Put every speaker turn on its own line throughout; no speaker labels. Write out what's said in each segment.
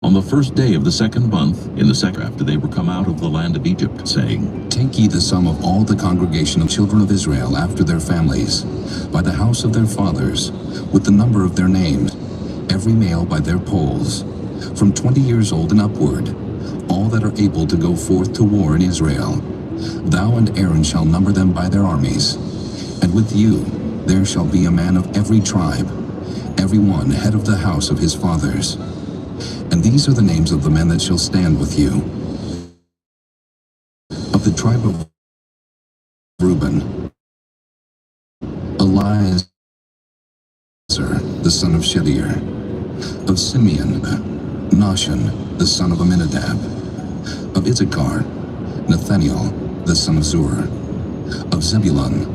on the first day of the second month, in the second after they were come out of the land of Egypt, saying,
Take ye the sum of all the congregation of children of Israel after their families, by the house of their fathers, with the number of their names, every male by their polls, from 20 years old and upward, all that are able to go forth to war in Israel. Thou and Aaron shall number them by their armies. And with you there shall be a man of every tribe, every one head of the house of his fathers. And these are the names of the men that shall stand with you. Of the tribe of Reuben, Eliezer, the son of Shedear. Of Simeon, Nahshon, the son of Amminadab. Of Issachar, Nathaniel, the son of Zur. Of Zebulun,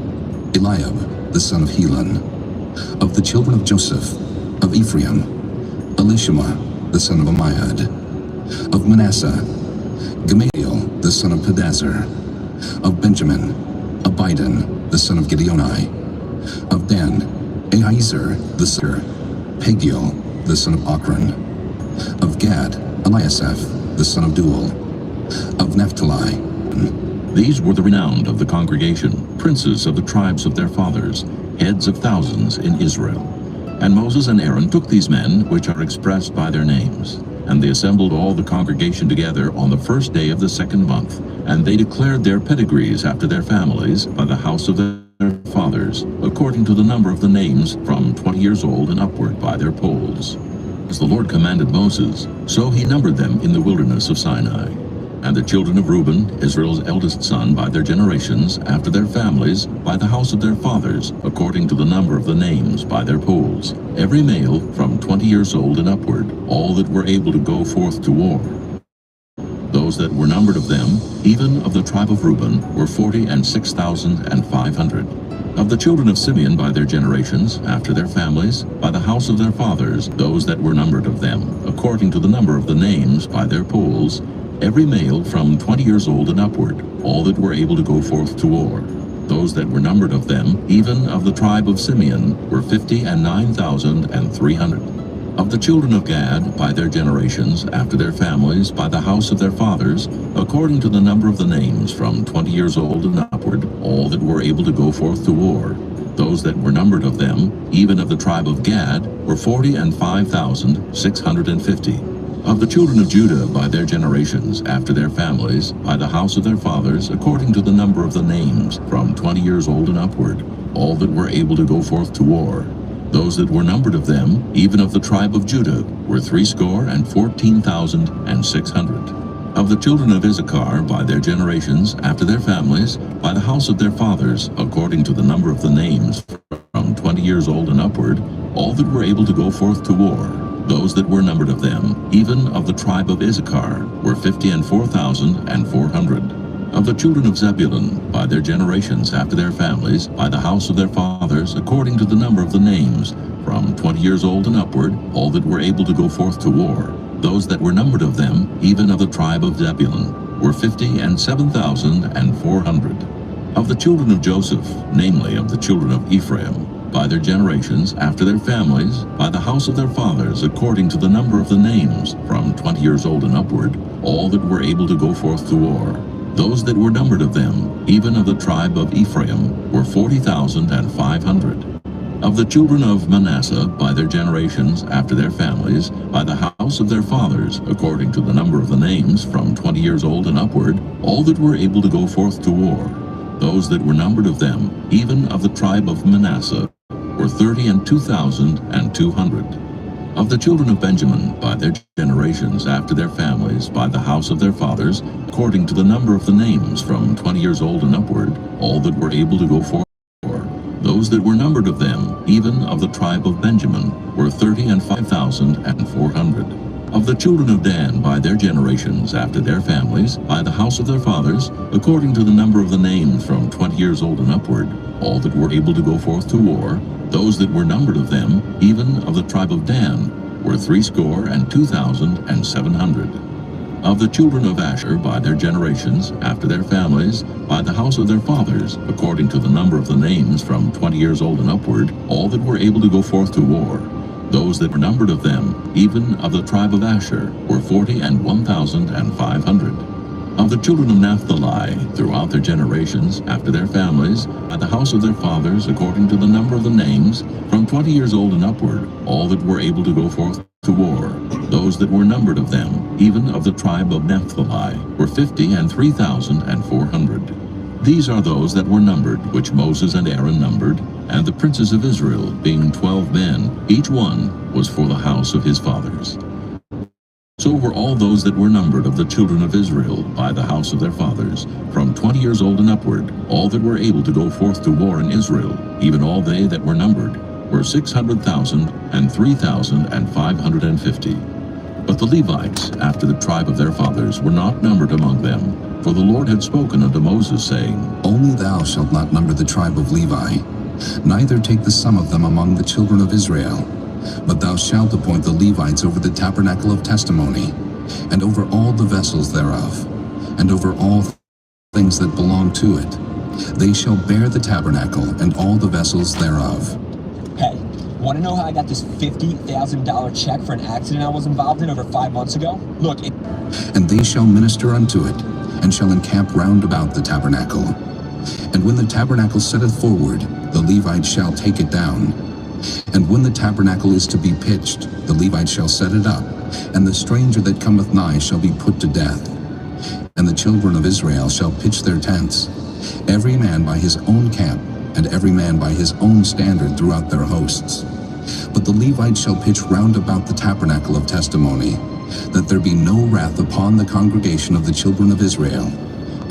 Eliab, the son of Helon. Of the children of Joseph, of Ephraim, Elishama, the son of Ammihud. Of Manasseh, Gamaliel, the son of Pedazur. Of Benjamin, Abidan, the son of Gideoni. Of Dan, Ahiezer, the son of Pagiel, the son of Ochran. Of Gad, Eliasaph, the son of Duel. Of Naphtali.
These were the renowned of the congregation, princes of the tribes of their fathers, heads of thousands in Israel. And Moses and Aaron took these men, which are expressed by their names, and they assembled all the congregation together on the first day of the second month, and they declared their pedigrees after their families by the house of their fathers, according to the number of the names from 20 years old and upward by their polls. As the Lord commanded Moses, so he numbered them in the wilderness of Sinai. And the children of Reuben, Israel's eldest son, by their generations, after their families, by the house of their fathers, according to the number of the names by their polls, every male from 20 years old and upward, all that were able to go forth to war. Those that were numbered of them, even of the tribe of Reuben, were 46,500. Of the children of Simeon by their generations, after their families, by the house of their fathers, those that were numbered of them, according to the number of the names by their polls, every male from 20 years old and upward, all that were able to go forth to war. Those that were numbered of them, even of the tribe of Simeon, were 59,300. Of the children of Gad, by their generations, after their families, by the house of their fathers, according to the number of the names, from 20 years old and upward, all that were able to go forth to war. Those that were numbered of them, even of the tribe of Gad, were 45,650. Of the children of Judah by their generations, after their families, by the house of their fathers, according to the number of the names, from 20 years old and upward, all that were able to go forth to war. Those that were numbered of them, even of the tribe of Judah, were 314,600. Of the children of Issachar by their generations, after their families, by the house of their fathers, according to the number of the names, from 20 years old and upward, all that were able to go forth to war. Those that were numbered of them, even of the tribe of Issachar, were 54,400. Of the children of Zebulun, by their generations, after their families, by the house of their fathers, according to the number of the names, from 20 years old and upward, all that were able to go forth to war. Those that were numbered of them, even of the tribe of Zebulun, were 57,400. Of the children of Joseph, namely of the children of Ephraim, by their generations, after their families, by the house of their fathers, according to the number of the names, from 20 years old and upward, all that were able to go forth to war. Those that were numbered of them, even of the tribe of Ephraim, were 40,500. Of the children of Manasseh, by their generations, after their families, by the house of their fathers, according to the number of the names, from 20 years old and upward, all that were able to go forth to war. Those that were numbered of them, even of the tribe of Manasseh, were 32,200. Of the children of Benjamin, by their generations, after their families, by the house of their fathers, according to the number of the names, from 20 years old and upward, all that were able to go forth. Those that were numbered of them, even of the tribe of Benjamin, were 35,400. Of the children of Dan, by their generations, after their families, by the house of their fathers, according to the number of the names, from 20 years old and upward, all that were able to go forth to war, those that were numbered of them, even of the tribe of Dan, were 62,700. Of the children of Asher, by their generations, after their families, by the house of their fathers, according to the number of the names, from 20 years old and upward, all that were able to go forth to war. Those that were numbered of them, even of the tribe of Asher, were 41,500. Of the children of Naphtali, throughout their generations, after their families, at the house of their fathers, according to the number of the names, from 20 years old and upward, all that were able to go forth to war. Those that were numbered of them, even of the tribe of Naphtali, were 53,400. These are those that were numbered, which Moses and Aaron numbered, and the princes of Israel, being 12 men, each one was for the house of his fathers. So were all those that were numbered of the children of Israel by the house of their fathers, from 20 years old and upward, all that were able to go forth to war in Israel, even all they that were numbered, were 600,000 and 3,550. But the Levites, after the tribe of their fathers, were not numbered among them, for the Lord had spoken unto Moses, saying,
Only thou shalt not number the tribe of Levi, neither take the sum of them among the children of Israel. But thou shalt appoint the Levites over the tabernacle of testimony, and over all the vessels thereof, and over all things that belong to it. They shall bear the tabernacle and all the vessels thereof.
Hey, want to know how I got this $50,000 check for an accident I was involved in over 5 months ago? Look,
And they shall minister unto it, and shall encamp round about the tabernacle. And when the tabernacle setteth forward, the Levites shall take it down. And when the tabernacle is to be pitched, the Levites shall set it up, and the stranger that cometh nigh shall be put to death. And the children of Israel shall pitch their tents, every man by his own camp, and every man by his own standard throughout their hosts. But the Levites shall pitch round about the tabernacle of testimony, that there be no wrath upon the congregation of the children of Israel.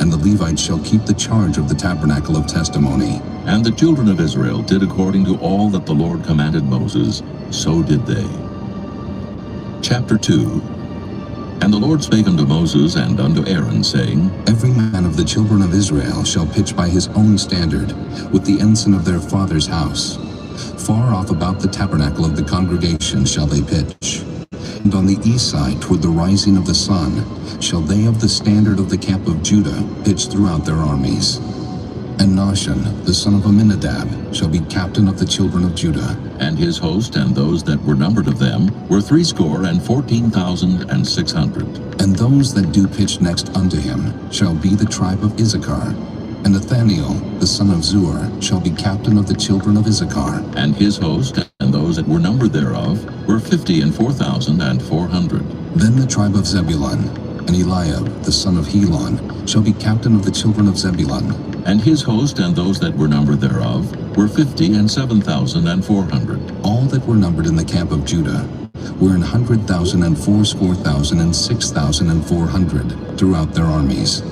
And the Levites shall keep the charge of the tabernacle of testimony.
And the children of Israel did according to all that the Lord commanded Moses, so did they. Chapter 2. And the Lord spake unto Moses and unto Aaron, saying,
Every man of the children of Israel shall pitch by his own standard, with the ensign of their father's house. Far off about the tabernacle of the congregation shall they pitch. And on the east side toward the rising of the sun shall they of the standard of the camp of Judah pitch throughout their armies. And Nahshon, the son of Amminadab, shall be captain of the children of Judah.
And his host and those that were numbered of them were 14,600.
And those that do pitch next unto him shall be the tribe of Issachar. And Nathaniel, the son of Zuar, shall be captain of the children of Issachar.
And his host and those that were numbered thereof were 54,400.
Then the tribe of Zebulun, and Eliab, the son of Helon, shall be captain of the children of Zebulun.
And his host and those that were numbered thereof were 57,400.
All that were numbered in the camp of Judah were 100,000 and 80,000 and 6,400 throughout their armies.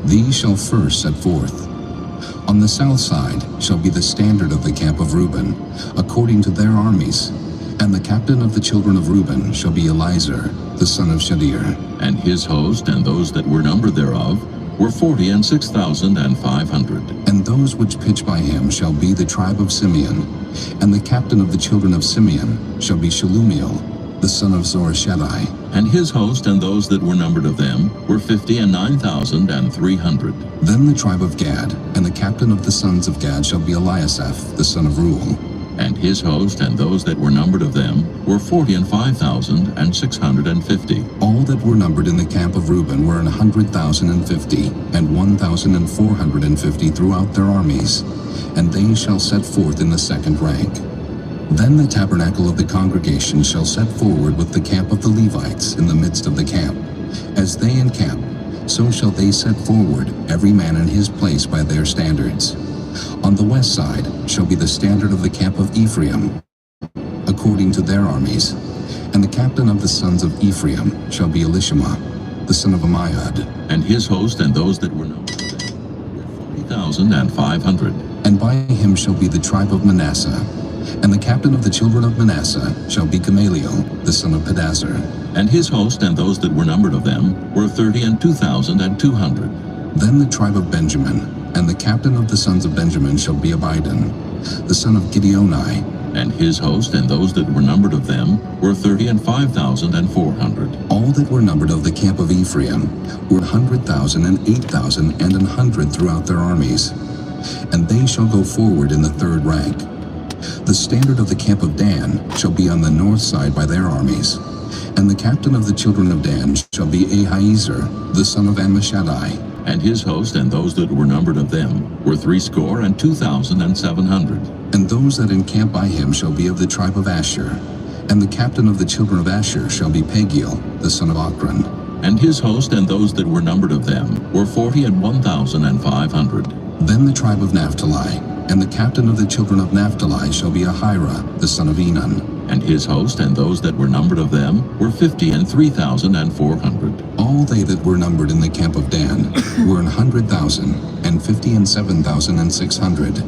These shall first set forth. On the south side shall be the standard of the camp of Reuben, according to their armies. And the captain of the children of Reuben shall be Elizur, the son of Shadir.
And his host and those that were numbered thereof were 46,500.
And those which pitch by him shall be the tribe of Simeon. And the captain of the children of Simeon shall be Shelumiel, the son of Zorishaddai.
And his host and those that were numbered of them were 59,300.
Then the tribe of Gad, and the captain of the sons of Gad shall be Eliasaph, the son of Reuel.
And his host and those that were numbered of them were 45,650.
All that were numbered in the camp of Reuben were 100,050, and 1,450 throughout their armies. And they shall set forth in the second rank. Then the tabernacle of the congregation shall set forward with the camp of the Levites in the midst of the camp. As they encamp, so shall they set forward, every man in his place by their standards. On the west side shall be the standard of the camp of Ephraim, according to their armies. And the captain of the sons of Ephraim shall be Elishama, the son of Ammihud.
And his host and those that were numbered of them were 40,500.
And by him shall be the tribe of Manasseh. And the captain of the children of Manasseh shall be Gamaliel, the son of Pedazur.
And his host and those that were numbered of them were 32,200.
Then the tribe of Benjamin, and the captain of the sons of Benjamin shall be Abidan, the son of Gideoni.
And his host and those that were numbered of them were 35,400.
All that were numbered of the camp of Ephraim were 100,000 and 8,000 and 100 throughout their armies. And they shall go forward in the third rank. The standard of the camp of Dan shall be on the north side by their armies. And the captain of the children of Dan shall be Ahiezer, the son of Ammishaddai.
And his host and those that were numbered of them were 62,700.
And those that encamp by him shall be of the tribe of Asher. And the captain of the children of Asher shall be Pagiel, the son of Ochran.
And his host and those that were numbered of them were 41,500.
Then the tribe of Naphtali, and the captain of the children of Naphtali shall be Ahira, the son of Enan.
And his host and those that were numbered of them were 53,400.
All they that were numbered in the camp of Dan were 100,000, and 57,600.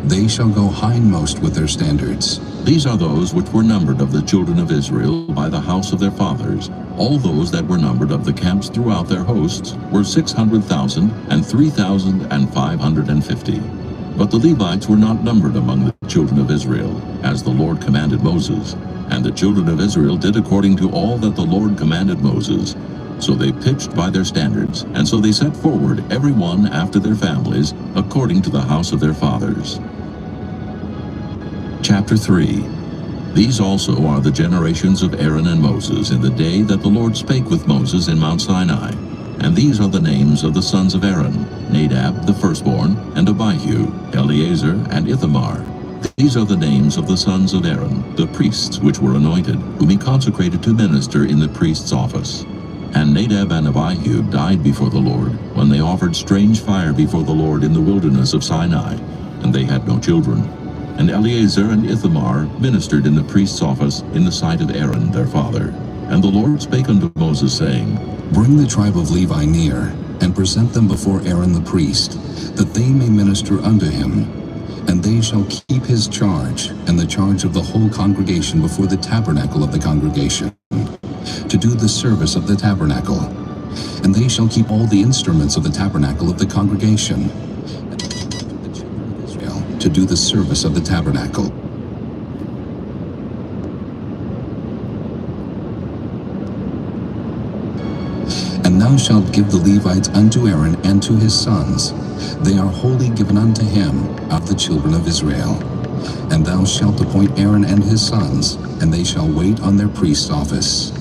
They shall go hindmost with their standards.
These are those which were numbered of the children of Israel by the house of their fathers. All those that were numbered of the camps throughout their hosts were 600,000 and 3,550. But the Levites were not numbered among the children of Israel, as the Lord commanded Moses. And the children of Israel did according to all that the Lord commanded Moses. So they pitched by their standards, and so they set forward every one after their families, according to the house of their fathers. Chapter 3. These also are the generations of Aaron and Moses in the day that the Lord spake with Moses in Mount Sinai. And these are the names of the sons of Aaron, Nadab the firstborn, and Abihu, Eleazar, and Ithamar. These are the names of the sons of Aaron, the priests which were anointed, whom he consecrated to minister in the priest's office. And Nadab and Abihu died before the Lord, when they offered strange fire before the Lord in the wilderness of Sinai, and they had no children. And Eleazar and Ithamar ministered in the priest's office in the sight of Aaron their father. And the Lord spake unto Moses, saying,
Bring the tribe of Levi near, and present them before Aaron the priest, that they may minister unto him. And they shall keep his charge, and the charge of the whole congregation before the tabernacle of the congregation, to do the service of the tabernacle. And they shall keep all the instruments of the tabernacle of the congregation, and the children of Israel to do the service of the tabernacle. And thou shalt give the Levites unto Aaron and to his sons. They are wholly given unto him of the children of Israel. And thou shalt appoint Aaron and his sons, and they shall wait on their priest's office.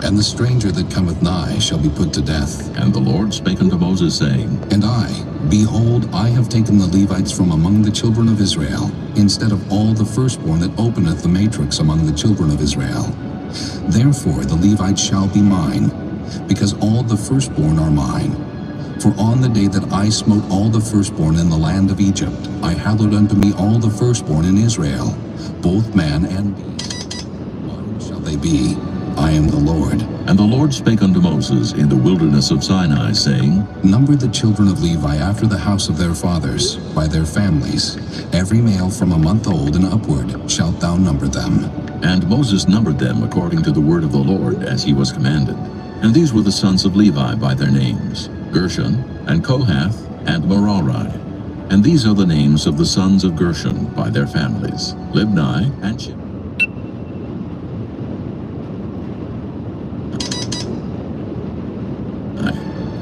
And the stranger that cometh nigh shall be put to death.
And the Lord spake unto Moses, saying,
And I, behold, I have taken the Levites from among the children of Israel, instead of all the firstborn that openeth the matrix among the children of Israel. Therefore the Levites shall be mine, because all the firstborn are mine. For on the day that I smote all the firstborn in the land of Egypt, I hallowed unto me all the firstborn in Israel, both man and beast. One shall they be. I am the Lord.
And the Lord spake unto Moses in the wilderness of Sinai, saying,
Number the children of Levi after the house of their fathers, by their families. Every male from a month old and upward shalt thou number them.
And Moses numbered them according to the word of the Lord, as he was commanded. And these were the sons of Levi by their names, Gershon, and Kohath, and Merari. And these are the names of the sons of Gershon by their families, Libni and Shimei.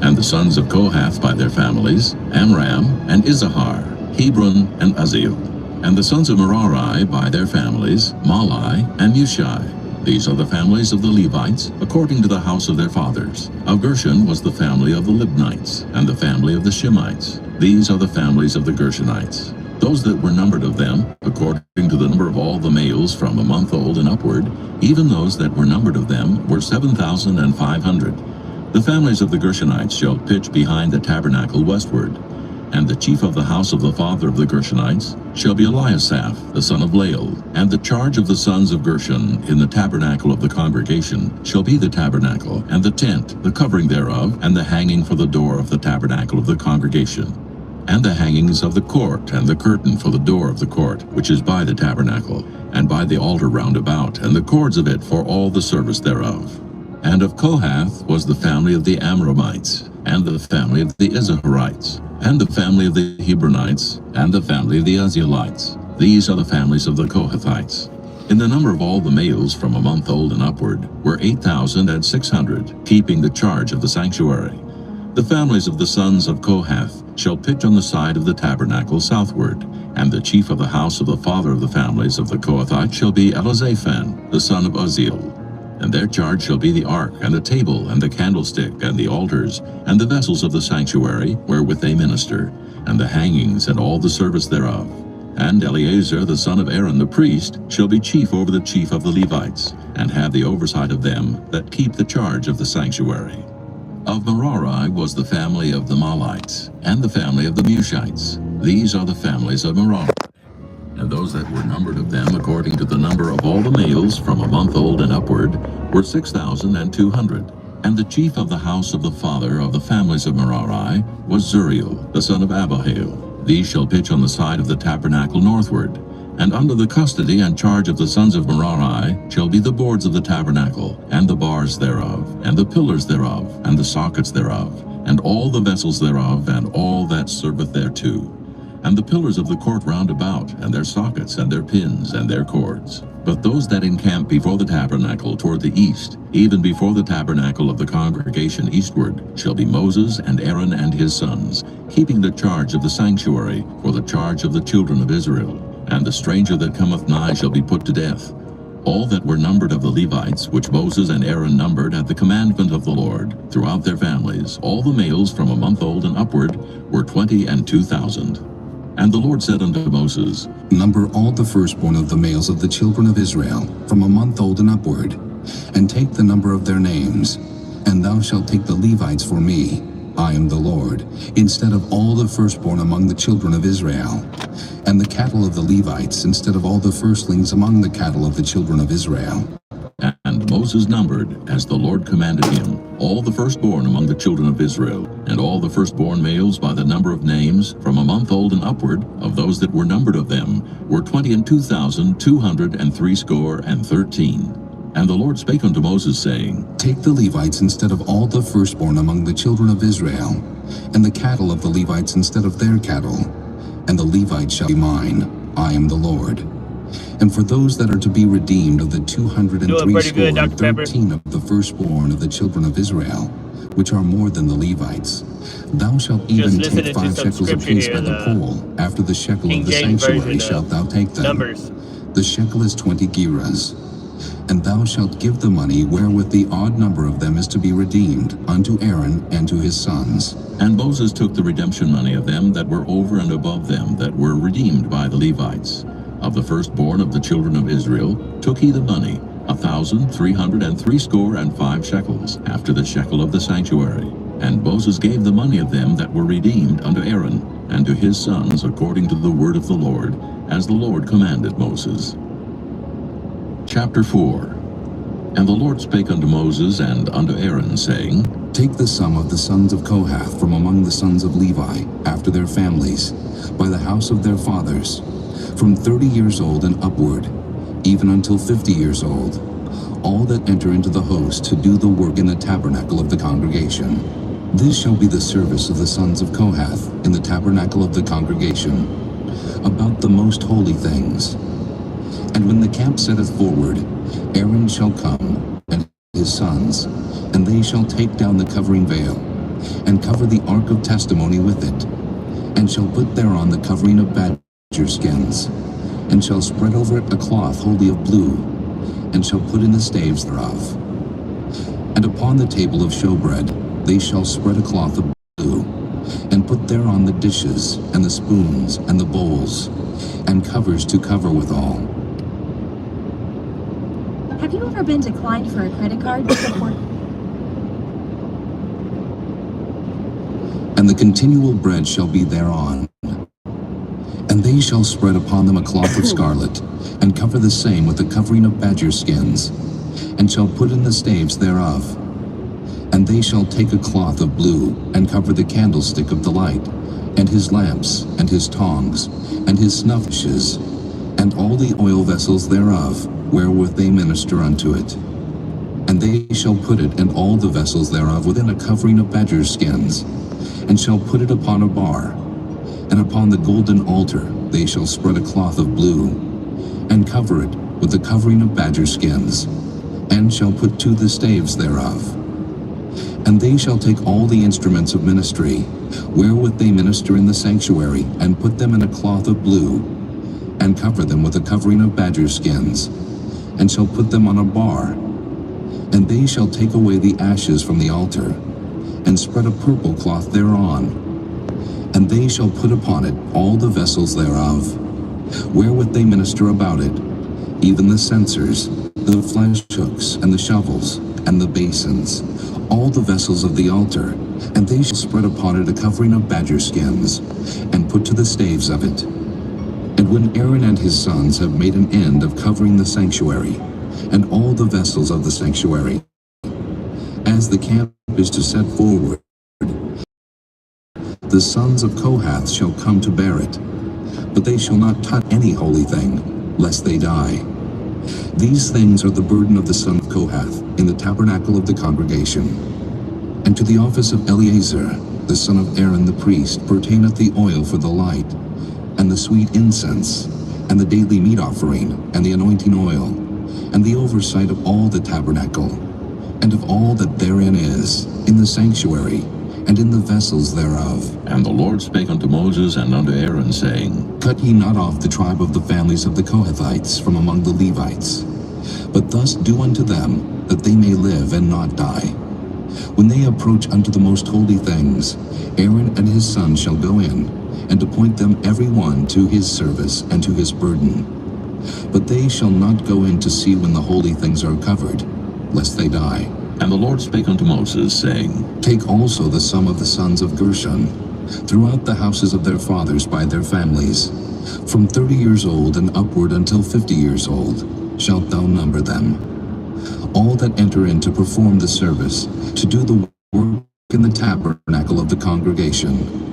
And the sons of Kohath by their families, Amram and Izahar, Hebron and Uzziel. And the sons of Merari by their families, Malai and Mushai. These are the families of the Levites, according to the house of their fathers. Of Gershon was the family of the Libnites, and the family of the Shimites. These are the families of the Gershonites. Those that were numbered of them, according to the number of all the males from a month old and upward, even those that were numbered of them were 7,500. The families of the Gershonites shall pitch behind the tabernacle westward. And the chief of the house of the father of the Gershonites shall be Eliasaph, the son of Lael. And the charge of the sons of Gershon in the tabernacle of the congregation shall be the tabernacle, and the tent, the covering thereof, and the hanging for the door of the tabernacle of the congregation, and the hangings of the court, and the curtain for the door of the court, which is by the tabernacle, and by the altar round about, and the cords of it for all the service thereof. And of Kohath was the family of the Amramites, and the family of the Izaharites, and the family of the Hebronites, and the family of the Uzzielites. These are the families of the Kohathites. In the number of all the males from a month old and upward were 8,600, keeping the charge of the sanctuary. The families of the sons of Kohath shall pitch on the side of the tabernacle southward, and the chief of the house of the father of the families of the Kohathites shall be Elizaphan, the son of Uzziel. And their charge shall be the ark, and the table, and the candlestick, and the altars, and the vessels of the sanctuary, wherewith they minister, and the hangings, and all the service thereof. And Eleazar the son of Aaron the priest shall be chief over the chief of the Levites, and have the oversight of them that keep the charge of the sanctuary. Of Merari was the family of the Mahlites, and the family of the Mushites. These are the families of Merari. And those that were numbered of them according to the number of all the males from a month old and upward were 6,200. And the chief of the house of the father of the families of Merari was Zuriel, the son of Abihail. These shall pitch on the side of the tabernacle northward. And under the custody and charge of the sons of Merari shall be the boards of the tabernacle, and the bars thereof, and the pillars thereof, and the sockets thereof, and all the vessels thereof, and all that serveth thereto, and the pillars of the court round about, and their sockets, and their pins, and their cords. But those that encamp before the tabernacle toward the east, even before the tabernacle of the congregation eastward, shall be Moses and Aaron and his sons, keeping the charge of the sanctuary for the charge of the children of Israel. And the stranger that cometh nigh shall be put to death. All that were numbered of the Levites, which Moses and Aaron numbered at the commandment of the Lord, throughout their families, all the males from a month old and upward, were 22,000. And the Lord said unto Moses,
Number all the firstborn of the males of the children of Israel, from a month old and upward, and take the number of their names. And thou shalt take the Levites for me, I am the Lord, instead of all the firstborn among the children of Israel, and the cattle of the Levites instead of all the firstlings among the cattle of the children of Israel.
And Moses numbered, as the Lord commanded him, all the firstborn among the children of Israel, and all the firstborn males by the number of names, from a month old and upward, of those that were numbered of them, were 22,213. And the Lord spake unto Moses, saying,
Take the Levites instead of all the firstborn among the children of Israel, and the cattle of the Levites instead of their cattle, and the Levites shall be mine, I am the Lord. And for those that are to be redeemed of the 213 of the firstborn of the children of Israel, which are more than the Levites, thou shalt even take 5 shekels apiece by the poll. After the shekel of the sanctuary shalt thou take them. The shekel is 20 gerahs. And thou shalt give the money wherewith the odd number of them is to be redeemed unto Aaron and to his sons.
And Moses took the redemption money of them that were over and above them that were redeemed by the Levites. Of the firstborn of the children of Israel took he the money, 1,365 shekels, after the shekel of the sanctuary. And Moses gave the money of them that were redeemed unto Aaron and to his sons according to the word of the Lord, as the Lord commanded Moses. Chapter 4. And the Lord spake unto Moses and unto Aaron, saying,
Take the sum of the sons of Kohath from among the sons of Levi, after their families, by the house of their fathers, from 30 years old and upward, even until 50 years old, all that enter into the host to do the work in the tabernacle of the congregation. This shall be the service of the sons of Kohath in the tabernacle of the congregation, about the most holy things. And when the camp setteth forward, Aaron shall come, and his sons, and they shall take down the covering veil, and cover the ark of testimony with it, and shall put thereon the covering of badger skins, and shall spread over it a cloth wholly of blue, and shall put in the staves thereof. And upon the table of showbread they shall spread a cloth of blue, and put thereon the dishes, and the spoons, and the bowls, and covers to cover withal.
Have you ever been declined for a credit card before?
And the continual bread shall be thereon. And they shall spread upon them a cloth of scarlet, and cover the same with the covering of badger skins, and shall put in the staves thereof. And they shall take a cloth of blue, and cover the candlestick of the light, and his lamps, and his tongs, and his snuff dishes, and all the oil vessels thereof, wherewith they minister unto it. And they shall put it and all the vessels thereof within a covering of badger skins, and shall put it upon a bar. And upon the golden altar they shall spread a cloth of blue, and cover it with the covering of badger skins, and shall put to the staves thereof. And they shall take all the instruments of ministry, wherewith they minister in the sanctuary, and put them in a cloth of blue, and cover them with a covering of badger skins, and shall put them on a bar. And they shall take away the ashes from the altar, and spread a purple cloth thereon. And they shall put upon it all the vessels thereof, wherewith they minister about it, even the censers, the flesh hooks, and the shovels, and the basins, all the vessels of the altar. And they shall spread upon it a covering of badger skins, and put to the staves of it. And when Aaron and his sons have made an end of covering the sanctuary, and all the vessels of the sanctuary, as the camp is to set forward, the sons of Kohath shall come to bear it, but they shall not touch any holy thing, lest they die. These things are the burden of the son of Kohath in the tabernacle of the congregation. And to the office of Eleazar, the son of Aaron the priest, pertaineth the oil for the light, and the sweet incense, and the daily meat offering, and the anointing oil, and the oversight of all the tabernacle, and of all that therein is, in the sanctuary, and in the vessels thereof.
And the Lord spake unto Moses and unto Aaron, saying,
Cut ye not off the tribe of the families of the Kohathites from among the Levites, but thus do unto them, that they may live and not die. When they approach unto the most holy things, Aaron and his sons shall go in, and appoint them every one to his service and to his burden. But they shall not go in to see when the holy things are covered, lest they die.
And the Lord spake unto Moses, saying,
Take also the sum of the sons of Gershon, throughout the houses of their fathers by their families, from 30 years old and upward until 50 years old, shalt thou number them. All that enter in to perform the service, to do the work in the tabernacle of the congregation.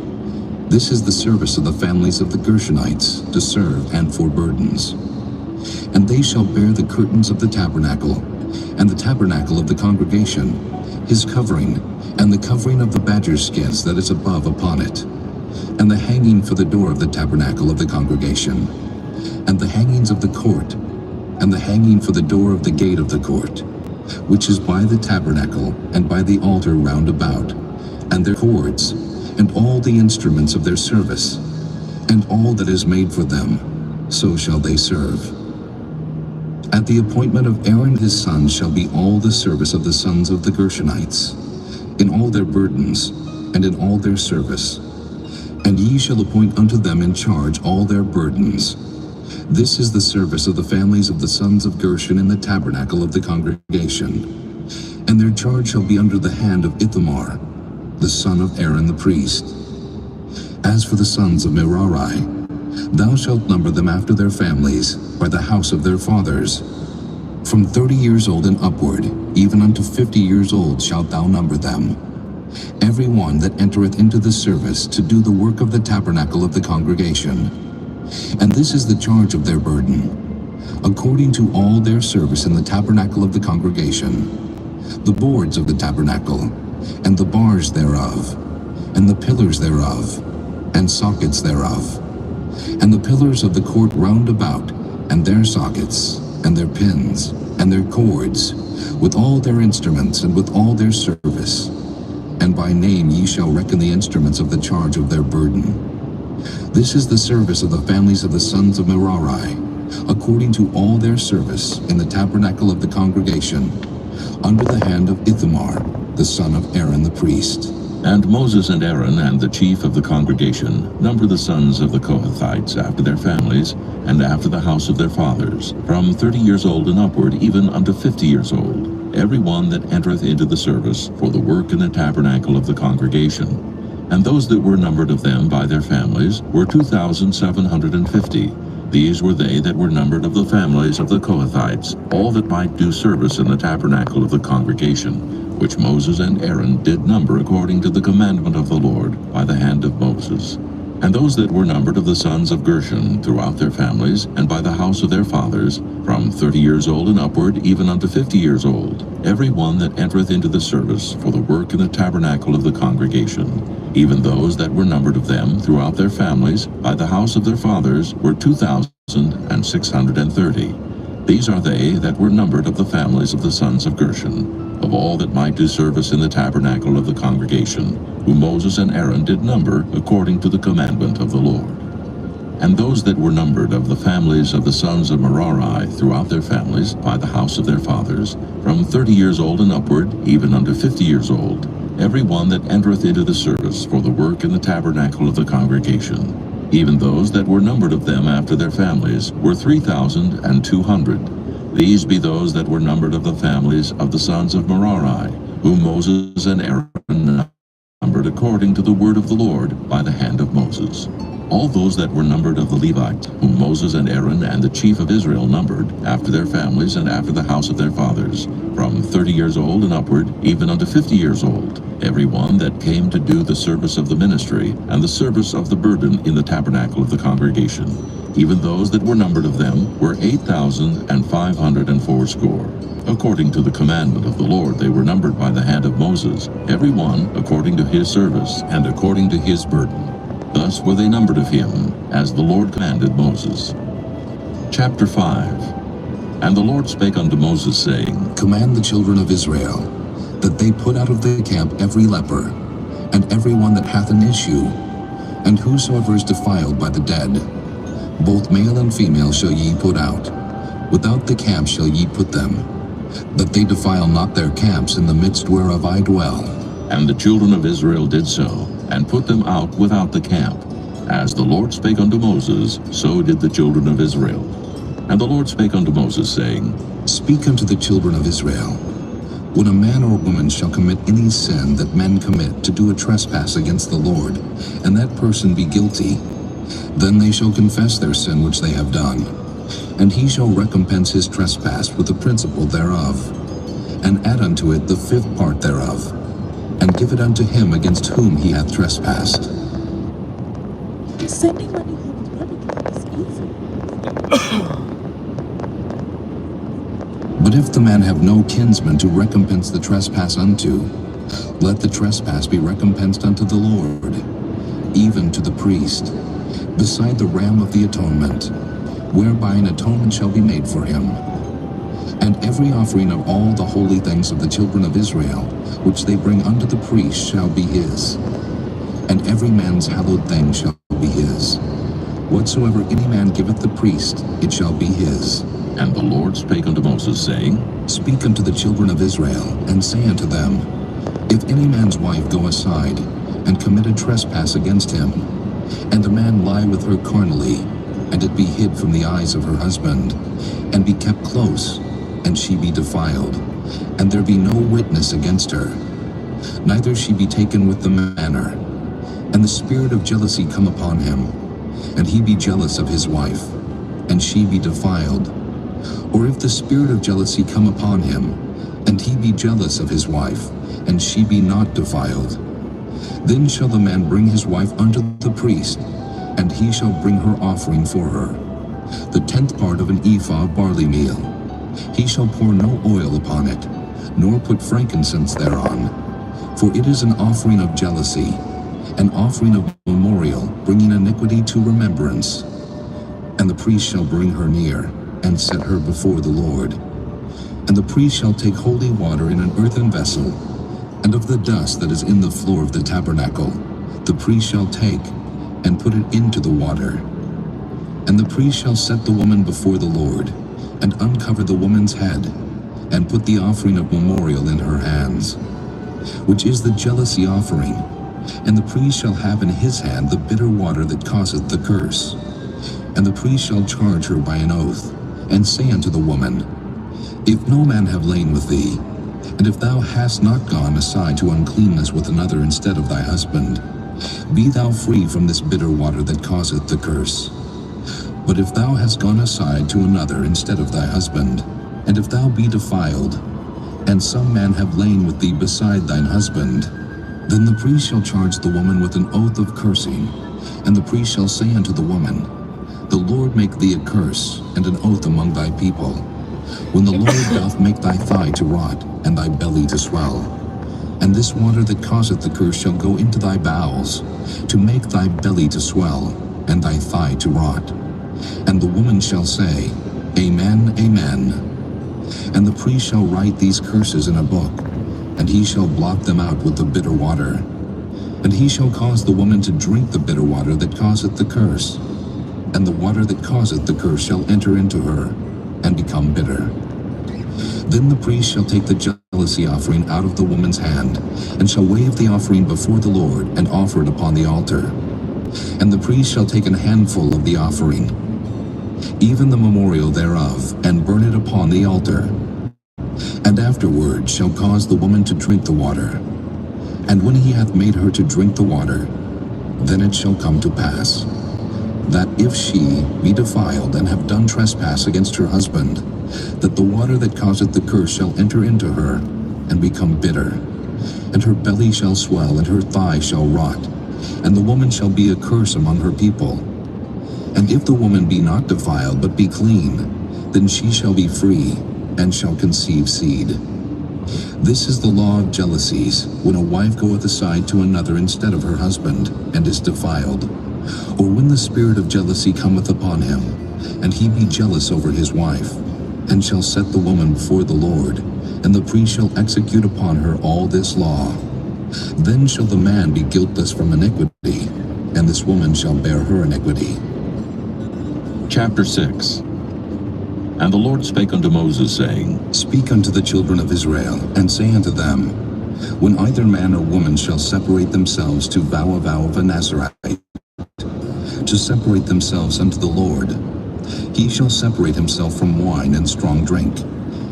This is the service of the families of the Gershonites, to serve and for burdens. And they shall bear the curtains of the tabernacle, and the tabernacle of the congregation, his covering, and the covering of the badger skins that is above upon it, and the hanging for the door of the tabernacle of the congregation, and the hangings of the court, and the hanging for the door of the gate of the court, which is by the tabernacle and by the altar round about, and their cords, and all the instruments of their service, and all that is made for them, so shall they serve. At the appointment of Aaron his son shall be all the service of the sons of the Gershonites, in all their burdens, and in all their service. And ye shall appoint unto them in charge all their burdens. This is the service of the families of the sons of Gershon in the tabernacle of the congregation. And their charge shall be under the hand of Ithamar, the son of Aaron the priest. As for the sons of Merari, thou shalt number them after their families, by the house of their fathers. From 30 years old and upward, even unto 50 years old shalt thou number them. Every one that entereth into the service to do the work of the tabernacle of the congregation. And this is the charge of their burden, according to all their service in the tabernacle of the congregation, the boards of the tabernacle, and the bars thereof, and the pillars thereof, and sockets thereof, and the pillars of the court round about, and their sockets, and their pins, and their cords, with all their instruments, and with all their service. And by name ye shall reckon the instruments of the charge of their burden. This is the service of the families of the sons of Merari, according to all their service in the tabernacle of the congregation, under the hand of Ithamar, the son of Aaron the priest.
And Moses and Aaron and the chief of the congregation number the sons of the Kohathites after their families, and after the house of their fathers, from 30 years old and upward, even unto 50 years old, every one that entereth into the service for the work in the tabernacle of the congregation. And those that were numbered of them by their families were 2,750. These were they that were numbered of the families of the Kohathites, all that might do service in the tabernacle of the congregation, which Moses and Aaron did number according to the commandment of the Lord by the hand of Moses. And those that were numbered of the sons of Gershon throughout their families, and by the house of their fathers, from 30 years old and upward, even unto 50 years old, every one that entereth into the service for the work in the tabernacle of the congregation, even those that were numbered of them throughout their families, by the house of their fathers, were 2,630. These are they that were numbered of the families of the sons of Gershon, of all that might do service in the tabernacle of the congregation, whom Moses and Aaron did number according to the commandment of the Lord. And those that were numbered of the families of the sons of Merari throughout their families by the house of their fathers, from 30 years old and upward, even unto 50 years old, every one that entereth into the service for the work in the tabernacle of the congregation. Even those that were numbered of them after their families were 3,200. These be those that were numbered of the families of the sons of Merari, whom Moses and Aaron numbered according to the word of the Lord by the hand of Moses. All those that were numbered of the Levites, whom Moses and Aaron and the chief of Israel numbered, after their families and after the house of their fathers, from 30 years old and upward, even unto 50 years old, every one that came to do the service of the ministry, and the service of the burden in the tabernacle of the congregation. Even those that were numbered of them were 8,580. According to the commandment of the Lord they were numbered by the hand of Moses, every one according to his service, and according to his burden. Thus were they numbered of him, as the Lord commanded Moses. Chapter 5. And the Lord spake unto Moses, saying,
Command the children of Israel, that they put out of the camp every leper, and every one that hath an issue, and whosoever is defiled by the dead. Both male and female shall ye put out. Without the camp shall ye put them, that they defile not their camps in the midst whereof I dwell.
And the children of Israel did so, and put them out without the camp. As the Lord spake unto Moses, so did the children of Israel. And the Lord spake unto Moses, saying,
Speak unto the children of Israel, when a man or woman shall commit any sin that men commit to do a trespass against the Lord, and that person be guilty, then they shall confess their sin which they have done, and he shall recompense his trespass with the principal thereof, and add unto it the fifth part thereof, and give it unto him against whom he hath trespassed.
Sending money home with Rebecca is easy.
But if the man have no kinsman to recompense the trespass unto, let the trespass be recompensed unto the Lord, even to the priest, beside the ram of the atonement, whereby an atonement shall be made for him. And every offering of all the holy things of the children of Israel, which they bring unto the priest, shall be his. And every man's hallowed thing shall be his. Whatsoever any man giveth the priest, it shall be his.
And the Lord spake unto Moses, saying,
Speak unto the children of Israel, and say unto them, If any man's wife go aside, and commit a trespass against him, and the man lie with her carnally, and it be hid from the eyes of her husband, and be kept close, and she be defiled, and there be no witness against her, neither she be taken with the manner, and the spirit of jealousy come upon him, and he be jealous of his wife, and she be defiled, or if the spirit of jealousy come upon him, and he be jealous of his wife, and she be not defiled, then shall the man bring his wife unto the priest, and he shall bring her offering for her, the 10th part of an ephah of barley meal. He shall pour no oil upon it, nor put frankincense thereon, for it is an offering of jealousy, an offering of memorial, bringing iniquity to remembrance. And the priest shall bring her near, and set her before the Lord. And the priest shall take holy water in an earthen vessel, and of the dust that is in the floor of the tabernacle, the priest shall take, and put it into the water. And the priest shall set the woman before the Lord, and uncover the woman's head, and put the offering of memorial in her hands, which is the jealousy offering. And the priest shall have in his hand the bitter water that causeth the curse. And the priest shall charge her by an oath, and say unto the woman, If no man have lain with thee, and if thou hast not gone aside to uncleanness with another instead of thy husband, be thou free from this bitter water that causeth the curse. But if thou hast gone aside to another instead of thy husband, and if thou be defiled, and some man have lain with thee beside thine husband, then the priest shall charge the woman with an oath of cursing, and the priest shall say unto the woman, The Lord make thee a curse and an oath among thy people, when the Lord doth make thy thigh to rot, and thy belly to swell. And this water that causeth the curse shall go into thy bowels, to make thy belly to swell, and thy thigh to rot. And the woman shall say, Amen, Amen. And the priest shall write these curses in a book, and he shall blot them out with the bitter water. And he shall cause the woman to drink the bitter water that causeth the curse, and the water that causeth the curse shall enter into her, and become bitter. Then the priest shall take the jealousy offering out of the woman's hand, and shall wave the offering before the Lord, and offer it upon the altar. And the priest shall take an handful of the offering, even the memorial thereof, and burn it upon the altar. And afterward shall cause the woman to drink the water. And when he hath made her to drink the water, then it shall come to pass, that if she be defiled and have done trespass against her husband, that the water that causeth the curse shall enter into her, and become bitter. And her belly shall swell, and her thigh shall rot, and the woman shall be a curse among her people. And if the woman be not defiled, but be clean, then she shall be free, and shall conceive seed. This is the law of jealousies, when a wife goeth aside to another instead of her husband, and is defiled. Or when the spirit of jealousy cometh upon him, and he be jealous over his wife, and shall set the woman before the Lord, and the priest shall execute upon her all this law. Then shall the man be guiltless from iniquity, and this woman shall bear her iniquity.
Chapter 6. And the Lord spake unto Moses, saying,
Speak unto the children of Israel, and say unto them, When either man or woman shall separate themselves to vow a vow of a Nazarite, to separate themselves unto the Lord, he shall separate himself from wine and strong drink,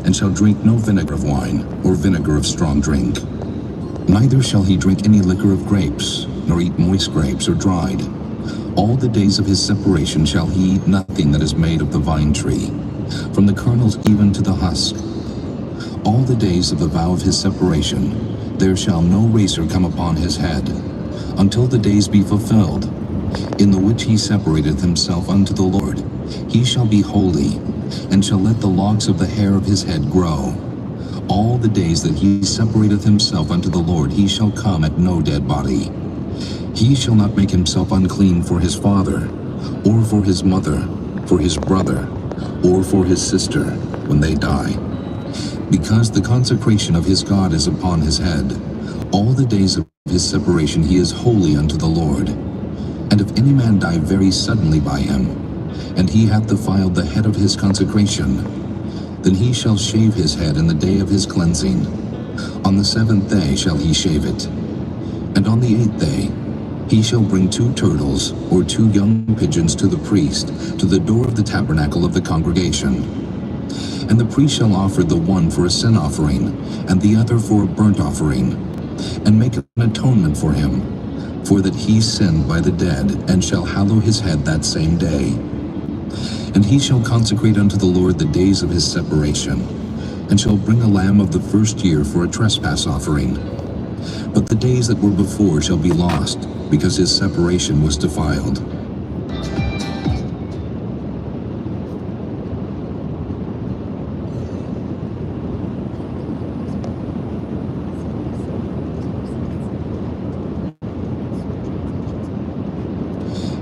and shall drink no vinegar of wine, or vinegar of strong drink. Neither shall he drink any liquor of grapes, nor eat moist grapes or dried. All the days of his separation shall he eat nothing that is made of the vine tree, from the kernels even to the husk. All the days of the vow of his separation, there shall no razor come upon his head, until the days be fulfilled, in the which he separateth himself unto the Lord. He shall be holy, and shall let the locks of the hair of his head grow. All the days that he separateth himself unto the Lord, he shall come at no dead body. He shall not make himself unclean for his father, or for his mother, for his brother, or for his sister, when they die. Because the consecration of his God is upon his head, all the days of his separation he is holy unto the Lord. And if any man die very suddenly by him, and he hath defiled the head of his consecration, then he shall shave his head in the day of his cleansing. On the 7th day shall he shave it. And on the 8th day he shall bring 2 turtles or 2 young pigeons to the priest, to the door of the tabernacle of the congregation. And the priest shall offer the one for a sin offering, and the other for a burnt offering, and make an atonement for him, for that he sinned by the dead, and shall hallow his head that same day. And he shall consecrate unto the Lord the days of his separation, and shall bring a lamb of the first year for a trespass offering. But the days that were before shall be lost, because his separation was defiled.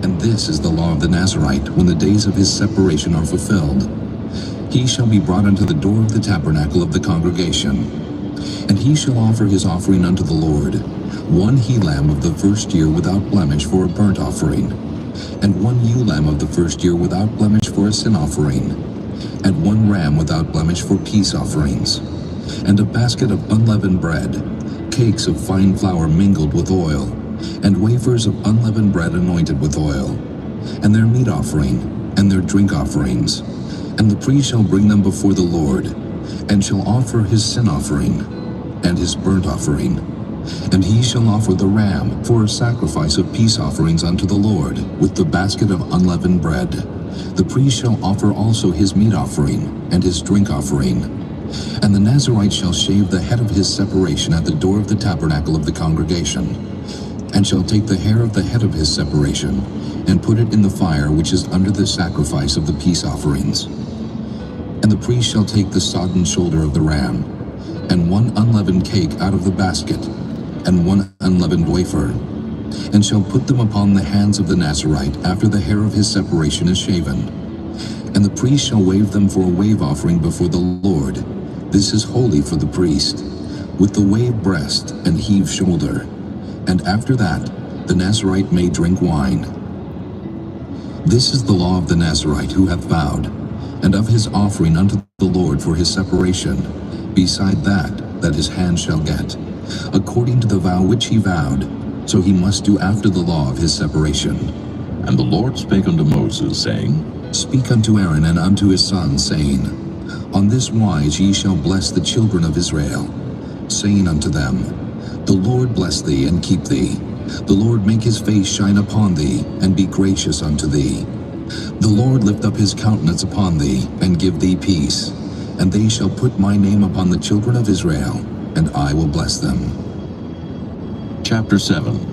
And this is the law of the Nazarite, when the days of his separation are fulfilled. He shall be brought unto the door of the tabernacle of the congregation, and he shall offer his offering unto the Lord, 1 he-lamb of the first year without blemish for a burnt offering, and 1 ewe-lamb of the first year without blemish for a sin offering, and 1 ram without blemish for peace offerings, and a basket of unleavened bread, cakes of fine flour mingled with oil, and wafers of unleavened bread anointed with oil, and their meat offering, and their drink offerings. And the priest shall bring them before the Lord, and shall offer his sin offering, and his burnt offering. And he shall offer the ram for a sacrifice of peace offerings unto the Lord, with the basket of unleavened bread. The priest shall offer also his meat offering, and his drink offering. And the Nazarite shall shave the head of his separation at the door of the tabernacle of the congregation, and shall take the hair of the head of his separation, and put it in the fire which is under the sacrifice of the peace offerings. And the priest shall take the sodden shoulder of the ram, and 1 unleavened cake out of the basket, and 1 unleavened wafer, and shall put them upon the hands of the Nazarite after the hair of his separation is shaven. And the priest shall wave them for a wave offering before the Lord. This is holy for the priest. with the wave breast and heave shoulder, and after that the Nazarite may drink wine. This is the law of the Nazarite who hath vowed, and of his offering unto the Lord for his separation, beside that his hand shall get, according to the vow which he vowed, so he must do after the law of his separation.
And the Lord spake unto Moses, saying,
Speak unto Aaron and unto his sons, saying, On this wise ye shall bless the children of Israel, saying unto them, The Lord bless thee and keep thee. The Lord make his face shine upon thee, and be gracious unto thee. The Lord lift up his countenance upon thee, and give thee peace. And they shall put my name upon the children of Israel, and I will bless them.
Chapter 7.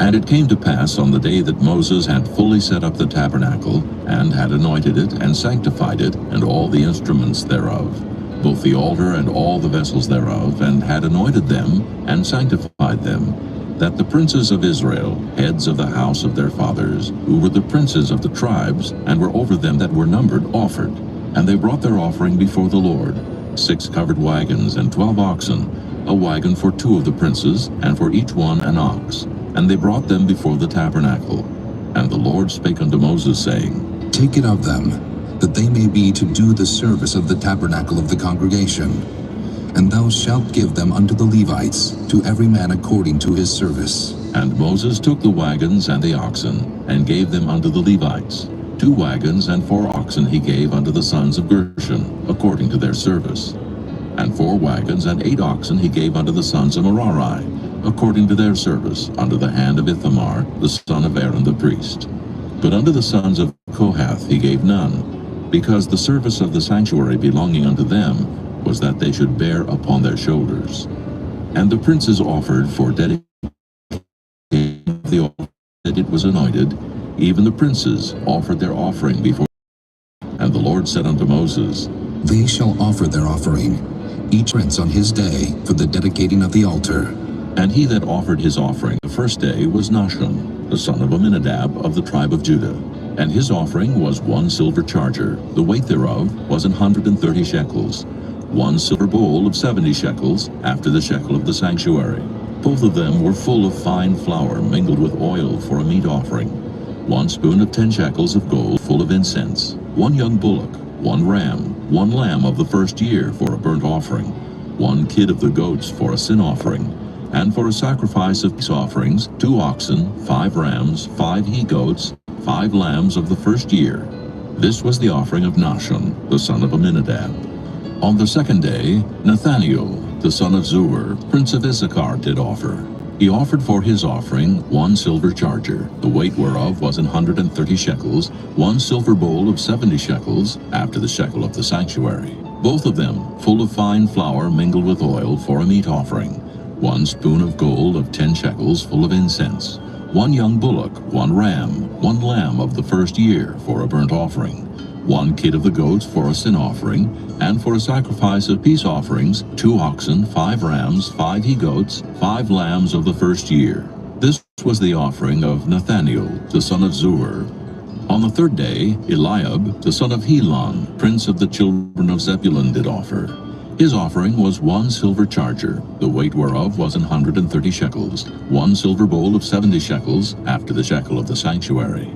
And it came to pass on the day that Moses had fully set up the tabernacle, and had anointed it, and sanctified it, and all the instruments thereof, both the altar and all the vessels thereof, and had anointed them, and sanctified them, that the princes of Israel, heads of the house of their fathers, who were the princes of the tribes, and were over them that were numbered, offered. And they brought their offering before the Lord, 6 covered wagons, and 12 oxen, a wagon for 2 of the princes, and for each one an ox. And they brought them before the tabernacle. And the Lord spake unto Moses, saying,
Take it of them, that they may be to do the service of the tabernacle of the congregation. And thou shalt give them unto the Levites, to every man according to his service.
And Moses took the wagons and the oxen, and gave them unto the Levites. 2 wagons and 4 oxen he gave unto the sons of Gershon, according to their service. And 4 wagons and 8 oxen he gave unto the sons of Merari, according to their service, under the hand of Ithamar, the son of Aaron the priest. But unto the sons of Kohath he gave none, because the service of the sanctuary belonging unto them was that they should bear upon their shoulders. And the princes offered for dedication of the altar that it was anointed, even the princes offered their offering before. And the Lord said unto Moses,
They shall offer their offering, each prince on his day, for the dedicating of the altar.
And he that offered his offering the first day was Nahshon, the son of Amminadab of the tribe of Judah. And his offering was 1 silver charger, the weight thereof was 130 shekels, 1 silver bowl of 70 shekels, after the shekel of the sanctuary. Both of them were full of fine flour mingled with oil for a meat offering. 1 spoon of 10 shekels of gold full of incense, 1 young bullock, 1 ram, 1 lamb of the first year for a burnt offering, 1 kid of the goats for a sin offering, and for a sacrifice of peace offerings, 2 oxen, 5 rams, 5 he-goats, 5 lambs of the first year. This was the offering of Nahshon, the son of Amminadab. On the second day, Nathaniel, the son of Zuar, prince of Issachar, did offer. He offered for his offering 1 silver charger, the weight whereof was 130 shekels, 1 silver bowl of 70 shekels, after the shekel of the sanctuary. Both of them full of fine flour mingled with oil for a meat offering. 1 spoon of gold of 10 shekels full of incense. 1 young bullock, 1 ram, 1 lamb of the first year for a burnt offering. 1 kid of the goats for a sin offering, and for a sacrifice of peace offerings, 2 oxen, 5 rams, 5 he-goats, 5 lambs of the first year. This was the offering of Nathaniel, the son of Zuar. On the third day, Eliab, the son of Helon, prince of the children of Zebulun, did offer. His offering was 1 silver charger, the weight whereof was 130 shekels, 1 silver bowl of 70 shekels, after the shekel of the sanctuary.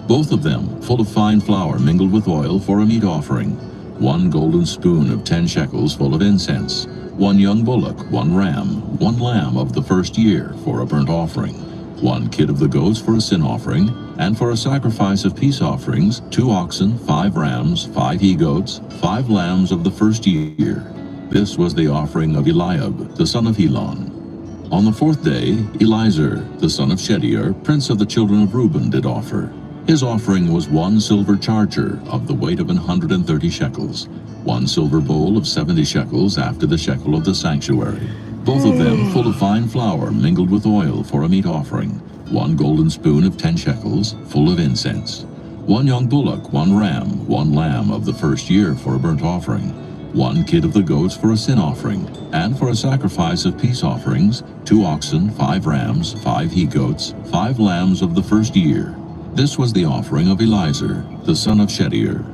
Both of them full of fine flour mingled with oil for a meat offering. 1 golden spoon of 10 shekels full of incense. 1 young bullock, 1 ram, 1 lamb of the first year for a burnt offering. 1 kid of the goats for a sin offering, and for a sacrifice of peace offerings, 2 oxen, 5 rams, 5 he-goats, 5 lambs of the first year. This was the offering of Eliab, the son of Helon. On the fourth day, Eliezer, the son of Shedeur, prince of the children of Reuben, did offer. His offering was 1 silver charger of the weight of 130 shekels, 1 silver bowl of 70 shekels after the shekel of the sanctuary. Both of them full of fine flour mingled with oil for a meat offering. 1 golden spoon of 10 shekels, full of incense. 1 young bullock, 1 ram, 1 lamb of the first year for a burnt offering. 1 kid of the goats for a sin offering, and for a sacrifice of peace offerings, 2 oxen, 5 rams, 5 he-goats, 5 lambs of the first year. This was the offering of Eliezer, the son of Shedeur.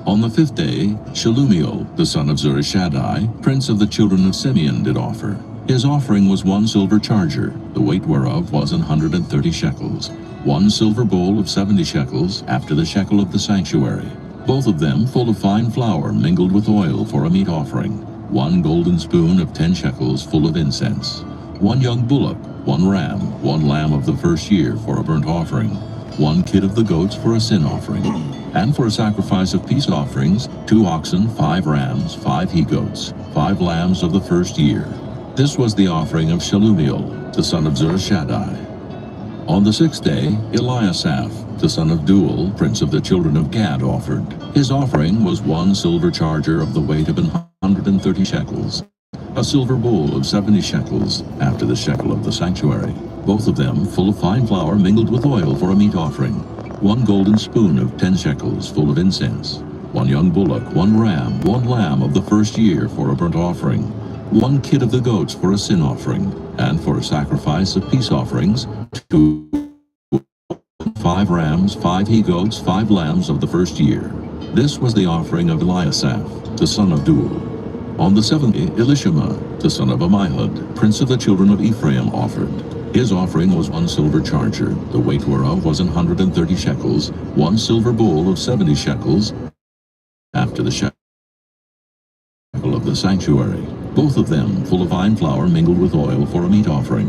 On the 5th day, Shelumiel, the son of Zurishaddai, prince of the children of Simeon, did offer. His offering was 1 silver charger, the weight whereof was 130 shekels, 1 silver bowl of 70 shekels, after the shekel of the sanctuary, both of them full of fine flour mingled with oil for a meat offering, 1 golden spoon of 10 shekels full of incense, 1 young bullock, 1 ram, 1 lamb of the first year for a burnt offering, 1 kid of the goats for a sin offering, and for a sacrifice of peace offerings, 2 oxen, 5 rams, 5 he-goats, 5 lambs of the first year. This was the offering of Shelumiel, the son of Zurishaddai. On the 6th day, Eliasaph, the son of Deuel, prince of the children of Gad, offered. His offering was 1 silver charger of the weight of 130 shekels, a silver bowl of 70 shekels, after the shekel of the sanctuary, both of them full of fine flour mingled with oil for a meat offering, 1 golden spoon of 10 shekels full of incense, 1 young bullock, 1 ram, 1 lamb of the first year for a burnt offering, 1 kid of the goats for a sin offering, and for a sacrifice of peace offerings, 5 rams, 5 he-goats, 5 lambs of the first year. This was the offering of Eliasaph, the son of Deuel. On the 7th day, Elishama, the son of Ammihud, prince of the children of Ephraim, offered. His offering was 1 silver charger, the weight whereof was 130 shekels, 1 silver bowl of 70 shekels, after the shekel of the sanctuary, both of them full of fine flour mingled with oil for a meat offering,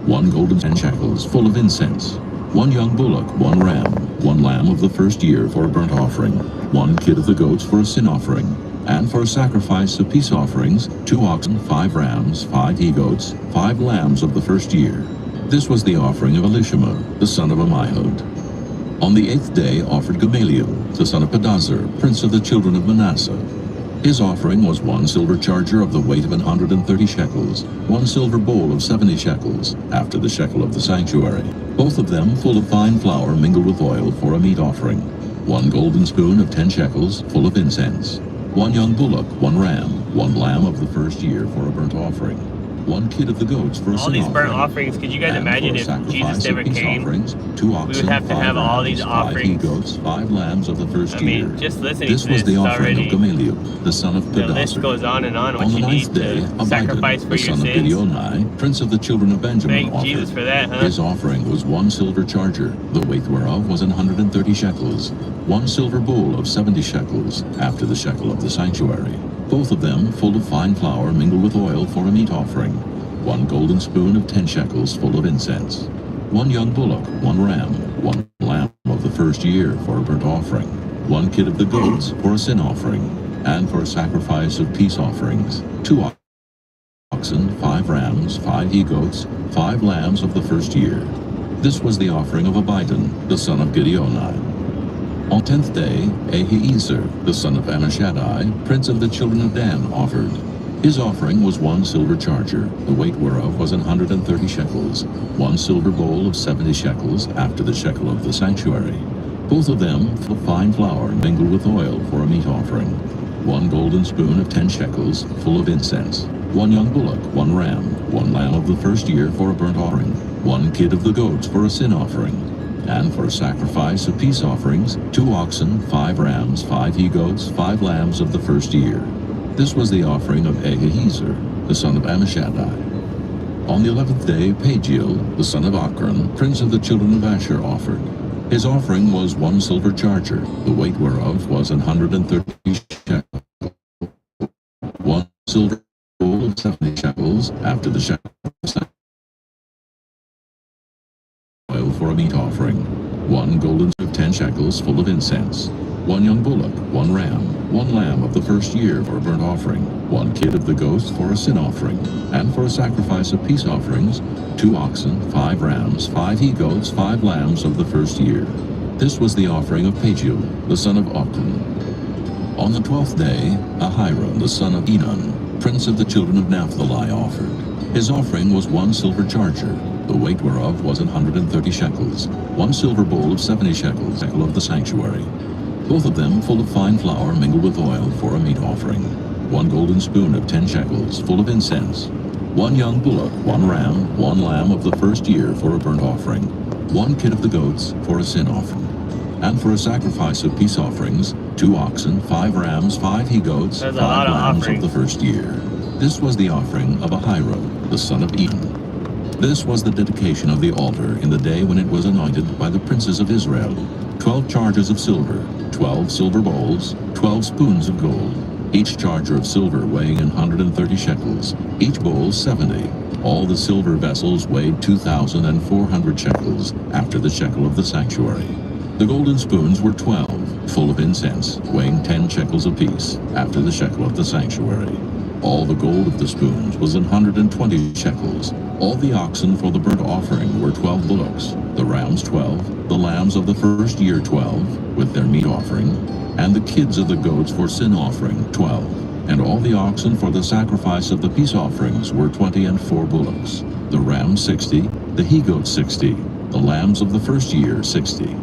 1 golden 10 shekels full of incense, 1 young bullock, 1 ram, 1 lamb of the first year for a burnt offering, 1 kid of the goats for a sin offering, and for a sacrifice of peace offerings, 2 oxen, 5 rams, 5 he-goats, 5 lambs of the first year. This was the offering of Elishama, the son of Ammihud. On the 8th day offered Gamaliel, the son of Pedazur, prince of the children of Manasseh. His offering was 1 silver charger of the weight of 130 shekels, 1 silver bowl of 70 shekels, after the shekel of the sanctuary, both of them full of fine flour mingled with oil for a meat offering, 1 golden spoon of 10 shekels full of incense, 1 young bullock, 1 ram, 1 lamb of the first year for a burnt offering, 1 kid of the goats for a
all
sin
these burnt
offering,
offerings. Could you guys
and
imagine
for a
if Jesus
sacrifice
never
of peace
came?
offerings, 2 oxen,
We would have to
5
have all
rams,
these
5
offerings.
he-goats, 5 lambs of the first
I
year.
mean, just listening
This
to
was
this
the
is
offering
already.
of Gamaliel, the son of
The list
Pedazur.
goes on
On
what
the
you
9th
need
day,
to sacrifice
Abidan,
for
the
your
son of
sins.
Gideoni, prince of the children of Benjamin,
Thank
offered.
Jesus for that, huh?
His offering was 1 silver charger, the weight whereof was 130 shekels, 1 silver bowl of 70 shekels, after the shekel of the sanctuary, both of them full of fine flour mingled with oil for a meat offering, 1 golden spoon of 10 shekels full of incense, 1 young bullock, 1 ram, 1 lamb of the first year for a burnt offering, 1 kid of the goats for a sin offering, and for a sacrifice of peace offerings, 2 oxen, 5 rams, 5 he-goats, 5 lambs of the first year. This was the offering of Abidan, the son of Gideoni. On 10th day, Ahiezer, the son of Ammishaddai, prince of the children of Dan, offered. His offering was 1 silver charger, the weight whereof was 130 shekels, 1 silver bowl of 70 shekels, after the shekel of the sanctuary, both of them full of fine flour mingled with oil for a meat offering, 1 golden spoon of 10 shekels, full of incense, 1 young bullock, 1 ram, 1 lamb of the first year for a burnt offering, 1 kid of the goats for a sin offering, and for a sacrifice of peace offerings, 2 oxen, 5 rams, 5 he-goats, 5 lambs of the first year. This was the offering of Ahiezer, the son of Ammishaddai. On the 11th day, Pagiel, the son of Achran, prince of the children of Asher, offered. His offering was 1 silver charger, the weight whereof was 130 shekels, 1 silver bowl of 70 shekels, after the shekel of the sanctuary, oil for a meat offering, 1 golden spoon of 10 shekels full of incense, 1 young bullock, 1 ram, 1 lamb of the first year for a burnt offering, 1 kid of the goats for a sin offering, and for a sacrifice of peace offerings, 2 oxen, 5 rams, 5 he-goats, 5 lambs of the first year. This was the offering of Pagiel, the son of Ochran. On the 12th day, Ahiram, the son of Enan, prince of the children of Naphtali, offered. His offering was 1 silver charger, the weight whereof was 130 shekels, 1 silver bowl of 70 shekels, shekel of the sanctuary, both of them full of fine flour mingled with oil for a meat offering, 1 golden spoon of 10 shekels full of incense, 1 young bullock, 1 ram, 1 lamb of the first year for a burnt offering, 1 kid of the goats for a sin offering, and for a sacrifice of peace offerings, 2 oxen, 5 rams, 5 he-goats, 5
That's a lot of
lambs of
offerings.
the first year. This was the offering of Ahira, the son of Eden. This was the dedication of the altar in the day when it was anointed by the princes of Israel. 12 chargers of silver, 12 silver bowls, 12 spoons of gold, each charger of silver weighing 130 shekels, each bowl 70. All the silver vessels weighed 2,400 shekels after the shekel of the sanctuary. The golden spoons were 12, full of incense, weighing 10 shekels apiece after the shekel of the sanctuary. All the gold of the spoons was 120 shekels. All the oxen for the burnt offering were 12 bullocks, the rams 12, the lambs of the first year 12, with their meat offering, and the kids of the goats for sin offering 12. And all the oxen for the sacrifice of the peace offerings were 20 and 4 bullocks, the rams 60, the he-goats 60, the lambs of the first year 60.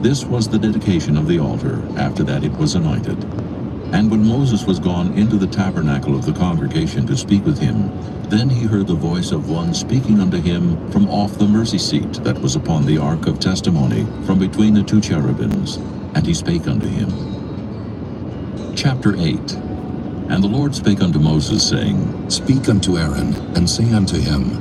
This was the dedication of the altar. After that it was anointed. And when Moses was gone into the tabernacle of the congregation to speak with him, then he heard the voice of one speaking unto him from off the mercy seat that was upon the ark of testimony, from between the 2 cherubims. And he spake unto him. Chapter 8. And the Lord spake unto Moses, saying,
Speak unto Aaron, and say unto him,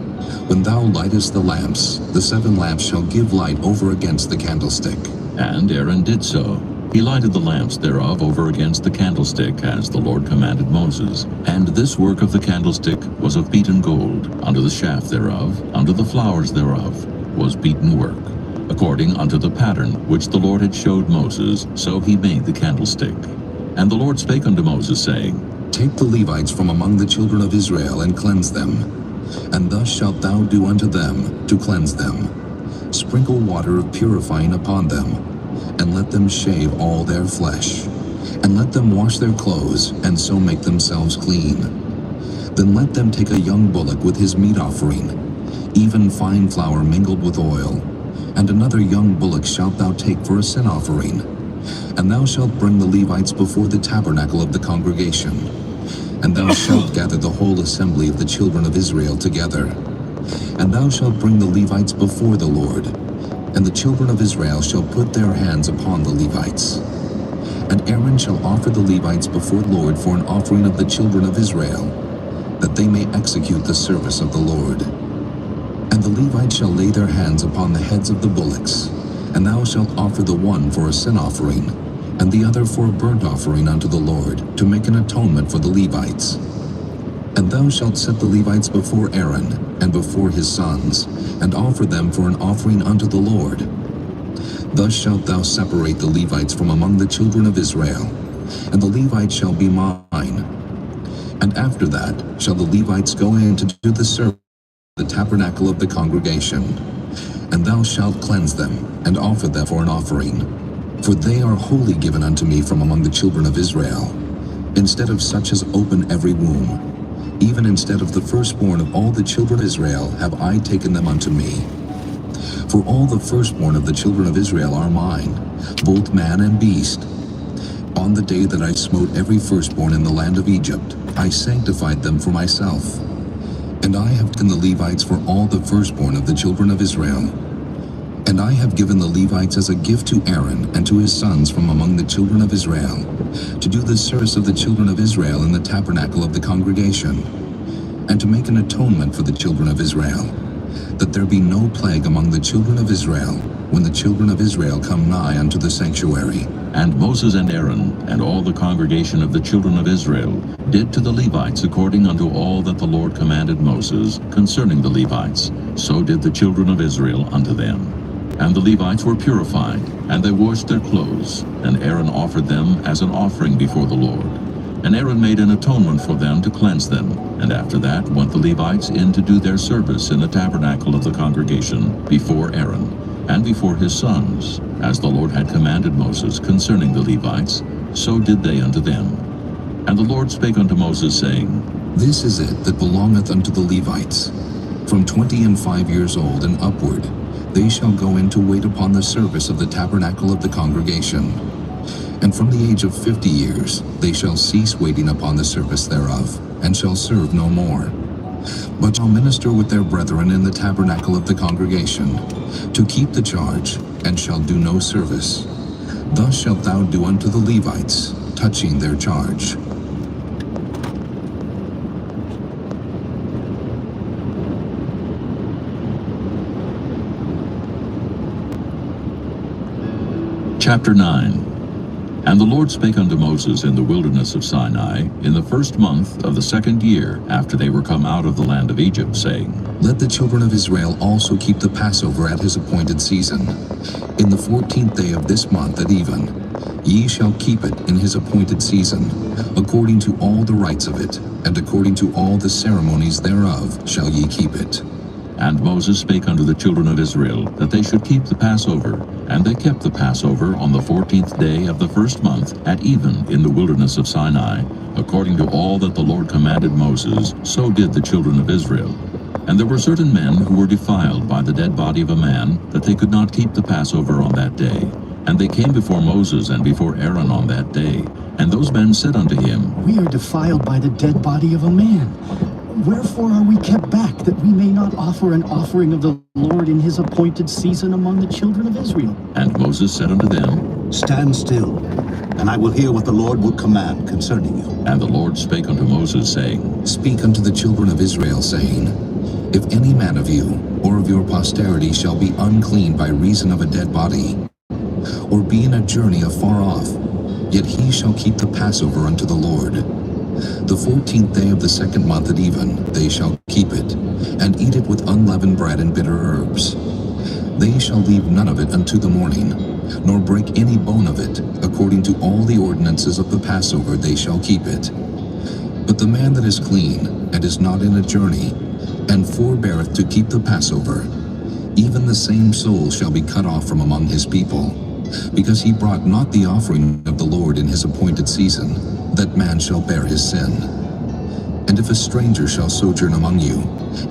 When thou lightest the lamps, the 7 lamps shall give light over against the candlestick.
And Aaron did so. He lighted the lamps thereof over against the candlestick, as the Lord commanded Moses. And this work of the candlestick was of beaten gold. Under the shaft thereof, under the flowers thereof, was beaten work, according unto the pattern which the Lord had showed Moses, so he made the candlestick. And the Lord spake unto Moses, saying,
Take the Levites from among the children of Israel, and cleanse them. And thus shalt thou do unto them, to cleanse them. Sprinkle water of purifying upon them, and let them shave all their flesh. And let them wash their clothes, and so make themselves clean. Then let them take a young bullock with his meat offering, even fine flour mingled with oil. And another young bullock shalt thou take for a sin offering. And thou shalt bring the Levites before the tabernacle of the congregation. And thou shalt gather the whole assembly of the children of Israel together. And thou shalt bring the Levites before the Lord. And the children of Israel shall put their hands upon the Levites. And Aaron shall offer the Levites before the Lord for an offering of the children of Israel, that they may execute the service of the Lord. And the Levites shall lay their hands upon the heads of the bullocks, and thou shalt offer the one for a sin offering, and the other for a burnt offering unto the Lord, to make an atonement for the Levites. And thou shalt set the Levites before Aaron, and before his sons, and offer them for an offering unto the Lord. Thus shalt thou separate the Levites from among the children of Israel, and the Levites shall be mine. And after that shall the Levites go in to do the service of the tabernacle of the congregation. And thou shalt cleanse them, and offer them for an offering. For they are wholly given unto me from among the children of Israel, instead of such as open every womb. Even instead of the firstborn of all the children of Israel have I taken them unto me. For all the firstborn of the children of Israel are mine, both man and beast. On the day that I smote every firstborn in the land of Egypt, I sanctified them for myself. And I have taken the Levites for all the firstborn of the children of Israel. And I have given the Levites as a gift to Aaron and to his sons from among the children of Israel, to do the service of the children of Israel in the tabernacle of the congregation, and to make an atonement for the children of Israel, that there be no plague among the children of Israel, when the children of Israel come nigh unto the sanctuary.
And Moses and Aaron and all the congregation of the children of Israel did to the Levites according unto all that the Lord commanded Moses concerning the Levites. So did the children of Israel unto them. And the Levites were purified, and they washed their clothes, and Aaron offered them as an offering before the Lord. And Aaron made an atonement for them to cleanse them. And after that went the Levites in to do their service in the tabernacle of the congregation before Aaron, and before his sons, as the Lord had commanded Moses concerning the Levites, so did they unto them. And the Lord spake unto Moses, saying,
This is it that belongeth unto the Levites. From 25 years old and upward, they shall go in to wait upon the service of the tabernacle of the congregation. And from the age of 50 years, they shall cease waiting upon the service thereof, and shall serve no more, but shall minister with their brethren in the tabernacle of the congregation, to keep the charge, and shall do no service, Thus shalt thou do unto the Levites, touching their charge.
Chapter 9. And the Lord spake unto Moses in the wilderness of Sinai, in the first month of the 2nd year after they were come out of the land of Egypt, saying,
Let the children of Israel also keep the Passover at his appointed season. In the 14th day of this month at even, ye shall keep it in his appointed season, according to all the rites of it, and according to all the ceremonies thereof shall ye keep it.
And Moses spake unto the children of Israel, that they should keep the Passover. And they kept the Passover on the 14th day of the first month at even in the wilderness of Sinai, according to all that the Lord commanded Moses, so did the children of Israel. And there were certain men who were defiled by the dead body of a man, that they could not keep the Passover on that day. And they came before Moses and before Aaron on that day. And those men said unto him,
We are defiled by the dead body of a man. Wherefore are we kept back, that we may not offer an offering of the Lord in his appointed season among the children of Israel?
And Moses said unto them,
Stand still, and I will hear what the Lord will command concerning you.
And the Lord spake unto Moses, saying,
Speak unto the children of Israel, saying, If any man of you, or of your posterity, shall be unclean by reason of a dead body, or be in a journey afar off, yet he shall keep the Passover unto the Lord. The 14th day of the 2nd month at even, they shall keep it, and eat it with unleavened bread and bitter herbs. They shall leave none of it unto the morning, nor break any bone of it. According to all the ordinances of the Passover they shall keep it. But the man that is clean, and is not in a journey, and forbeareth to keep the Passover, even the same soul shall be cut off from among his people, because he brought not the offering of the Lord in his appointed season. That man shall bear his sin. And if a stranger shall sojourn among you,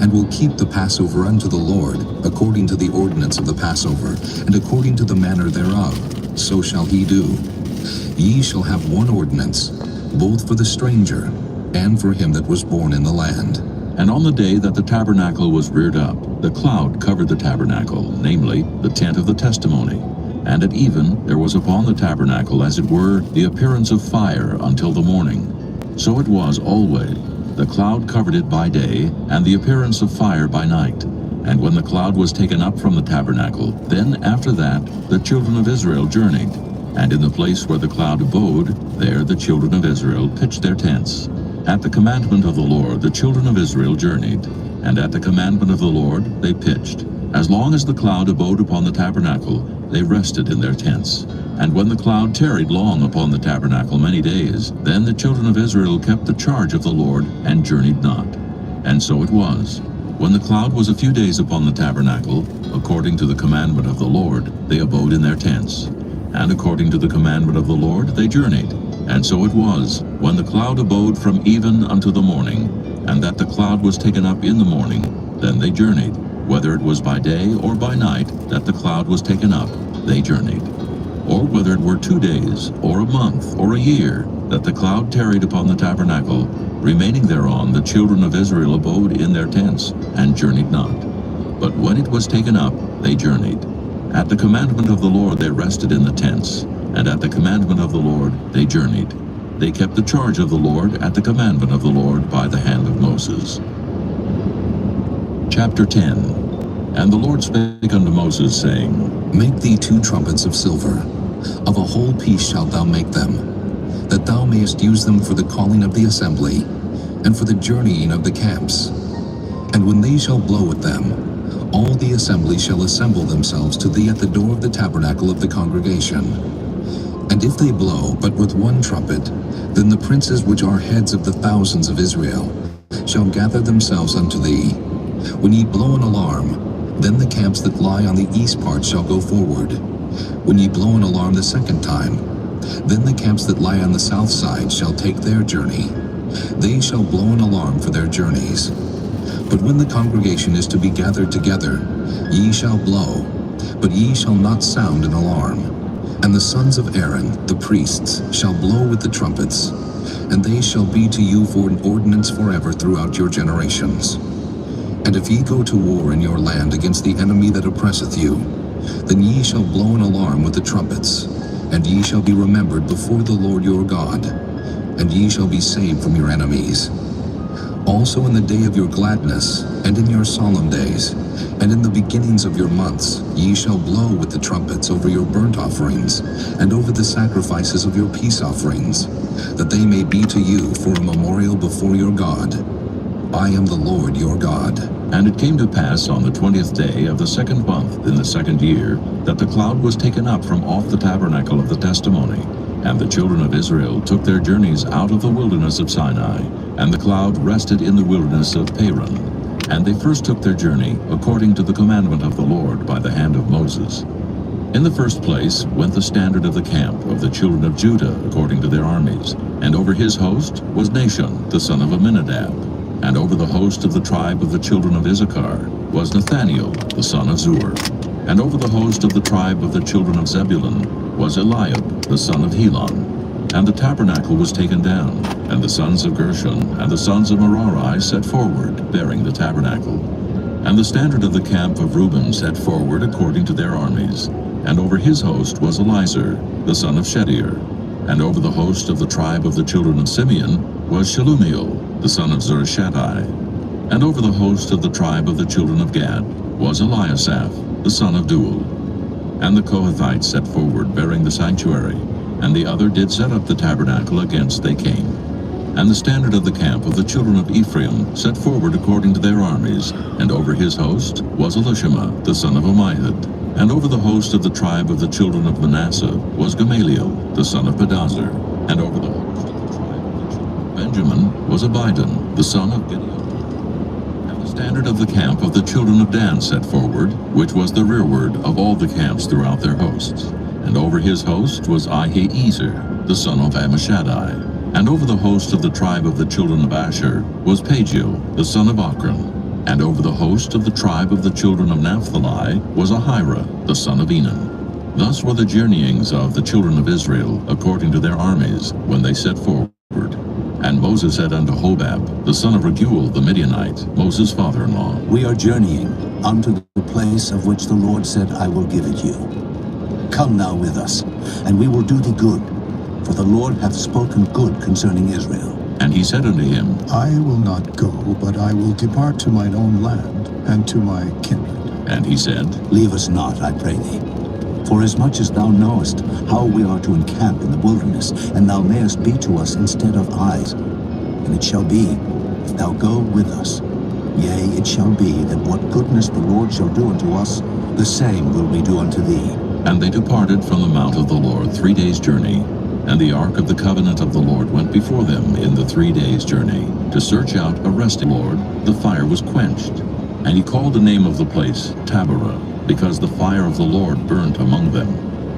and will keep the Passover unto the Lord, according to the ordinance of the Passover, and according to the manner thereof, so shall he do. Ye shall have one ordinance, both for the stranger, and for him that was born in the land.
And on the day that the tabernacle was reared up, the cloud covered the tabernacle, namely, the tent of the testimony. And at even there was upon the tabernacle, as it were, the appearance of fire until the morning. So it was always. The cloud covered it by day, and the appearance of fire by night. And when the cloud was taken up from the tabernacle, then after that the children of Israel journeyed. And in the place where the cloud abode, there the children of Israel pitched their tents. At the commandment of the Lord the children of Israel journeyed, and at the commandment of the Lord they pitched. As long as the cloud abode upon the tabernacle, they rested in their tents. And when the cloud tarried long upon the tabernacle many days, then the children of Israel kept the charge of the Lord, and journeyed not. And so it was, when the cloud was a few days upon the tabernacle, according to the commandment of the Lord, they abode in their tents. And according to the commandment of the Lord, they journeyed. And so it was, when the cloud abode from even unto the morning, and that the cloud was taken up in the morning, then they journeyed. Whether it was by day or by night that the cloud was taken up, they journeyed. Or whether it were 2 days, or a month, or a year, that the cloud tarried upon the tabernacle, remaining thereon the children of Israel abode in their tents, and journeyed not. But when it was taken up, they journeyed. At the commandment of the Lord they rested in the tents, and at the commandment of the Lord they journeyed. They kept the charge of the Lord at the commandment of the Lord by the hand of Moses. Chapter 10. And the Lord spake unto Moses, saying,
Make thee 2 trumpets of silver. Of a whole piece shalt thou make them, that thou mayest use them for the calling of the assembly, and for the journeying of the camps. And when they shall blow with them, all the assembly shall assemble themselves to thee at the door of the tabernacle of the congregation. And if they blow but with 1 trumpet, then the princes which are heads of the thousands of Israel shall gather themselves unto thee. When ye blow an alarm, then the camps that lie on the east part shall go forward. When ye blow an alarm the 2nd time, then the camps that lie on the south side shall take their journey. They shall blow an alarm for their journeys. But when the congregation is to be gathered together, ye shall blow, but ye shall not sound an alarm. And the sons of Aaron, the priests, shall blow with the trumpets, and they shall be to you for an ordinance forever throughout your generations. And if ye go to war in your land against the enemy that oppresseth you, then ye shall blow an alarm with the trumpets. and ye shall be remembered before the Lord your God, and ye shall be saved from your enemies. Also in the day of your gladness, and in your solemn days, and in the beginnings of your months, ye shall blow with the trumpets over your burnt offerings, and over the sacrifices of your peace offerings, that they may be to you for a memorial before your God. I am the Lord your God.
And it came to pass on the 20th day of the 2nd month in the 2nd year, that the cloud was taken up from off the tabernacle of the testimony. And the children of Israel took their journeys out of the wilderness of Sinai, and the cloud rested in the wilderness of Paran. And they first took their journey according to the commandment of the Lord by the hand of Moses. In the first place went the standard of the camp of the children of Judah according to their armies, and over his host was Nahshon the son of Amminadab. And over the host of the tribe of the children of Issachar was Nathaniel the son of Zur. And over the host of the tribe of the children of Zebulun was Eliab the son of Helon. And the tabernacle was taken down, and the sons of Gershon and the sons of Merari set forward, bearing the tabernacle. And the standard of the camp of Reuben set forward according to their armies. And over his host was Elizur the son of Shedeur. And over the host of the tribe of the children of Simeon was Shelumiel the son of Zurishaddai. And over the host of the tribe of the children of Gad was Eliasaph the son of Deuel. And the Kohathites set forward, bearing the sanctuary, and the other did set up the tabernacle against they came. And the standard of the camp of the children of Ephraim set forward according to their armies, and over his host was Elishama the son of Ammihud. And over the host of the tribe of the children of Manasseh was Gamaliel the son of Pedazur. And over the host of the tribe of the children of Benjamin was Abidan the son of Gideon. And the standard of the camp of the children of Dan set forward, which was the rearward of all the camps throughout their hosts. And over his host was Ahiezer the son of Ammishaddai. And over the host of the tribe of the children of Asher was Pagiel the son of Ochran. And over the host of the tribe of the children of Naphtali was Ahira the son of Enan. Thus were the journeyings of the children of Israel according to their armies when they set forward. And Moses said unto Hobab the son of Raguel the Midianite, Moses' father-in-law,
We are journeying unto the place of which the Lord said, I will give it you. Come now with us, and we will do thee good, for the Lord hath spoken good concerning Israel.
And he said unto him,
I will not go, but I will depart to mine own land and to my kindred.
And he said,
Leave us not, I pray thee. For as much as thou knowest how we are to encamp in the wilderness, and thou mayest be to us instead of eyes. And it shall be, if thou go with us, yea, it shall be that what goodness the Lord shall do unto us, the same will we do unto thee.
And they departed from the mount of the Lord 3 days' journey. And the ark of the covenant of the Lord went before them in the 3 days' journey, to search out a resting. Lord, the fire was quenched. And he called the name of the place Taberah, because the fire of the Lord burnt among them.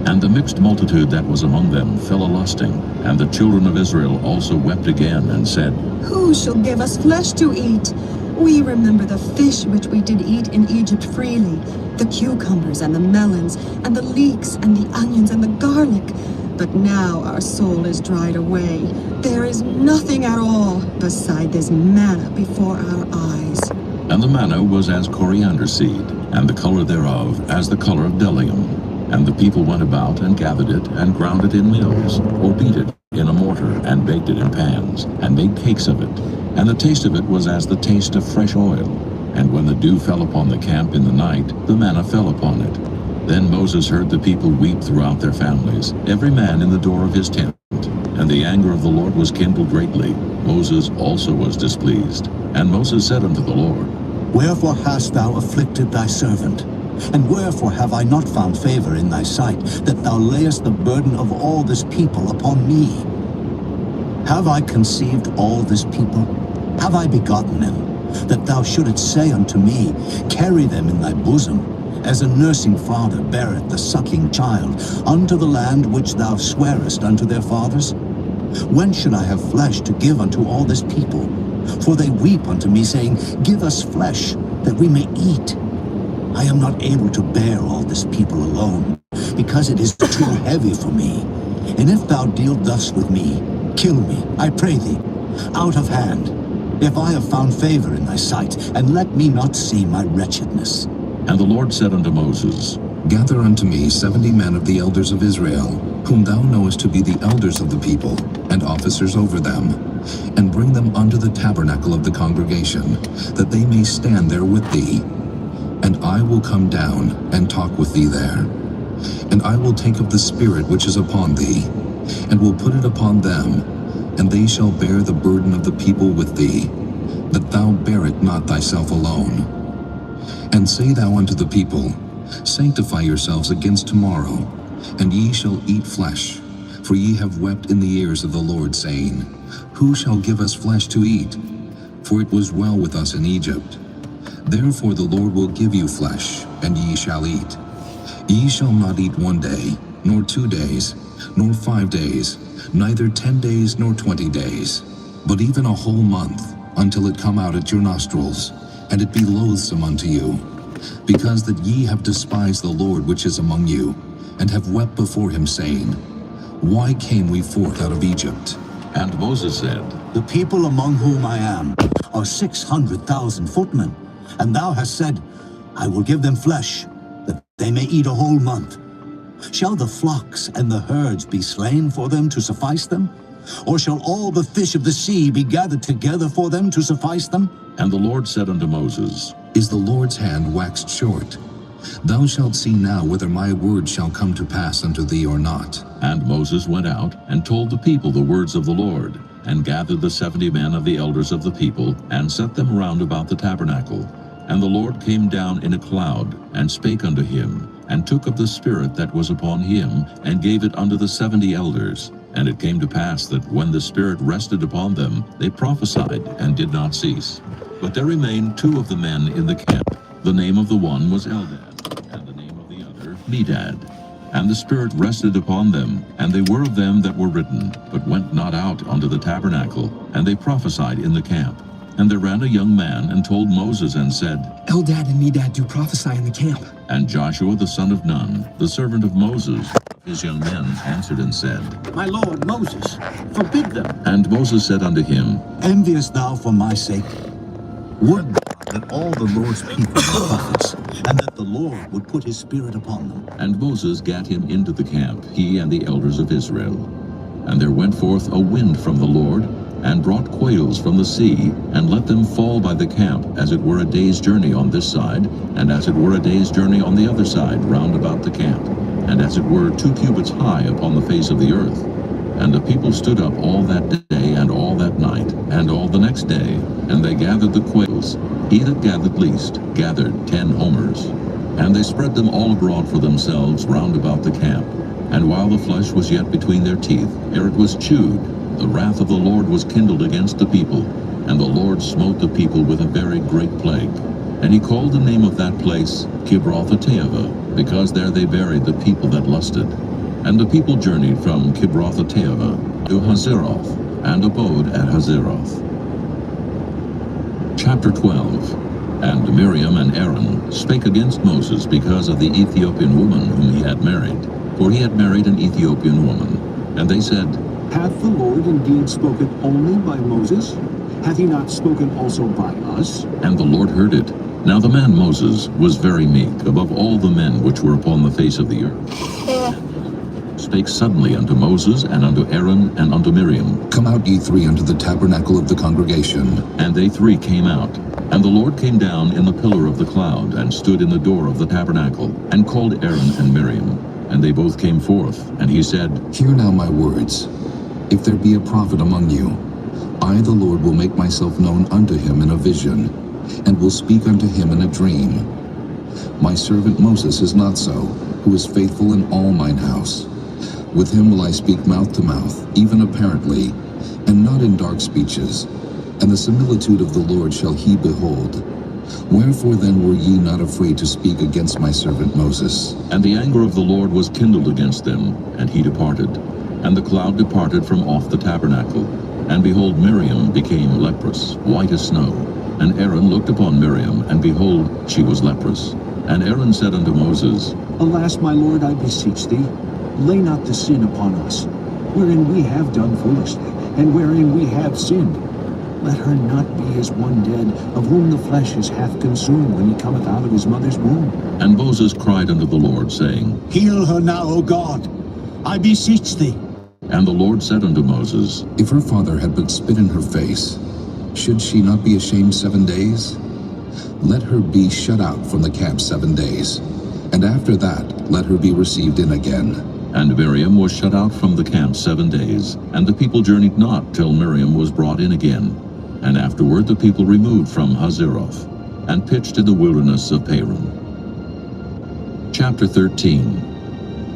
And the mixed multitude that was among them fell a-lusting. And the children of Israel also wept again, and said,
Who shall give us flesh to eat? We remember the fish which we did eat in Egypt freely, the cucumbers and the melons, and the leeks and the onions and the garlic. But now our soul is dried away. There is nothing at all beside this manna before our eyes.
And the manna was as coriander seed, and the color thereof as the color of bdellium. And the people went about and gathered it, and ground it in mills, or beat it in a mortar, and baked it in pans, and made cakes of it. And the taste of it was as the taste of fresh oil. And when the dew fell upon the camp in the night, the manna fell upon it. Then Moses heard the people weep throughout their families, every man in the door of his tent. And the anger of the Lord was kindled greatly. Moses also was displeased. And Moses said unto the Lord,
Wherefore hast thou afflicted thy servant? And wherefore have I not found favor in thy sight, that thou layest the burden of all this people upon me? Have I conceived all this people? Have I begotten them, that thou shouldest say unto me, Carry them in thy bosom, as a nursing father beareth the sucking child, unto the land which thou swarest unto their fathers? When should I have flesh to give unto all this people? For they weep unto me, saying, Give us flesh, that we may eat. I am not able to bear all this people alone, because it is too heavy for me. And if thou deal thus with me, kill me, I pray thee, out of hand, if I have found favor in thy sight, and let me not see my wretchedness.
And the Lord said unto Moses,
Gather unto me 70 men of the elders of Israel, whom thou knowest to be the elders of the people, and officers over them, and bring them unto the tabernacle of the congregation, that they may stand there with thee. And I will come down and talk with thee there. And I will take of the Spirit which is upon thee, and will put it upon them, and they shall bear the burden of the people with thee, that thou bear it not thyself alone. And say thou unto the people, Sanctify yourselves against tomorrow, and ye shall eat flesh. For ye have wept in the ears of the Lord, saying, Who shall give us flesh to eat? For it was well with us in Egypt. Therefore the Lord will give you flesh, and ye shall eat. Ye shall not eat 1 day, nor 2 days, nor 5 days, neither 10 days nor 20 days, but even a whole month, until it come out at your nostrils, and it be loathsome unto you. Because that ye have despised the Lord which is among you, and have wept before him, saying, Why came we forth out of Egypt?
And Moses said,
The people among whom I am are 600,000 footmen, and thou hast said, I will give them flesh, that they may eat a whole month. Shall the flocks and the herds be slain for them to suffice them? Or shall all the fish of the sea be gathered together for them to suffice them?
And the Lord said unto Moses,
Is the Lord's hand waxed short? Thou shalt see now whether my word shall come to pass unto thee or not.
And Moses went out and told the people the words of the Lord, and gathered the 70 men of the elders of the people, and set them round about the tabernacle. And the Lord came down in a cloud, and spake unto him, and took of the Spirit that was upon him, and gave it unto the 70 elders. And it came to pass that when the Spirit rested upon them, they prophesied, and did not cease. But there remained 2 of the men in the camp. The name of the one was Eldad, and the name of the other Medad. And the Spirit rested upon them, and they were of them that were written, but went not out unto the tabernacle, and they prophesied in the camp. And there ran a young man, and told Moses, and said,
Eldad and Medad do prophesy in the camp.
And Joshua the son of Nun, the servant of Moses, his young men, answered and said,
My lord Moses, forbid them.
And Moses said unto him,
Enviest thou for my sake? Would that all the Lord's people were prophets, and that the Lord would put his Spirit upon them.
And Moses gat him into the camp, he and the elders of Israel. And there went forth a wind from the Lord, and brought quails from the sea, and let them fall by the camp, as it were a day's journey on this side, and as it were a day's journey on the other side, round about the camp, and as it were 2 cubits high upon the face of the earth. And the people stood up all that day, and all that night, and all the next day, and they gathered the quails. He that gathered least gathered 10 homers. And they spread them all abroad for themselves round about the camp. And while the flesh was yet between their teeth, ere it was chewed, the wrath of the Lord was kindled against the people, and the Lord smote the people with a very great plague. And he called the name of that place Kibroth-Hattaavah, because there they buried the people that lusted. And the people journeyed from Kibroth-Hattaavah to Hazeroth, and abode at Hazeroth. Chapter 12. And Miriam and Aaron spake against Moses because of the Ethiopian woman whom he had married, for he had married an Ethiopian woman. And they said,
Hath the Lord indeed spoken only by Moses? Hath he not spoken also by us?
And the Lord heard it. Now the man Moses was very meek above all the men which were upon the face of the earth. Spake suddenly unto Moses, and unto Aaron, and unto Miriam.
Come out ye 3 unto the tabernacle of the congregation.
And they 3 came out. And the Lord came down in the pillar of the cloud, and stood in the door of the tabernacle, and called Aaron and Miriam. And they both came forth. And he said,
Hear now my words. If there be a prophet among you, I the Lord will make myself known unto him in a vision, and will speak unto him in a dream. My servant Moses is not so, who is faithful in all mine house. With him will I speak mouth to mouth, even apparently, and not in dark speeches. And the similitude of the Lord shall he behold. Wherefore then were ye not afraid to speak against my servant Moses?
And the anger of the Lord was kindled against them, and he departed. And the cloud departed from off the tabernacle. And behold, Miriam became leprous, white as snow. And Aaron looked upon Miriam, and behold, she was leprous. And Aaron said unto Moses,
Alas, my Lord, I beseech thee, lay not the sin upon us, wherein we have done foolishly, and wherein we have sinned. Let her not be as one dead, of whom the flesh is half consumed when he cometh out of his mother's womb.
And Moses cried unto the Lord, saying,
Heal her now, O God, I beseech thee.
And the Lord said unto Moses,
If her father had but spit in her face, should she not be ashamed 7 days? Let her be shut out from the camp 7 days, and after that let her be received in again.
And Miriam was shut out from the camp 7 days, and the people journeyed not till Miriam was brought in again. And afterward the people removed from Hazeroth, and pitched in the wilderness of Paran. Chapter 13.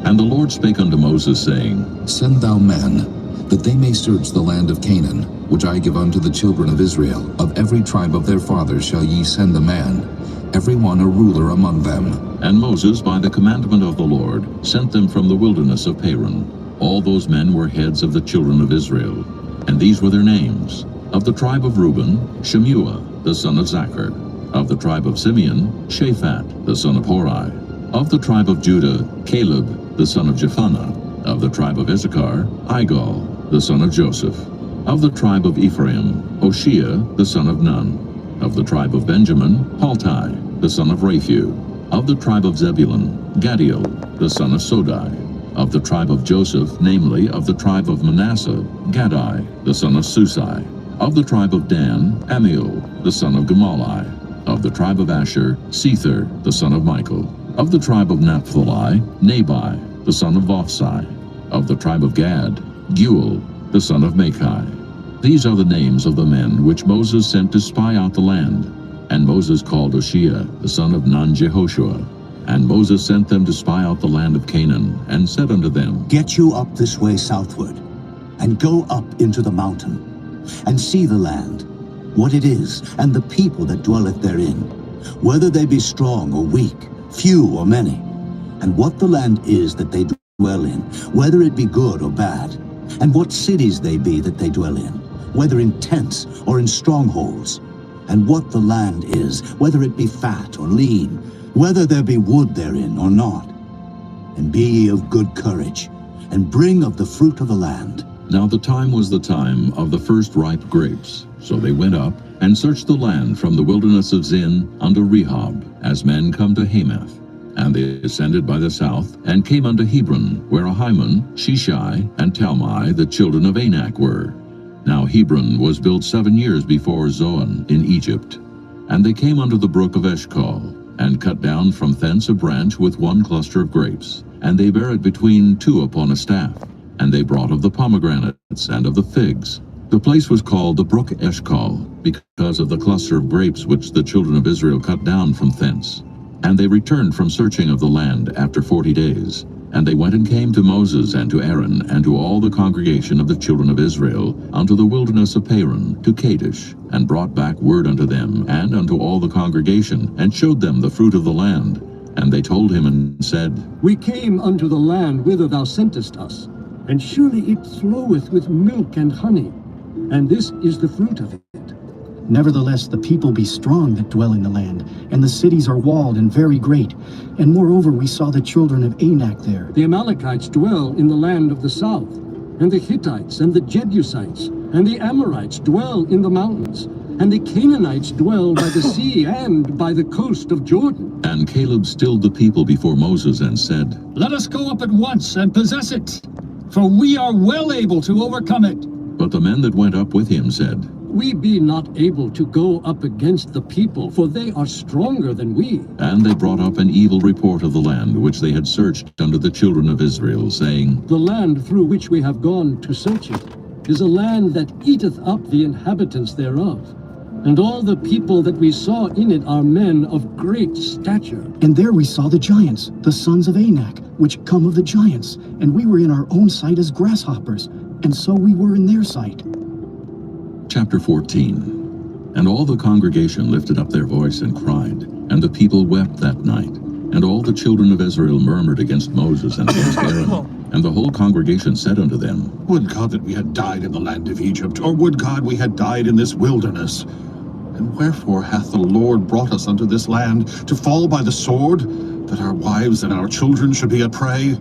And the Lord spake unto Moses, saying,
Send thou men, that they may search the land of Canaan, which I give unto the children of Israel. Of every tribe of their fathers shall ye send a man, every one a ruler among them.
And Moses, by the commandment of the Lord, sent them from the wilderness of Paran. All those men were heads of the children of Israel. And these were their names. Of the tribe of Reuben, Shemua, the son of Zachar. Of the tribe of Simeon, Shaphat, the son of Hori. Of the tribe of Judah, Caleb, the son of Jephunneh. Of the tribe of Issachar, Igal, the son of Joseph. Of the tribe of Ephraim, Hoshea, the son of Nun. Of the tribe of Benjamin, Paltai, the son of Raphu. Of the tribe of Zebulun, Gadiel, the son of Sodai. Of the tribe of Joseph, namely, of the tribe of Manasseh, Gadai, the son of Susai. Of the tribe of Dan, Amiel, the son of Gemalli. Of the tribe of Asher, Sether, the son of Michael. Of the tribe of Naphtali, Nabai, the son of Vophsi. Of the tribe of Gad, Guel, the son of Machi. These are the names of the men which Moses sent to spy out the land. And Moses called Hoshea, the son of Nun-Jehoshua. And Moses sent them to spy out the land of Canaan, and said unto them,
Get you up this way southward, and go up into the mountain, and see the land, what it is, and the people that dwelleth therein, whether they be strong or weak, few or many, and what the land is that they dwell in, whether it be good or bad, and what cities they be that they dwell in, whether in tents or in strongholds, and what the land is, whether it be fat or lean, whether there be wood therein or not. And be ye of good courage, and bring of the fruit of the land.
Now the time was the time of the first ripe grapes. So they went up, and searched the land from the wilderness of Zin unto Rehob, as men come to Hamath. And they ascended by the south, and came unto Hebron, where Ahiman, Sheshai, and Talmai, the children of Anak, were. Now Hebron was built 7 years before Zoan in Egypt. And they came unto the brook of Eshcol, and cut down from thence a branch with one cluster of grapes, and they bare it between two upon a staff. And they brought of the pomegranates and of the figs. The place was called the brook Eshcol, because of the cluster of grapes which the children of Israel cut down from thence. And they returned from searching of the land after 40 days. And they went and came to Moses and to Aaron and to all the congregation of the children of Israel unto the wilderness of Paran, to Kadesh, and brought back word unto them and unto all the congregation, and showed them the fruit of the land. And they told him and said,
We came unto the land whither thou sentest us, and surely it floweth with milk and honey, and this is the fruit of it.
Nevertheless, the people be strong that dwell in the land, and the cities are walled and very great. And moreover, we saw the children of Anak there.
The Amalekites dwell in the land of the south, and the Hittites and the Jebusites, and the Amorites dwell in the mountains, and the Canaanites dwell by the sea and by the coast of Jordan.
And Caleb stilled the people before Moses and said,
Let us go up at once and possess it, for we are well able to overcome it.
But the men that went up with him said,
We be not able to go up against the people, for they are stronger than we.
And they brought up an evil report of the land which they had searched unto the children of Israel, saying,
The land through which we have gone to search it is a land that eateth up the inhabitants thereof. And all the people that we saw in it are men of great stature.
And there we saw the giants, the sons of Anak, which come of the giants. And we were in our own sight as grasshoppers, and so we were in their sight.
Chapter 14. And all the congregation lifted up their voice and cried, and the people wept that night. And all the children of Israel murmured against Moses and against Aaron. And the whole congregation said unto them,
Would God that we had died in the land of Egypt, or would God we had died in this wilderness? And wherefore hath the Lord brought us unto this land, to fall by the sword, that our wives and our children should be a prey?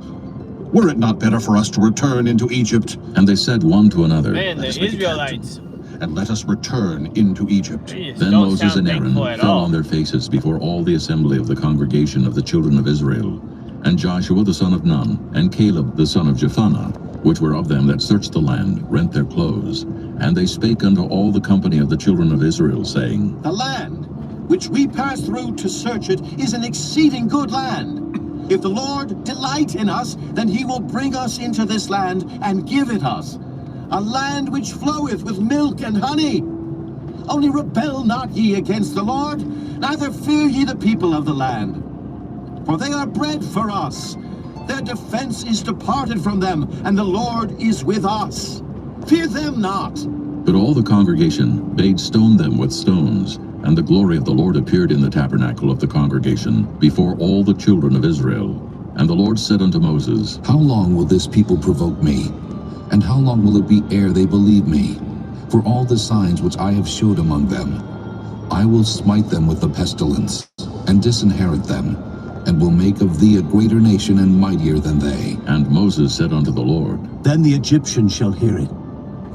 Were it not better for us to return into Egypt?
And they said one to another,
Man, the Israelites.
and let us return into Egypt.
Then Moses and Aaron fell on their faces before all the assembly of the congregation of the children of Israel. And Joshua the son of Nun, and Caleb the son of Jephunneh, which were of them that searched the land, rent their clothes. And they spake unto all the company of the children of Israel, saying,
The land which we pass through to search it is an exceeding good land. If the Lord delight in us, then he will bring us into this land and give it us, a land which floweth with milk and honey. Only rebel not ye against the Lord, neither fear ye the people of the land. For they are bread for us. Their defense is departed from them, and the Lord is with us. Fear them not.
But all the congregation bade stone them with stones. And the glory of the Lord appeared in the tabernacle of the congregation before all the children of Israel. And the Lord said unto Moses,
How long will this people provoke me? And how long will it be ere they believe me? For all the signs which I have showed among them, I will smite them with the pestilence, and disinherit them, and will make of thee a greater nation and mightier than they.
And Moses said unto the Lord,
Then the Egyptians shall hear it,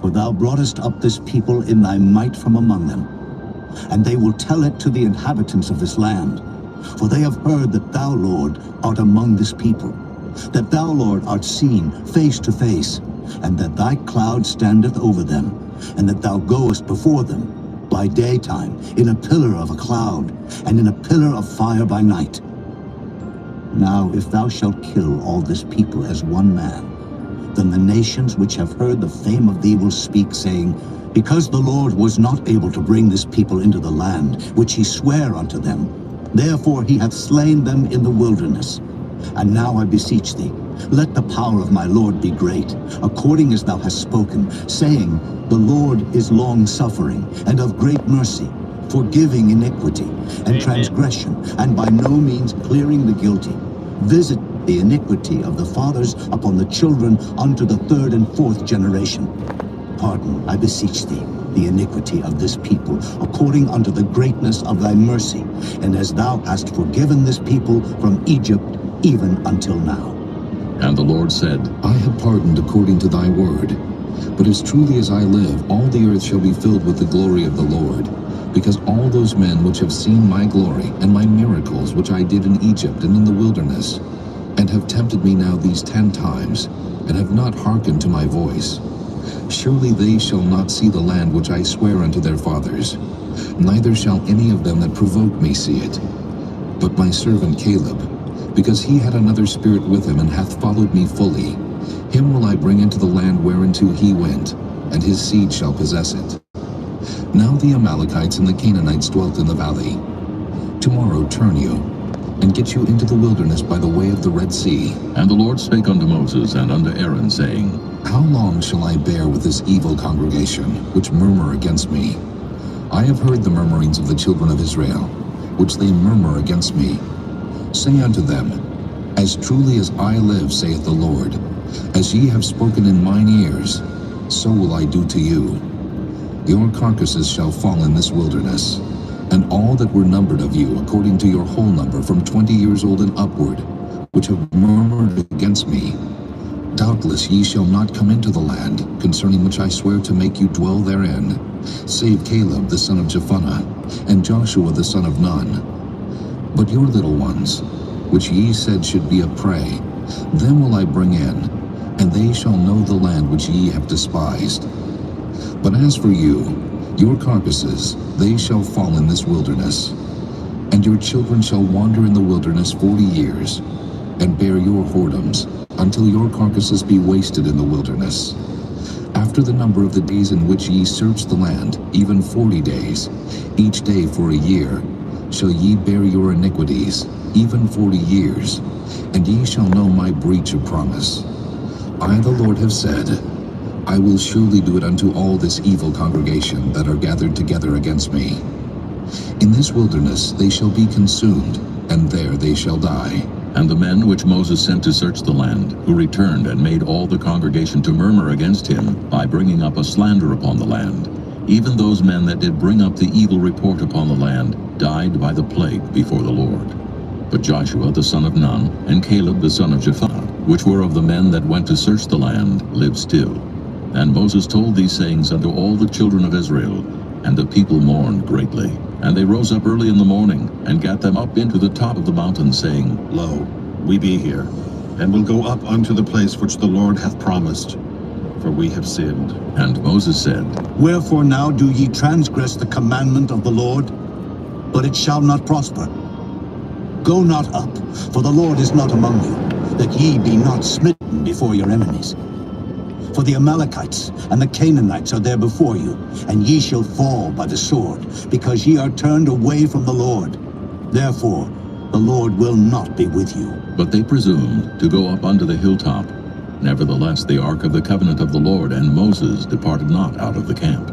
for thou broughtest up this people in thy might from among them. And they will tell it to the inhabitants of this land. For they have heard that thou, Lord, art among this people, that thou, Lord, art seen face to face, and that thy cloud standeth over them, and that thou goest before them by daytime in a pillar of a cloud, and in a pillar of fire by night. Now if thou shalt kill all this people as one man, then the nations which have heard the fame of thee will speak, saying, Because the Lord was not able to bring this people into the land which he sware unto them, therefore he hath slain them in the wilderness. And now I beseech thee, let the power of my Lord be great, according as thou hast spoken, saying, The Lord is long-suffering, and of great mercy, forgiving iniquity and transgression, and by no means clearing the guilty. Visit the iniquity of the fathers upon the children unto the third and fourth generation. Pardon, I beseech thee, the iniquity of this people, according unto the greatness of thy mercy, and as thou hast forgiven this people from Egypt even until now.
And the Lord said,
I have pardoned according to thy word. But as truly as I live, all the earth shall be filled with the glory of the Lord, because all those men which have seen my glory and my miracles which I did in Egypt and in the wilderness, and have tempted me now these 10 times, and have not hearkened to my voice, surely they shall not see the land which I swear unto their fathers, neither shall any of them that provoke me see it. But my servant Caleb, because he had another spirit with him, and hath followed me fully, him will I bring into the land whereinto he went, and his seed shall possess it. Now the Amalekites and the Canaanites dwelt in the valley. Tomorrow turn you, and get you into the wilderness by the way of the Red Sea.
And the Lord spake unto Moses and unto Aaron, saying,
How long shall I bear with this evil congregation, which murmur against me? I have heard the murmurings of the children of Israel, which they murmur against me. Say unto them, As truly as I live, saith the Lord, as ye have spoken in mine ears, so will I do to you. Your carcasses shall fall in this wilderness, and all that were numbered of you, according to your whole number, from 20 years old and upward, which have murmured against me. Doubtless ye shall not come into the land, concerning which I swear to make you dwell therein, save Caleb the son of Jephunneh, and Joshua the son of Nun. But your little ones, which ye said should be a prey, them will I bring in, and they shall know the land which ye have despised. But as for you, your carcasses, they shall fall in this wilderness. And your children shall wander in the wilderness 40 years, and bear your whoredoms, until your carcasses be wasted in the wilderness. After the number of the days in which ye search the land, even 40 days, each day for a year, shall ye bear your iniquities, even 40 years, and ye shall know my breach of promise. I, the Lord, have said, I will surely do it unto all this evil congregation that are gathered together against me. In this wilderness they shall be consumed, and there they shall die.
And the men which Moses sent to search the land, who returned and made all the congregation to murmur against him, by bringing up a slander upon the land, even those men that did bring up the evil report upon the land, died by the plague before the Lord. But Joshua the son of Nun, and Caleb the son of Jephunneh, which were of the men that went to search the land, lived still. And Moses told these sayings unto all the children of Israel, and the people mourned greatly. And they rose up early in the morning, and gat them up into the top of the mountain, saying,
Lo, we be here, and will go up unto the place which the Lord hath promised, for we have sinned.
And Moses said,
Wherefore now do ye transgress the commandment of the Lord? But it shall not prosper. Go not up, for the Lord is not among you, that ye be not smitten before your enemies. For the Amalekites and the Canaanites are there before you, and ye shall fall by the sword, because ye are turned away from the Lord. Therefore the Lord will not be with you.
But they presumed to go up unto the hilltop. Nevertheless the ark of the covenant of the Lord and Moses departed not out of the camp.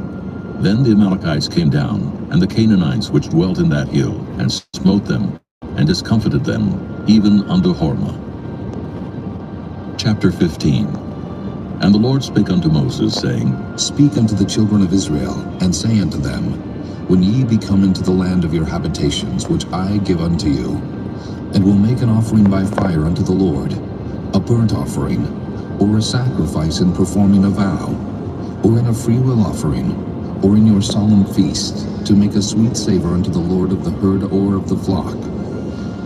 Then the Amalekites came down, and the Canaanites which dwelt in that hill, and smote them, and discomfited them, even unto Hormah. Chapter 15. And the Lord spake unto Moses, saying,
Speak unto the children of Israel, and say unto them, When ye be come into the land of your habitations, which I give unto you, and will make an offering by fire unto the Lord, a burnt offering, or a sacrifice in performing a vow, or in a freewill offering, or in your solemn feast, to make a sweet savor unto the Lord of the herd or of the flock,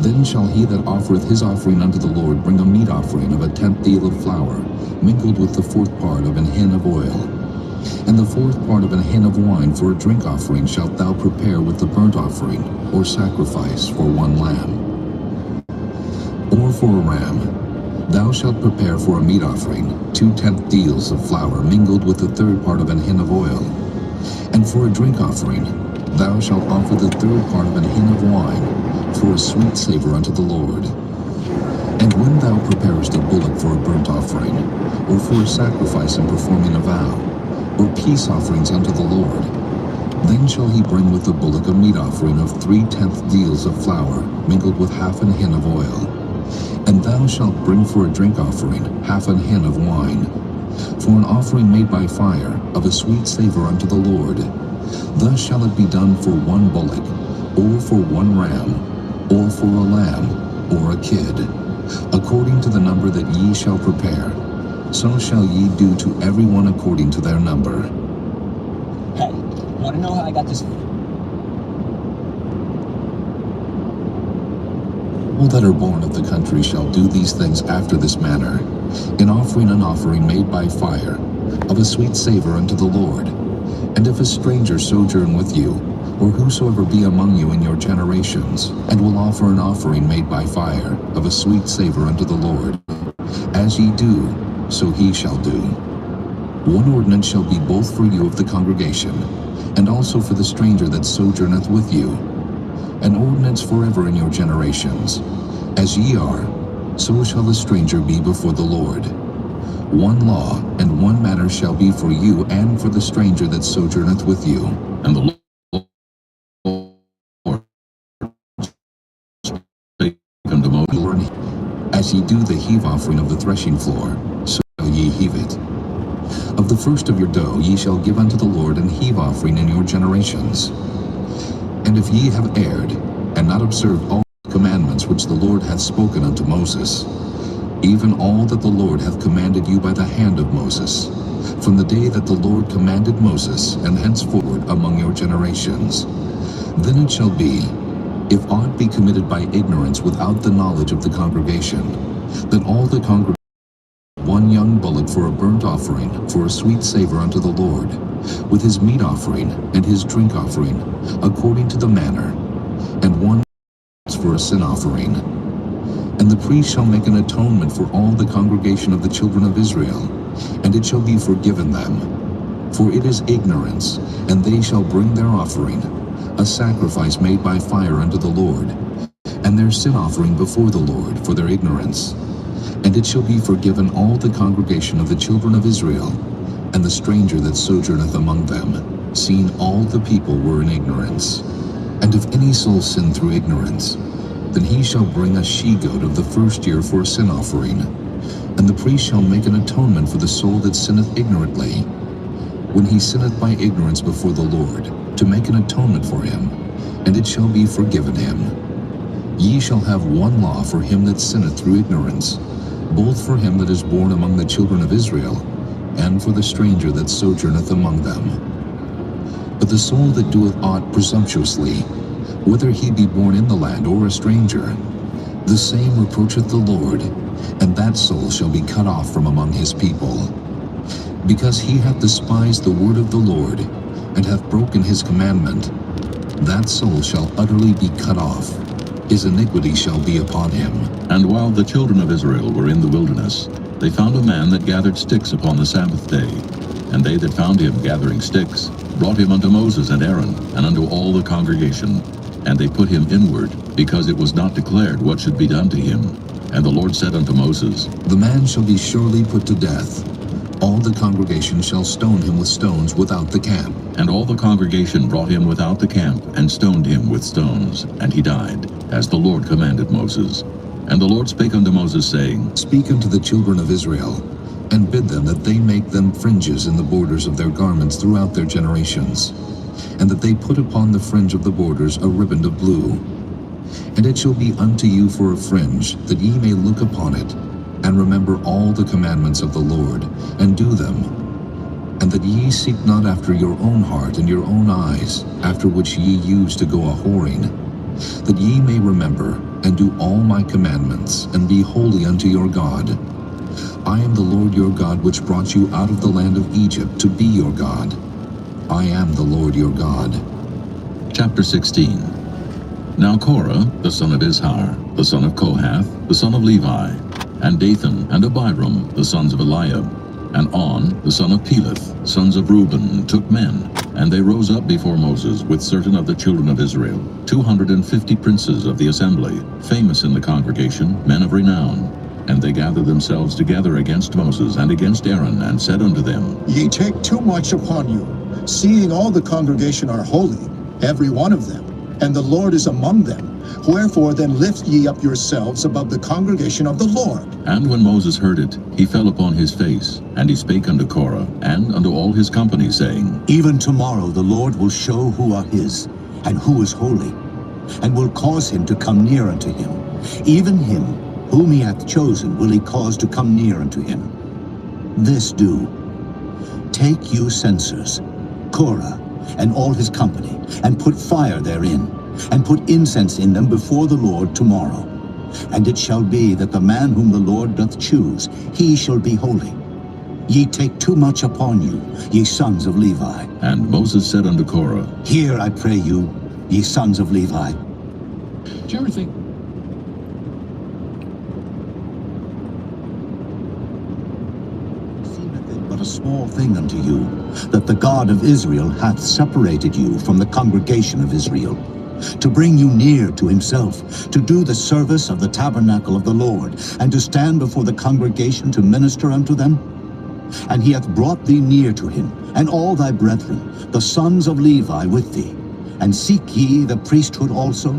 then shall he that offereth his offering unto the Lord bring a meat offering of a 10th deal of flour, mingled with the 4th part of an hin of oil. And the 4th part of an hin of wine for a drink offering shalt thou prepare with the burnt offering, or sacrifice for one lamb. Or for a ram, thou shalt prepare for a meat offering 2 10th deals of flour mingled with the 3rd part of an hin of oil. And for a drink offering, thou shalt offer the 3rd part of an hin of wine, for a sweet savor unto the Lord. And when thou preparest a bullock for a burnt offering, or for a sacrifice in performing a vow, or peace offerings unto the Lord, then shall he bring with the bullock a meat offering of 3 10th deals of flour, mingled with half an hin of oil. And thou shalt bring for a drink offering half an hin of wine, for an offering made by fire of a sweet savor unto the Lord. Thus shall it be done for one bullock, or for one ram, or for a lamb, or a kid, according to the number that ye shall prepare. So shall ye do to every one according to their number.
Hey, want to know how I got this?
All that are born of the country shall do these things after this manner, in offering an offering made by fire, of a sweet savor unto the Lord. And if a stranger sojourn with you, or whosoever be among you in your generations, and will offer an offering made by fire, of a sweet savor unto the Lord, as ye do, so he shall do. One ordinance shall be both for you of the congregation, and also for the stranger that sojourneth with you, an ordinance forever in your generations. As ye are, so shall the stranger be before the Lord. One law and one manner shall be for you and for the stranger that sojourneth with you.
And the Lord spake unto Moses,
As ye do the heave offering of the threshing floor, so shall ye heave it. Of the first of your dough ye shall give unto the Lord an heave offering in your generations. And if ye have erred, and not observed all the commandments which the Lord hath spoken unto Moses, even all that the Lord hath commanded you by the hand of Moses, from the day that the Lord commanded Moses, and henceforward among your generations, then it shall be, if aught be committed by ignorance without the knowledge of the congregation, that all the congregation one young bullock for a burnt offering, for a sweet savor unto the Lord, with his meat offering and his drink offering, according to the manner, and one for a sin offering. And the priest shall make an atonement for all the congregation of the children of Israel, and it shall be forgiven them. For it is ignorance, and they shall bring their offering, a sacrifice made by fire unto the Lord, and their sin offering before the Lord for their ignorance. And it shall be forgiven all the congregation of the children of Israel, and the stranger that sojourneth among them, seeing all the people were in ignorance. And if any soul sin through ignorance, then he shall bring a she-goat of the first year for a sin offering, and the priest shall make an atonement for the soul that sinneth ignorantly, when he sinneth by ignorance before the Lord, to make an atonement for him, and it shall be forgiven him. Ye shall have one law for him that sinneth through ignorance, both for him that is born among the children of Israel, and for the stranger that sojourneth among them. But the soul that doeth aught presumptuously, whether he be born in the land or a stranger, the same reproacheth the Lord, and that soul shall be cut off from among his people. Because he hath despised the word of the Lord, and hath broken his commandment, that soul shall utterly be cut off. His iniquity shall be upon him.
And while the children of Israel were in the wilderness, they found a man that gathered sticks upon the Sabbath day. And they that found him gathering sticks brought him unto Moses and Aaron, and unto all the congregation. And they put him inward, because it was not declared what should be done to him. And the Lord said unto Moses,
The man shall be surely put to death. All the congregation shall stone him with stones without the camp.
And all the congregation brought him without the camp, and stoned him with stones. And he died, as the Lord commanded Moses. And the Lord spake unto Moses, saying,
Speak unto the children of Israel, and bid them that they make them fringes in the borders of their garments throughout their generations, and that they put upon the fringe of the borders a riband of blue. And it shall be unto you for a fringe, that ye may look upon it, and remember all the commandments of the Lord, and do them, and that ye seek not after your own heart and your own eyes, after which ye used to go a-whoring, that ye may remember and do all my commandments, and be holy unto your God. I am the Lord your God, which brought you out of the land of Egypt to be your God. I am the Lord your God.
Chapter 16. Now Korah, the son of Izhar, the son of Kohath, the son of Levi, and Dathan and Abiram, the sons of Eliab, and On, the son of Peleth, sons of Reuben, took men, and they rose up before Moses with certain of the children of Israel, 250 princes of the assembly, famous in the congregation, men of renown. And they gathered themselves together against Moses and against Aaron, and said unto them,
Ye take too much upon you, seeing all the congregation are holy, every one of them, and the Lord is among them. Wherefore then lift ye up yourselves above the congregation of the Lord.
And when Moses heard it, he fell upon his face, and he spake unto Korah, and unto all his company, saying,
Even tomorrow the Lord will show who are his, and who is holy, and will cause him to come near unto him. Even him whom he hath chosen will he cause to come near unto him. This do. Take you censers, Korah, and all his company, and put fire therein, and put incense in them before the Lord tomorrow. And it shall be that the man whom the Lord doth choose, he shall be holy. Ye take too much upon you, ye sons of Levi.
And Moses said unto Korah,
Hear, I pray you, ye sons of Levi.
Do you ever think?
Seemeth it but a small thing unto you, that the God of Israel hath separated you from the congregation of Israel, to bring you near to himself, to do the service of the tabernacle of the Lord, and to stand before the congregation to minister unto them? And he hath brought thee near to him, and all thy brethren, the sons of Levi, with thee. And seek ye the priesthood also?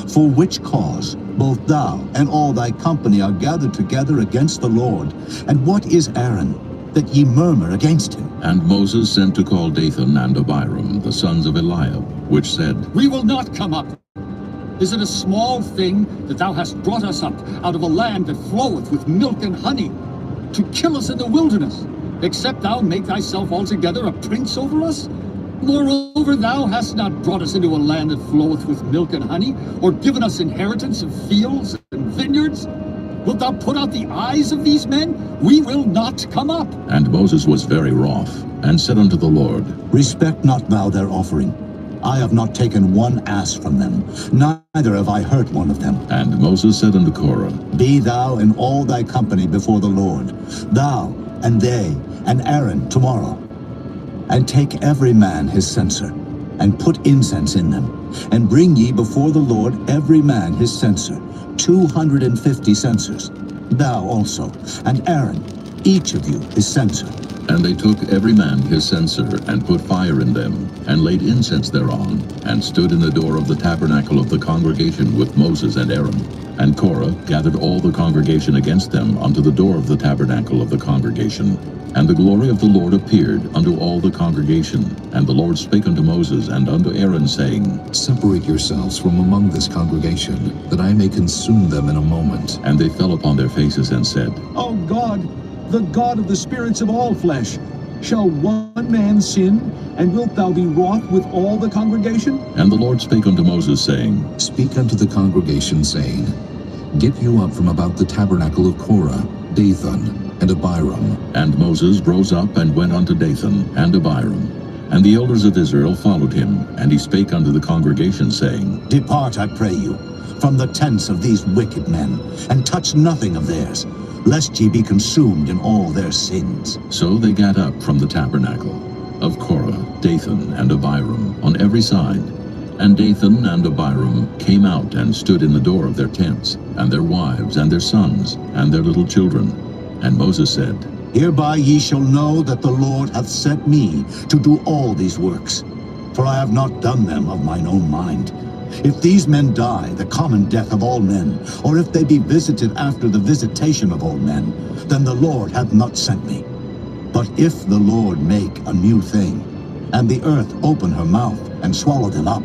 For which cause both thou and all thy company are gathered together against the Lord. And what is Aaron, that ye murmur against him?
And Moses sent to call Dathan and Abiram, the sons of Eliab, which said,
We will not come up. Is it a small thing that thou hast brought us up out of a land that floweth with milk and honey, to kill us in the wilderness, except thou make thyself altogether a prince over us? Moreover, thou hast not brought us into a land that floweth with milk and honey, or given us inheritance of fields and vineyards. Wilt thou put out the eyes of these men? We will not come up.
And Moses was very wroth, and said unto the Lord,
Respect not thou their offering. I have not taken one ass from them, neither have I hurt one of them.
And Moses said unto Korah,
Be thou and all thy company before the Lord, thou and they and Aaron tomorrow. And take every man his censer, and put incense in them, and bring ye before the Lord every man his censer, 250 censers, thou also, and Aaron, each of you his censer.
And they took every man his censer, and put fire in them, and laid incense thereon, and stood in the door of the tabernacle of the congregation with Moses and Aaron. And Korah gathered all the congregation against them unto the door of the tabernacle of the congregation. And the glory of the Lord appeared unto all the congregation. And the Lord spake unto Moses and unto Aaron, saying,
Separate yourselves from among this congregation, that I may consume them in a moment.
And they fell upon their faces and said,
O God,
the God of the spirits of all flesh. Shall one man sin, and wilt thou be wroth with all the congregation?
And the Lord spake unto Moses, saying,
Speak unto the congregation, saying, Get you up from about the tabernacle of Korah, Dathan, and Abiram.
And Moses rose up and went unto Dathan and Abiram. And the elders of Israel followed him, and he spake unto the congregation, saying,
Depart, I pray you, from the tents of these wicked men, and touch nothing of theirs, lest ye be consumed in all their sins.
So they gat up from the tabernacle of Korah, Dathan, and Abiram on every side. And Dathan and Abiram came out and stood in the door of their tents, and their wives, and their sons, and their little children. And Moses said,
Hereby ye shall know that the Lord hath sent me to do all these works, for I have not done them of mine own mind. If these men die the common death of all men, or if they be visited after the visitation of all men, then the Lord hath not sent me. But if the Lord make a new thing, and the earth open her mouth and swallow them up,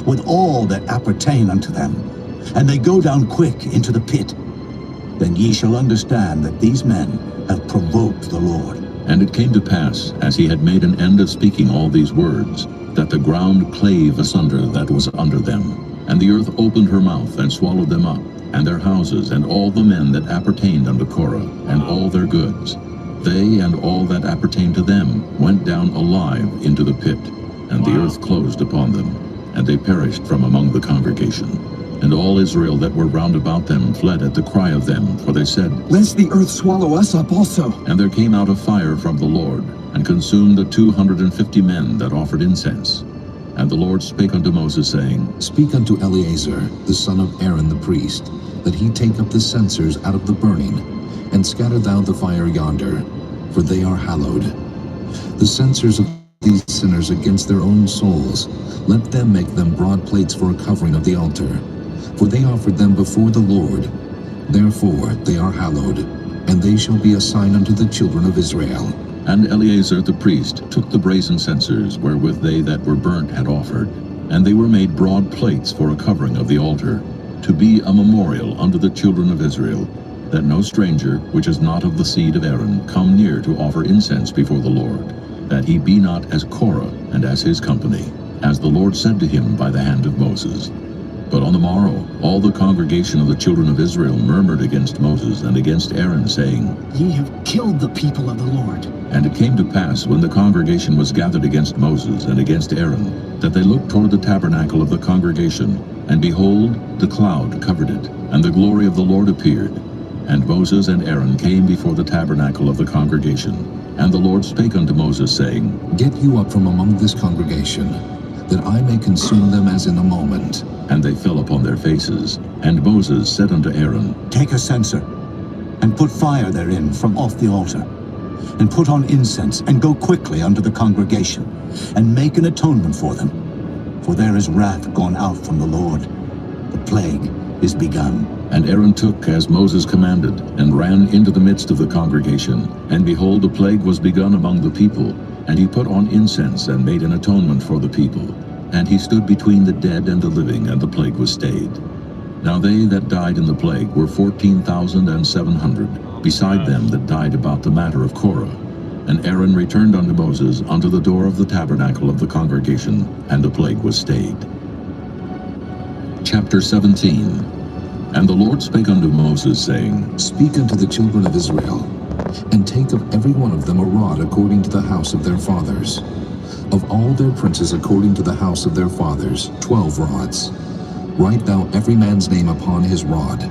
with all that appertain unto them, and they go down quick into the pit, then ye shall understand that these men have provoked the Lord.
And it came to pass, as he had made an end of speaking all these words, that the ground clave asunder that was under them, and the earth opened her mouth and swallowed them up, and their houses, and all the men that appertained unto Korah, and all their goods. They and all that appertained to them went down alive into the pit, and the earth closed upon them, and they perished from among the congregation. And all Israel that were round about them fled at the cry of them, for they said,
Lest the earth swallow us up also.
And there came out a fire from the Lord, and consumed the 250 men that offered incense. And the Lord spake unto Moses, saying,
Speak unto Eleazar, the son of Aaron the priest, that he take up the censers out of the burning, and scatter thou the fire yonder, for they are hallowed. The censers of these sinners against their own souls, let them make them broad plates for a covering of the altar. For they offered them before the Lord. Therefore they are hallowed, and they shall be a sign unto the children of Israel.
And Eleazar the priest took the brazen censers wherewith they that were burnt had offered, and they were made broad plates for a covering of the altar, to be a memorial unto the children of Israel, that no stranger, which is not of the seed of Aaron, come near to offer incense before the Lord, that he be not as Korah and as his company, as the Lord said to him by the hand of Moses. But on the morrow all the congregation of the children of Israel murmured against Moses and against Aaron, saying,
Ye have killed the people of the Lord.
And it came to pass, when the congregation was gathered against Moses and against Aaron, that they looked toward the tabernacle of the congregation, and behold, the cloud covered it, and the glory of the Lord appeared. And Moses and Aaron came before the tabernacle of the congregation. And the Lord spake unto Moses, saying,
Get you up from among this congregation, that I may consume them as in a moment.
And they fell upon their faces. And Moses said unto Aaron,
Take a censer, and put fire therein from off the altar, and put on incense, and go quickly unto the congregation, and make an atonement for them. For there is wrath gone out from the Lord. The plague is begun.
And Aaron took as Moses commanded, and ran into the midst of the congregation. And behold, the plague was begun among the people. And he put on incense, and made an atonement for the people. And he stood between the dead and the living, and the plague was stayed. Now they that died in the plague were 14,700, beside them that died about the matter of Korah. And Aaron returned unto Moses unto the door of the tabernacle of the congregation, and the plague was stayed. Chapter 17. And the Lord spake unto Moses, saying,
Speak unto the children of Israel, and take of every one of them a rod according to the house of their fathers. Of all their princes according to the house of their fathers, 12 rods. Write thou every man's name upon his rod,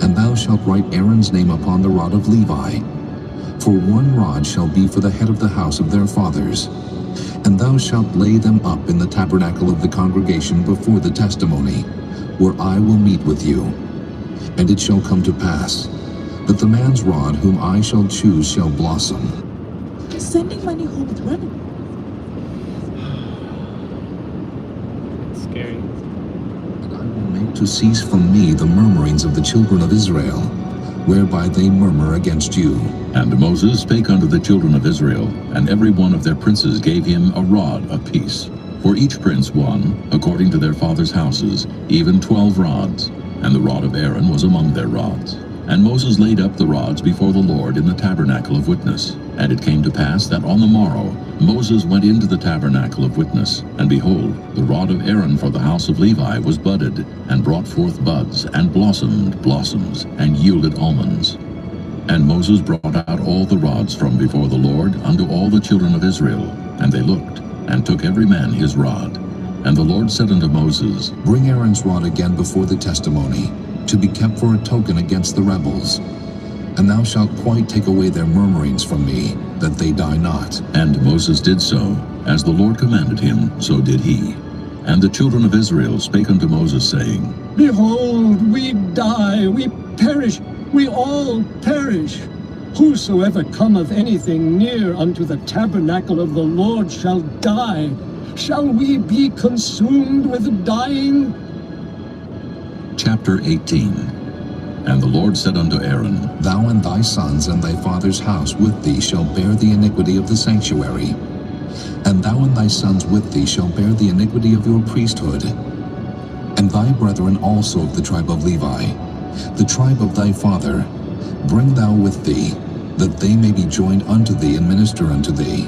and thou shalt write Aaron's name upon the rod of Levi. For 1 rod shall be for the head of the house of their fathers. And thou shalt lay them up in the tabernacle of the congregation before the testimony, where I will meet with you. And it shall come to pass, that the man's rod whom I shall choose shall blossom.
Sending money home with running.
Scary.
And I will make to cease from me the murmurings of the children of Israel, whereby they murmur against you.
And Moses spake unto the children of Israel, and every one of their princes gave him a rod apiece. For each prince one, according to their fathers' houses, even 12 rods, and the rod of Aaron was among their rods. And Moses laid up the rods before the Lord in the tabernacle of witness. And it came to pass that on the morrow Moses went into the tabernacle of witness, and behold, the rod of Aaron for the house of Levi was budded, and brought forth buds, and blossomed blossoms, and yielded almonds. And Moses brought out all the rods from before the Lord unto all the children of Israel, and they looked, and took every man his rod. And the Lord said unto Moses,
Bring Aaron's rod again before the testimony, to be kept for a token against the rebels. And thou shalt quite take away their murmurings from me, that they die not.
And Moses did so, as the Lord commanded him, so did he. And the children of Israel spake unto Moses, saying,
Behold, we die, we perish, we all perish. Whosoever cometh anything near unto the tabernacle of the Lord shall die. Shall we be consumed with dying?
Chapter 18. And the Lord said unto Aaron,
Thou and thy sons and thy father's house with thee shall bear the iniquity of the sanctuary. And thou and thy sons with thee shall bear the iniquity of your priesthood. And thy brethren also of the tribe of Levi, the tribe of thy father, bring thou with thee, that they may be joined unto thee and minister unto thee.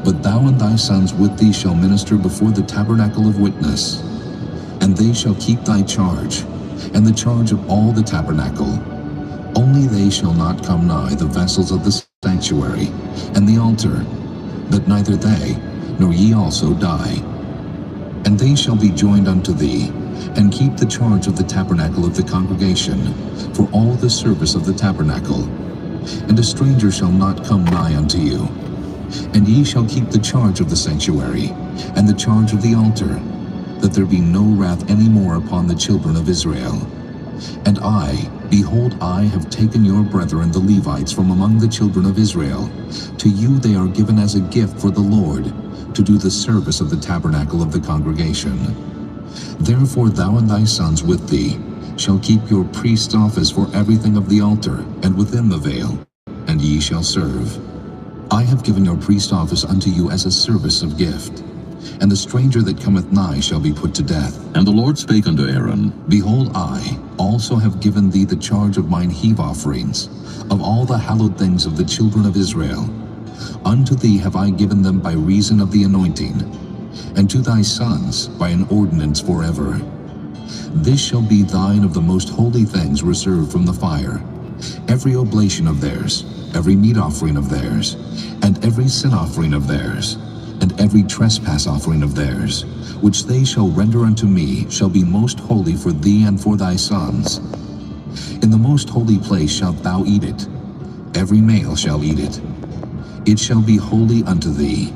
But thou and thy sons with thee shall minister before the tabernacle of witness, and they shall keep thy charge, and the charge of all the tabernacle. Only they shall not come nigh the vessels of the sanctuary, and the altar, that neither they, nor ye also die. And they shall be joined unto thee, and keep the charge of the tabernacle of the congregation, for all the service of the tabernacle. And a stranger shall not come nigh unto you. And ye shall keep the charge of the sanctuary, and the charge of the altar, that there be no wrath any more upon the children of Israel. And I, behold, I have taken your brethren the Levites from among the children of Israel. To you they are given as a gift for the Lord, to do the service of the tabernacle of the congregation. Therefore thou and thy sons with thee shall keep your priest's office for everything of the altar, and within the veil, and ye shall serve. I have given your priest office unto you as a service of gift. And the stranger that cometh nigh shall be put to death.
And the Lord spake unto Aaron,
Behold, I also have given thee the charge of mine heave offerings, of all the hallowed things of the children of Israel. Unto thee have I given them by reason of the anointing, and to thy sons by an ordinance forever. This shall be thine of the most holy things reserved from the fire, every oblation of theirs, every meat offering of theirs, and every sin offering of theirs, and every trespass offering of theirs, which they shall render unto me, shall be most holy for thee and for thy sons. In the most holy place shalt thou eat it. Every male shall eat it. It shall be holy unto thee.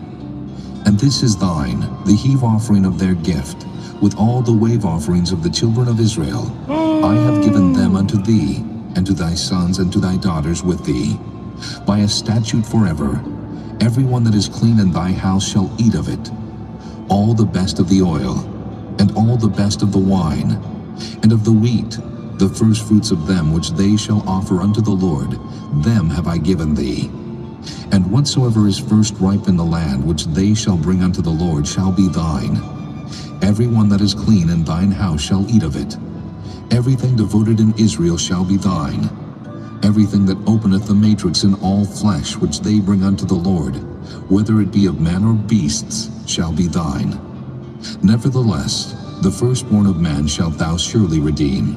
And this is thine, the heave offering of their gift, with all the wave offerings of the children of Israel. I have given them unto thee, and to thy sons and to thy daughters with thee, by a statute forever. Every one that is clean in thy house shall eat of it. All the best of the oil, and all the best of the wine, and of the wheat, the first fruits of them which they shall offer unto the Lord, them have I given thee. And whatsoever is first ripe in the land which they shall bring unto the Lord shall be thine. Every one that is clean in thine house shall eat of it. Everything devoted in Israel shall be thine. Everything that openeth the matrix in all flesh which they bring unto the Lord, whether it be of man or beasts, shall be thine. Nevertheless, the firstborn of man shalt thou surely redeem,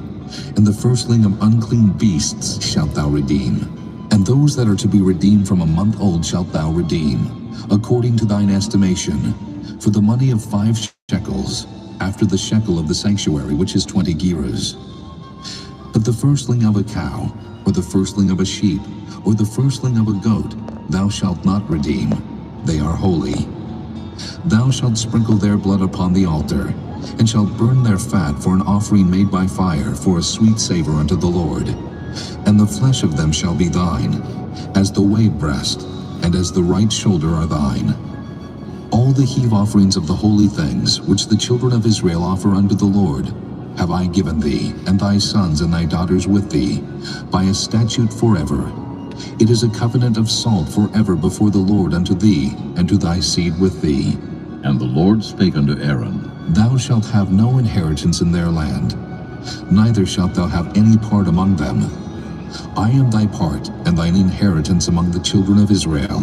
and the firstling of unclean beasts shalt thou redeem. And those that are to be redeemed from a month old shalt thou redeem, according to thine estimation, for the money of 5 shekels, after the shekel of the sanctuary, which is 20 gerahs. But the firstling of a cow, or the firstling of a sheep, or the firstling of a goat, thou shalt not redeem. They are holy. Thou shalt sprinkle their blood upon the altar, and shalt burn their fat for an offering made by fire, for a sweet savor unto the Lord. And the flesh of them shall be thine, as the wave breast, and as the right shoulder are thine. All the heave offerings of the holy things, which the children of Israel offer unto the Lord, have I given thee, and thy sons and thy daughters with thee, by a statute forever. It is a covenant of salt forever before the Lord unto thee, and to thy seed with thee.
And the Lord spake unto Aaron,
Thou shalt have no inheritance in their land, neither shalt thou have any part among them, I am thy part and thine inheritance among the children of Israel.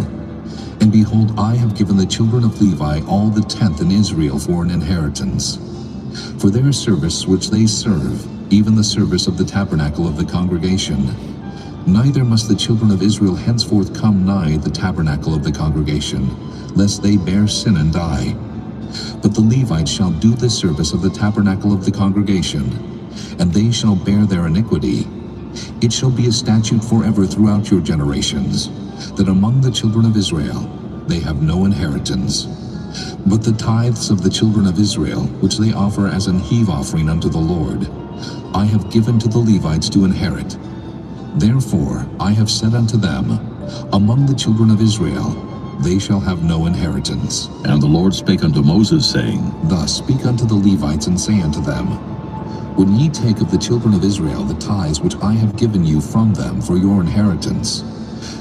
And behold, I have given the children of Levi all the tenth in Israel for an inheritance. For their service which they serve, even the service of the tabernacle of the congregation. Neither must the children of Israel henceforth come nigh the tabernacle of the congregation, lest they bear sin and die. But the Levites shall do the service of the tabernacle of the congregation, and they shall bear their iniquity. It shall be a statute forever throughout your generations, that among the children of Israel they have no inheritance. But the tithes of the children of Israel, which they offer as an heave offering unto the Lord, I have given to the Levites to inherit. Therefore I have said unto them, among the children of Israel they shall have no inheritance.
And the Lord spake unto Moses, saying,
Thus speak unto the Levites, and say unto them, When ye take of the children of Israel the tithes which I have given you from them for your inheritance,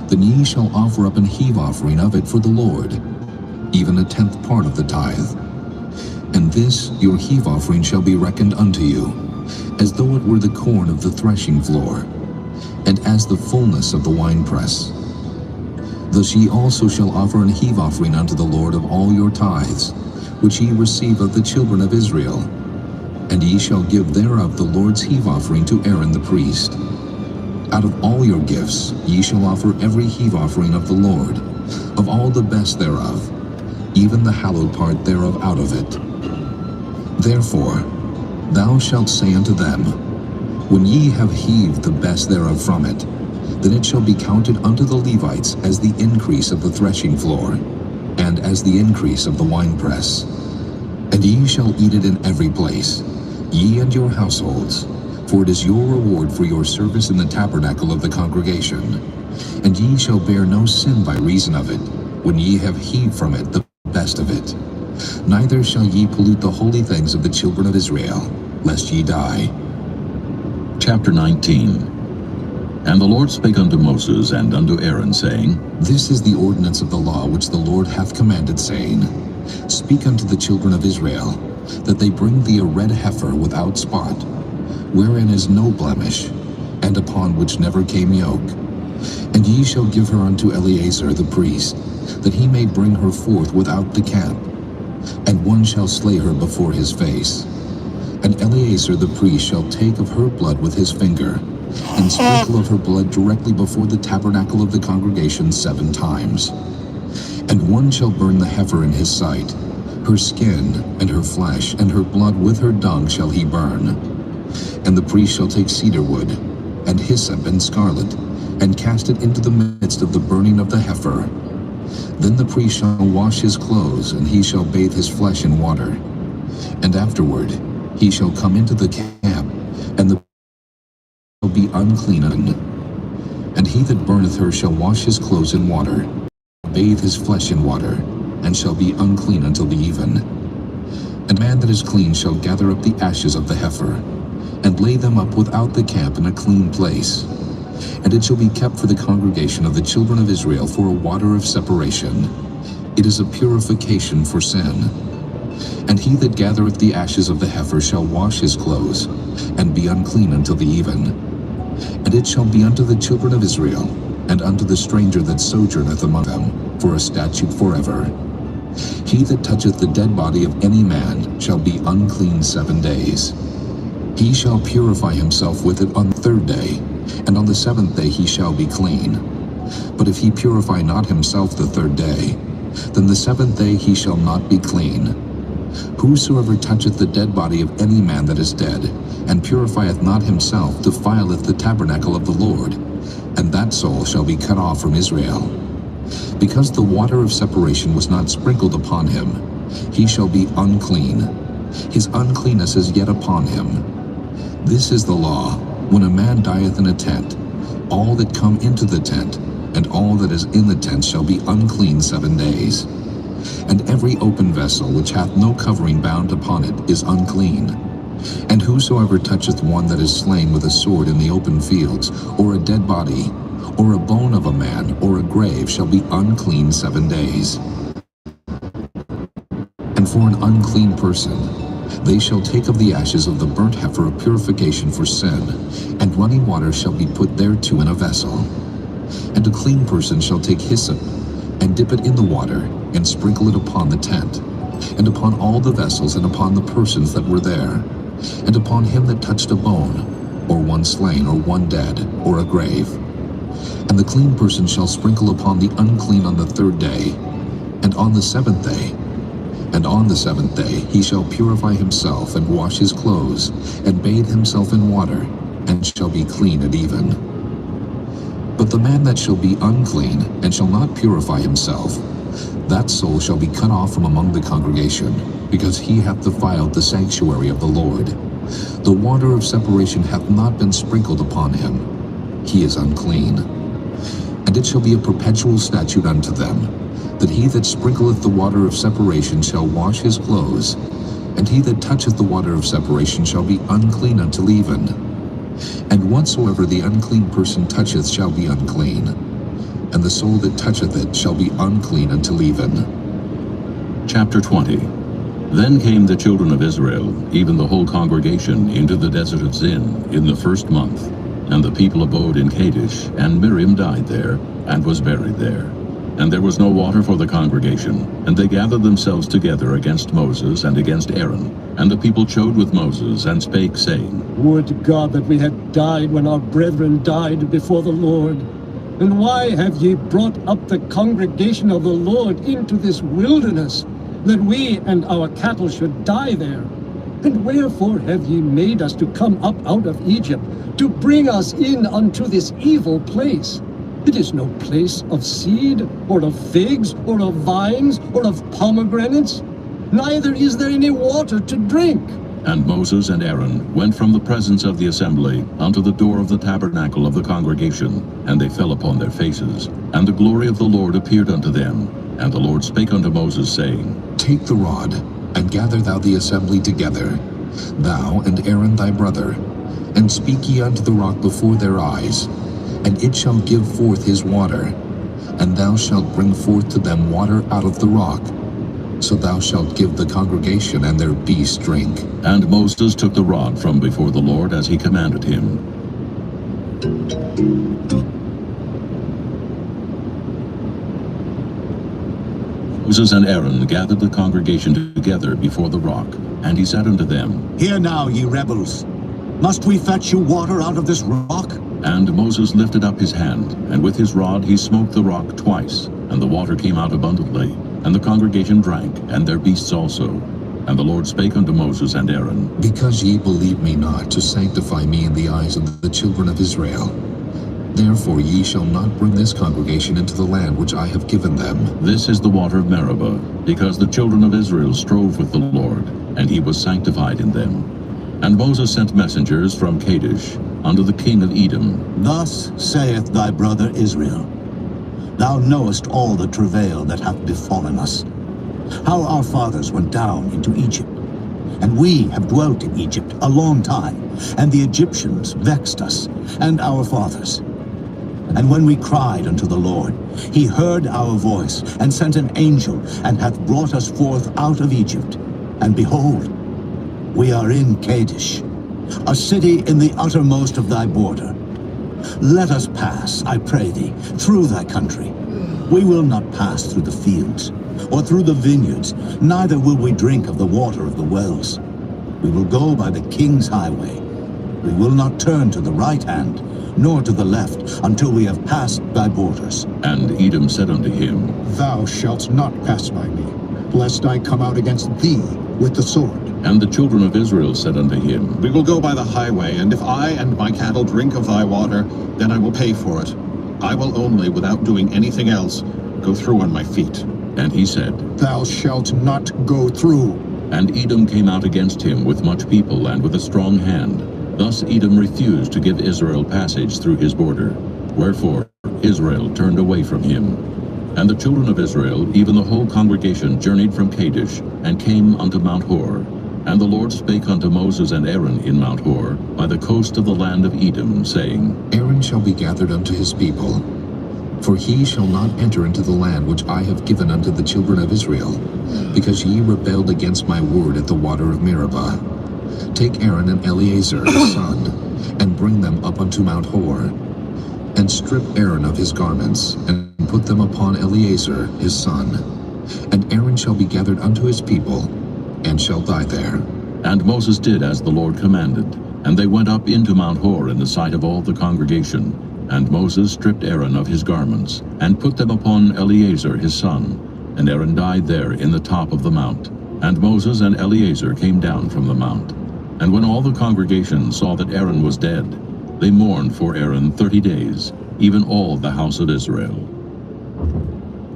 then ye shall offer up an heave offering of it for the Lord, even a tenth part of the tithe. And this your heave offering shall be reckoned unto you, as though it were the corn of the threshing floor, and as the fullness of the winepress. Thus ye also shall offer an heave offering unto the Lord of all your tithes, which ye receive of the children of Israel. And ye shall give thereof the Lord's heave offering to Aaron the priest. Out of all your gifts ye shall offer every heave offering of the Lord, of all the best thereof, even the hallowed part thereof out of it. Therefore thou shalt say unto them, When ye have heaved the best thereof from it, then it shall be counted unto the Levites as the increase of the threshing floor, and as the increase of the winepress. And ye shall eat it in every place, ye and your households, for it is your reward for your service in the tabernacle of the congregation. And ye shall bear no sin by reason of it, when ye have heaved from it the best of it. Neither shall ye pollute the holy things of the children of Israel, lest ye die.
Chapter 19. And the Lord spake unto Moses and unto Aaron, saying,
This is the ordinance of the law which the Lord hath commanded, saying, Speak unto the children of Israel, that they bring thee a red heifer without spot, wherein is no blemish, and upon which never came yoke. And ye shall give her unto Eleazar the priest, that he may bring her forth without the camp. And one shall slay her before his face. And Eleazar the priest shall take of her blood with his finger, and sprinkle of her blood directly before the tabernacle of the congregation 7 times. And one shall burn the heifer in his sight, her skin, and her flesh, and her blood with her dung shall he burn. And the priest shall take cedar wood, and hyssop, and scarlet, and cast it into the midst of the burning of the heifer. Then the priest shall wash his clothes, and he shall bathe his flesh in water. And afterward he shall come into the camp, and the shall be unclean. And he that burneth her shall wash his clothes in water, bathe his flesh in water, and shall be unclean until the even. And man that is clean shall gather up the ashes of the heifer, and lay them up without the camp in a clean place. And it shall be kept for the congregation of the children of Israel for a water of separation. It is a purification for sin. And he that gathereth the ashes of the heifer shall wash his clothes, and be unclean until the even. And it shall be unto the children of Israel, and unto the stranger that sojourneth among them, for a statute forever. He that toucheth the dead body of any man shall be unclean 7 days. He shall purify himself with it on the 3rd day, and on the 7th day he shall be clean. But if he purify not himself the 3rd day, then the 7th day he shall not be clean. Whosoever toucheth the dead body of any man that is dead, and purifieth not himself, defileth the tabernacle of the Lord, and that soul shall be cut off from Israel. Because the water of separation was not sprinkled upon him, he shall be unclean. His uncleanness is yet upon him. This is the law, when a man dieth in a tent, all that come into the tent, and all that is in the tent shall be unclean 7 days. And every open vessel which hath no covering bound upon it is unclean. And whosoever toucheth one that is slain with a sword in the open fields, or a dead body, or a bone of a man, or a grave, shall be unclean 7 days. And for an unclean person, They shall take of the ashes of the burnt heifer a purification for sin, and running water shall be put thereto in a vessel. And a clean person shall take hyssop, and dip it in the water, and sprinkle it upon the tent, and upon all the vessels, and upon the persons that were there, and upon him that touched a bone, or one slain, or one dead, or a grave. And the clean person shall sprinkle upon the unclean on the 3rd day, and on the 7th day. And on the 7th day he shall purify himself, and wash his clothes, and bathe himself in water, and shall be clean and even. But the man that shall be unclean, and shall not purify himself, that soul shall be cut off from among the congregation, because he hath defiled the sanctuary of the Lord. The water of separation hath not been sprinkled upon him. He is unclean. And it shall be a perpetual statute unto them, that he that sprinkleth the water of separation shall wash his clothes, and he that toucheth the water of separation shall be unclean until even. And whatsoever the unclean person toucheth shall be unclean, and the soul that toucheth it shall be unclean until even.
Chapter 20. Then came the children of Israel, even the whole congregation, into the desert of Zin in the 1st month. And the people abode in Kadesh, and Miriam died there, and was buried there. And there was no water for the congregation, and they gathered themselves together against Moses and against Aaron. And the people chode with Moses, and spake, saying,
Would God that we had died when our brethren died before the Lord! And why have ye brought up the congregation of the Lord into this wilderness, that we and our cattle should die there? And wherefore have ye made us to come up out of Egypt, to bring us in unto this evil place? It is no place of seed, or of figs, or of vines, or of pomegranates, neither is there any water to drink.
And Moses and Aaron went from the presence of the assembly unto the door of the tabernacle of the congregation, and they fell upon their faces. And the glory of the Lord appeared unto them. And the Lord spake unto Moses, saying,
Take the rod, and gather thou the assembly together, thou and Aaron thy brother, and speak ye unto the rock before their eyes, and it shall give forth his water, and thou shalt bring forth to them water out of the rock. So thou shalt give the congregation and their beasts drink.
And Moses took the rod from before the Lord as he commanded him. Moses and Aaron gathered the congregation together before the rock, and he said unto them,
Hear now, ye rebels, must we fetch you water out of this rock?
And Moses lifted up his hand, and with his rod he smote the rock twice, and the water came out abundantly. And the congregation drank, and their beasts also. And the Lord spake unto Moses and Aaron,
Because ye believe me not to sanctify me in the eyes of the children of Israel, therefore ye shall not bring this congregation into the land which I have given them.
This is the water of Meribah, because the children of Israel strove with the Lord, and he was sanctified in them. And Moses sent messengers from Kadesh unto the king of Edom.
Thus saith thy brother Israel, Thou knowest all the travail that hath befallen us, how our fathers went down into Egypt. And we have dwelt in Egypt a long time, and the Egyptians vexed us, and our fathers. And when we cried unto the Lord, he heard our voice, and sent an angel, and hath brought us forth out of Egypt. And behold, we are in Kadesh, a city in the uttermost of thy border. Let us pass, I pray thee, through thy country. We will not pass through the fields, or through the vineyards, neither will we drink of the water of the wells. We will go by the king's highway. We will not turn to the right hand, nor to the left, until we have passed thy borders.
And Edom said unto him,
Thou shalt not pass by me, lest I come out against thee with the sword.
And the children of Israel said unto him,
We will go by the highway, and if I and my cattle drink of thy water, then I will pay for it. I will only, without doing anything else, go through on my feet.
And he said,
Thou shalt not go through.
And Edom came out against him with much people and with a strong hand. Thus Edom refused to give Israel passage through his border. Wherefore Israel turned away from him. And the children of Israel, even the whole congregation, journeyed from Kadesh, and came unto Mount Hor. And the Lord spake unto Moses and Aaron in Mount Hor, by the coast of the land of Edom, saying,
Aaron shall be gathered unto his people, For he shall not enter into the land which I have given unto the children of Israel, because ye rebelled against my word at the water of Meribah. Take Aaron and Eleazar his son, and bring them up unto Mount Hor, and strip Aaron of his garments, and put them upon Eleazar his son. And Aaron shall be gathered unto his people, and shall die there.
And Moses did as the Lord commanded, and they went up into Mount Hor in the sight of all the congregation. And Moses stripped Aaron of his garments, and put them upon Eleazar his son. And Aaron died there in the top of the mount. And Moses and Eleazar came down from the mount. And when all the congregation saw that Aaron was dead, they mourned for Aaron 30 days, even all the house of Israel.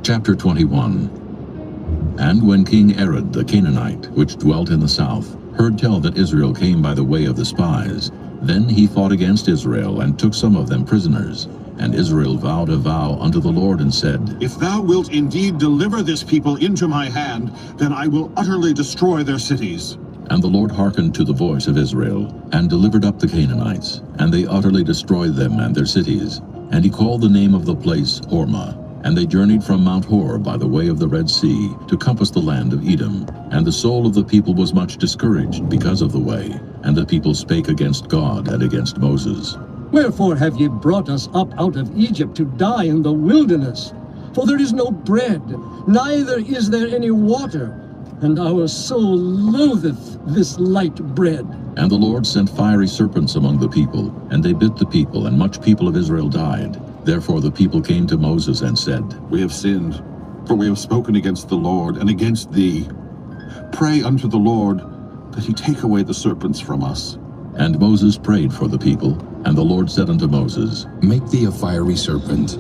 Chapter 21. And when King Arad the Canaanite, which dwelt in the south, heard tell that Israel came by the way of the spies, then he fought against Israel, and took some of them prisoners. And Israel vowed a vow unto the Lord, and said,
If thou wilt indeed deliver this people into my hand, then I will utterly destroy their cities.
And the Lord hearkened to the voice of Israel, and delivered up the Canaanites, and they utterly destroyed them and their cities. And he called the name of the place Hormah. And they journeyed from Mount Hor by the way of the Red Sea, to compass the land of Edom. And the soul of the people was much discouraged because of the way. And the people spake against God and against Moses.
Wherefore have ye brought us up out of Egypt to die in the wilderness? For there is no bread, neither is there any water, and our soul loatheth this light bread.
And the Lord sent fiery serpents among the people, and they bit the people, and much people of Israel died. Therefore the people came to Moses and said,
We have sinned, for we have spoken against the Lord and against thee. Pray unto the Lord that he take away the serpents from us.
And Moses prayed for the people, and the Lord said unto Moses,
Make thee a fiery serpent,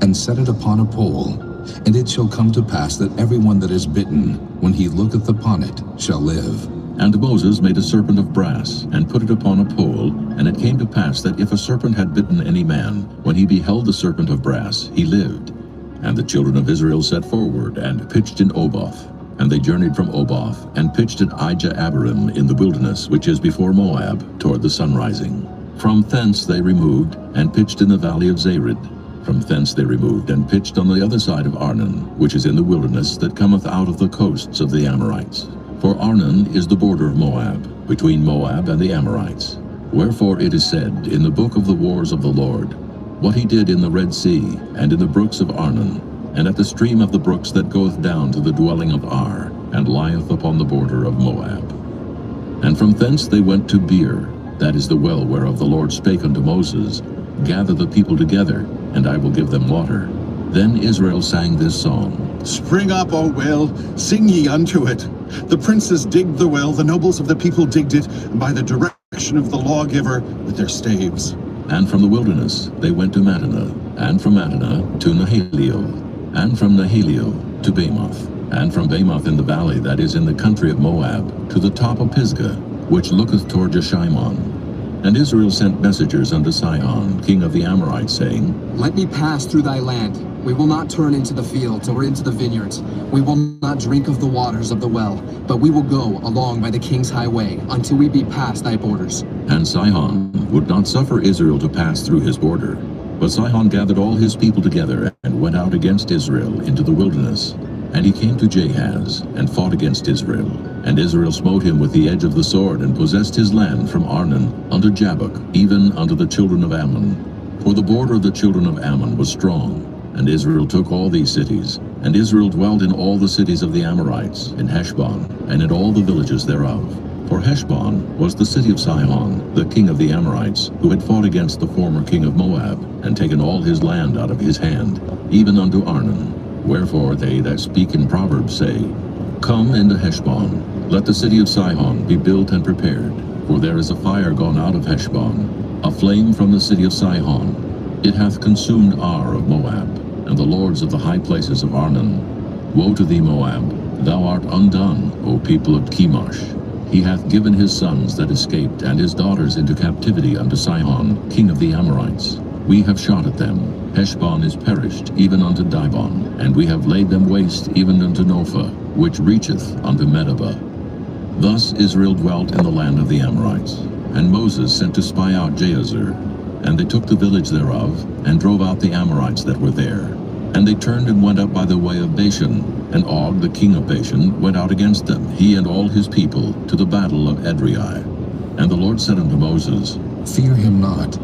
and set it upon a pole, and it shall come to pass that every one that is bitten, when he looketh upon it, shall live.
And Moses made a serpent of brass, and put it upon a pole, and it came to pass that if a serpent had bitten any man, when he beheld the serpent of brass, he lived. And the children of Israel set forward, and pitched in Oboth. And they journeyed from Oboth, and pitched at Ijah-Abarim in the wilderness, which is before Moab, toward the sunrising. From thence they removed, and pitched in the valley of Zared. From thence they removed, and pitched on the other side of Arnon, which is in the wilderness that cometh out of the coasts of the Amorites. For Arnon is the border of Moab, between Moab and the Amorites. Wherefore it is said in the book of the wars of the Lord, what he did in the Red Sea, and in the brooks of Arnon, and at the stream of the brooks that goeth down to the dwelling of Ar, and lieth upon the border of Moab. And from thence they went to Beer, that is the well whereof the Lord spake unto Moses, Gather the people together, and I will give them water. Then Israel sang this song,
Spring up, O well, sing ye unto it. The princes digged the well, the nobles of the people digged it, by the direction of the lawgiver with their staves.
And from the wilderness they went to Mattanah, and from Mattanah to Nahalio, and from Nahalio to Bamoth, and from Bamoth in the valley that is in the country of Moab, to the top of Pisgah, which looketh toward Jeshimon. And Israel sent messengers unto Sihon, king of the Amorites, saying,
Let me pass through thy land. We will not turn into the fields or into the vineyards. We will not drink of the waters of the well, but we will go along by the king's highway until we be past thy borders.
And Sihon would not suffer Israel to pass through his border. But Sihon gathered all his people together, and went out against Israel into the wilderness. And he came to Jahaz, and fought against Israel. And Israel smote him with the edge of the sword, and possessed his land from Arnon unto Jabbok, even unto the children of Ammon. For the border of the children of Ammon was strong. And Israel took all these cities. And Israel dwelt in all the cities of the Amorites, in Heshbon, and in all the villages thereof. For Heshbon was the city of Sihon, the king of the Amorites, who had fought against the former king of Moab, and taken all his land out of his hand, even unto Arnon. Wherefore they that speak in Proverbs say, Come into Heshbon, let the city of Sihon be built and prepared. For there is a fire gone out of Heshbon, a flame from the city of Sihon. It hath consumed Ar of Moab, and the lords of the high places of Arnon. Woe to thee, Moab! Thou art undone, O people of Chemosh. He hath given his sons that escaped, and his daughters into captivity unto Sihon, king of the Amorites. We have shot at them. Heshbon is perished, even unto Dibon, and we have laid them waste, even unto Nophah, which reacheth unto Medeba. Thus Israel dwelt in the land of the Amorites. And Moses sent to spy out Jahazer. and they took the village thereof, and drove out the Amorites that were there. And they turned and went up by the way of Bashan, and Og the king of Bashan went out against them, he and all his people, to the battle of Edrei. And the Lord said unto Moses,
Fear him not,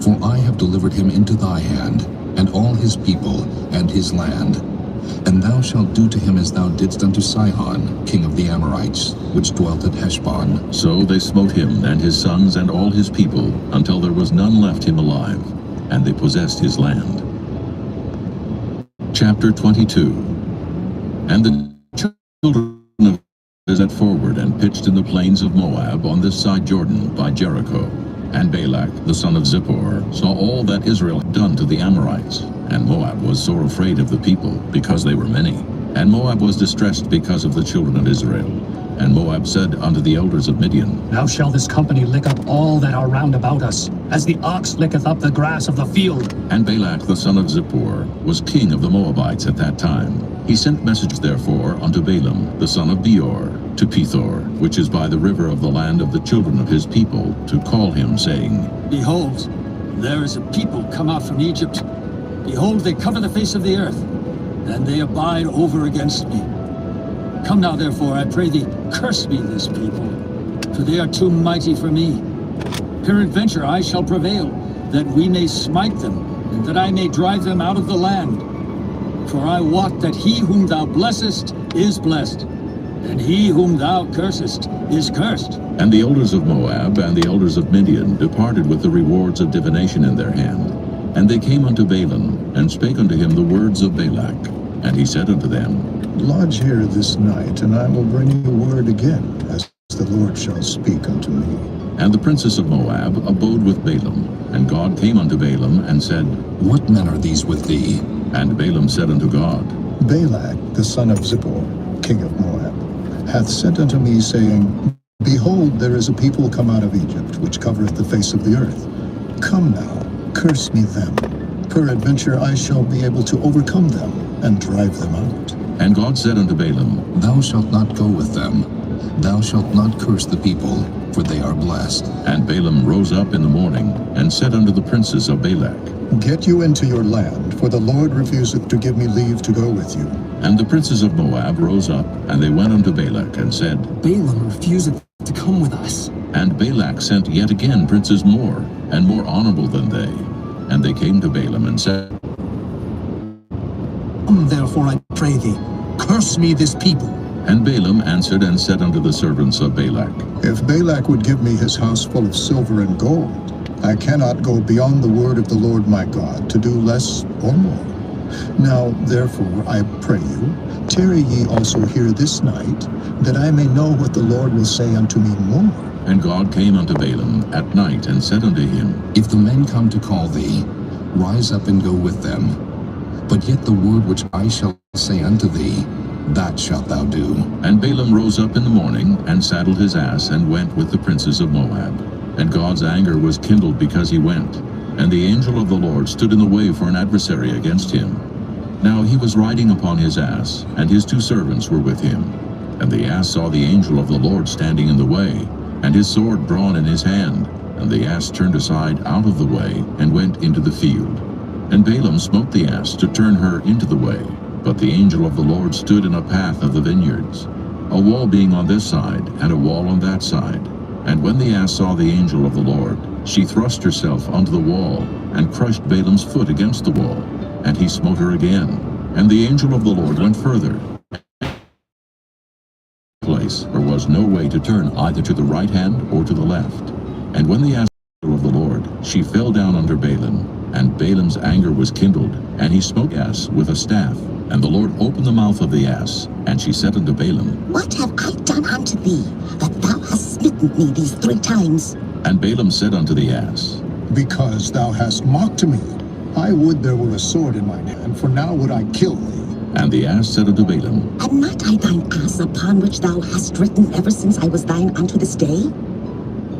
for I have delivered him into thy hand, and all his people, and his land. And thou shalt do to him as thou didst unto Sihon, king of the Amorites, which dwelt at Heshbon.
So they smote him and his sons and all his people, until there was none left him alive, and they possessed his land. Chapter 22. And the children of Israel set forward and pitched in the plains of Moab on this side Jordan by Jericho. And Balak the son of Zippor saw all that Israel had done to the Amorites. And Moab was sore afraid of the people, because they were many. And Moab was distressed because of the children of Israel. And Moab said unto the elders of Midian,
Now shall this company lick up all that are round about us, as the ox licketh up the grass of the field.
And Balak the son of Zippor was king of the Moabites at that time. He sent message therefore unto Balaam the son of Beor, to Pethor, which is by the river of the land of the children of his people, to call him, saying,
Behold, there is a people come out from Egypt. Behold, they cover the face of the earth, and they abide over against me. Come now, therefore, I pray thee, curse me this people, for they are too mighty for me. Peradventure I shall prevail, that we may smite them, and that I may drive them out of the land. For I wot that he whom thou blessest is blessed, and he whom thou cursest is cursed.
And the elders of Moab and the elders of Midian departed with the rewards of divination in their hand. And they came unto Balaam, and spake unto him the words of Balak. And he said unto them,
Lodge here this night, and I will bring you word again, as the Lord shall speak unto me.
And the princess of Moab abode with Balaam. And God came unto Balaam, and said,
What men are these with thee?
And Balaam said unto God,
Balak, the son of Zippor, king of Moab, hath sent unto me, saying, Behold, there is a people come out of Egypt, which covereth the face of the earth. Come now, curse me them. Peradventure I shall be able to overcome them, and drive them out.
And God said unto Balaam,
Thou shalt not go with them. Thou shalt not curse the people, for they are blessed.
And Balaam rose up in the morning, and said unto the princes of Balak,
Get you into your land, for the Lord refuseth to give me leave to go with you.
And the princes of Moab rose up, and they went unto Balak, and said,
Balaam refuseth to come with us.
And Balak sent yet again princes more, and more honorable than they. And they came to Balaam, and said,
Come therefore, I pray thee, curse me this people.
And Balaam answered and said unto the servants of Balak,
If Balak would give me his house full of silver and gold, I cannot go beyond the word of the Lord my God, to do less or more. Now, therefore, I pray you, tarry ye also here this night, that I may know what the Lord will say unto me more.
And God came unto Balaam at night, and said unto him,
If the men come to call thee, rise up and go with them. But yet the word which I shall say unto thee, that shalt thou do.
And Balaam rose up in the morning, and saddled his ass, and went with the princes of Moab. And God's anger was kindled because he went. And the angel of the Lord stood in the way for an adversary against him. Now he was riding upon his ass, and his two servants were with him. And the ass saw the angel of the Lord standing in the way, and his sword drawn in his hand. And the ass turned aside out of the way, and went into the field. And Balaam smote the ass to turn her into the way. But the angel of the Lord stood in a path of the vineyards, a wall being on this side, and a wall on that side. And when the ass saw the angel of the Lord, she thrust herself onto the wall, and crushed Balaam's foot against the wall. And he smote her again. And the angel of the Lord went further. Place there was no way to turn either to the right hand or to the left. And when the ass of the Lord, she fell down under Balaam. And Balaam's anger was kindled, and he smote the ass with a staff. And the Lord opened the mouth of the ass, and she said unto Balaam,
What have I done unto thee, that thou hast smitten me these 3 times?
And Balaam said unto the ass,
Because thou hast mocked me. I would there were a sword in mine hand, for now would I kill thee.
And the ass said unto Balaam,
Am not I thine ass upon which thou hast ridden ever since I was thine unto this day?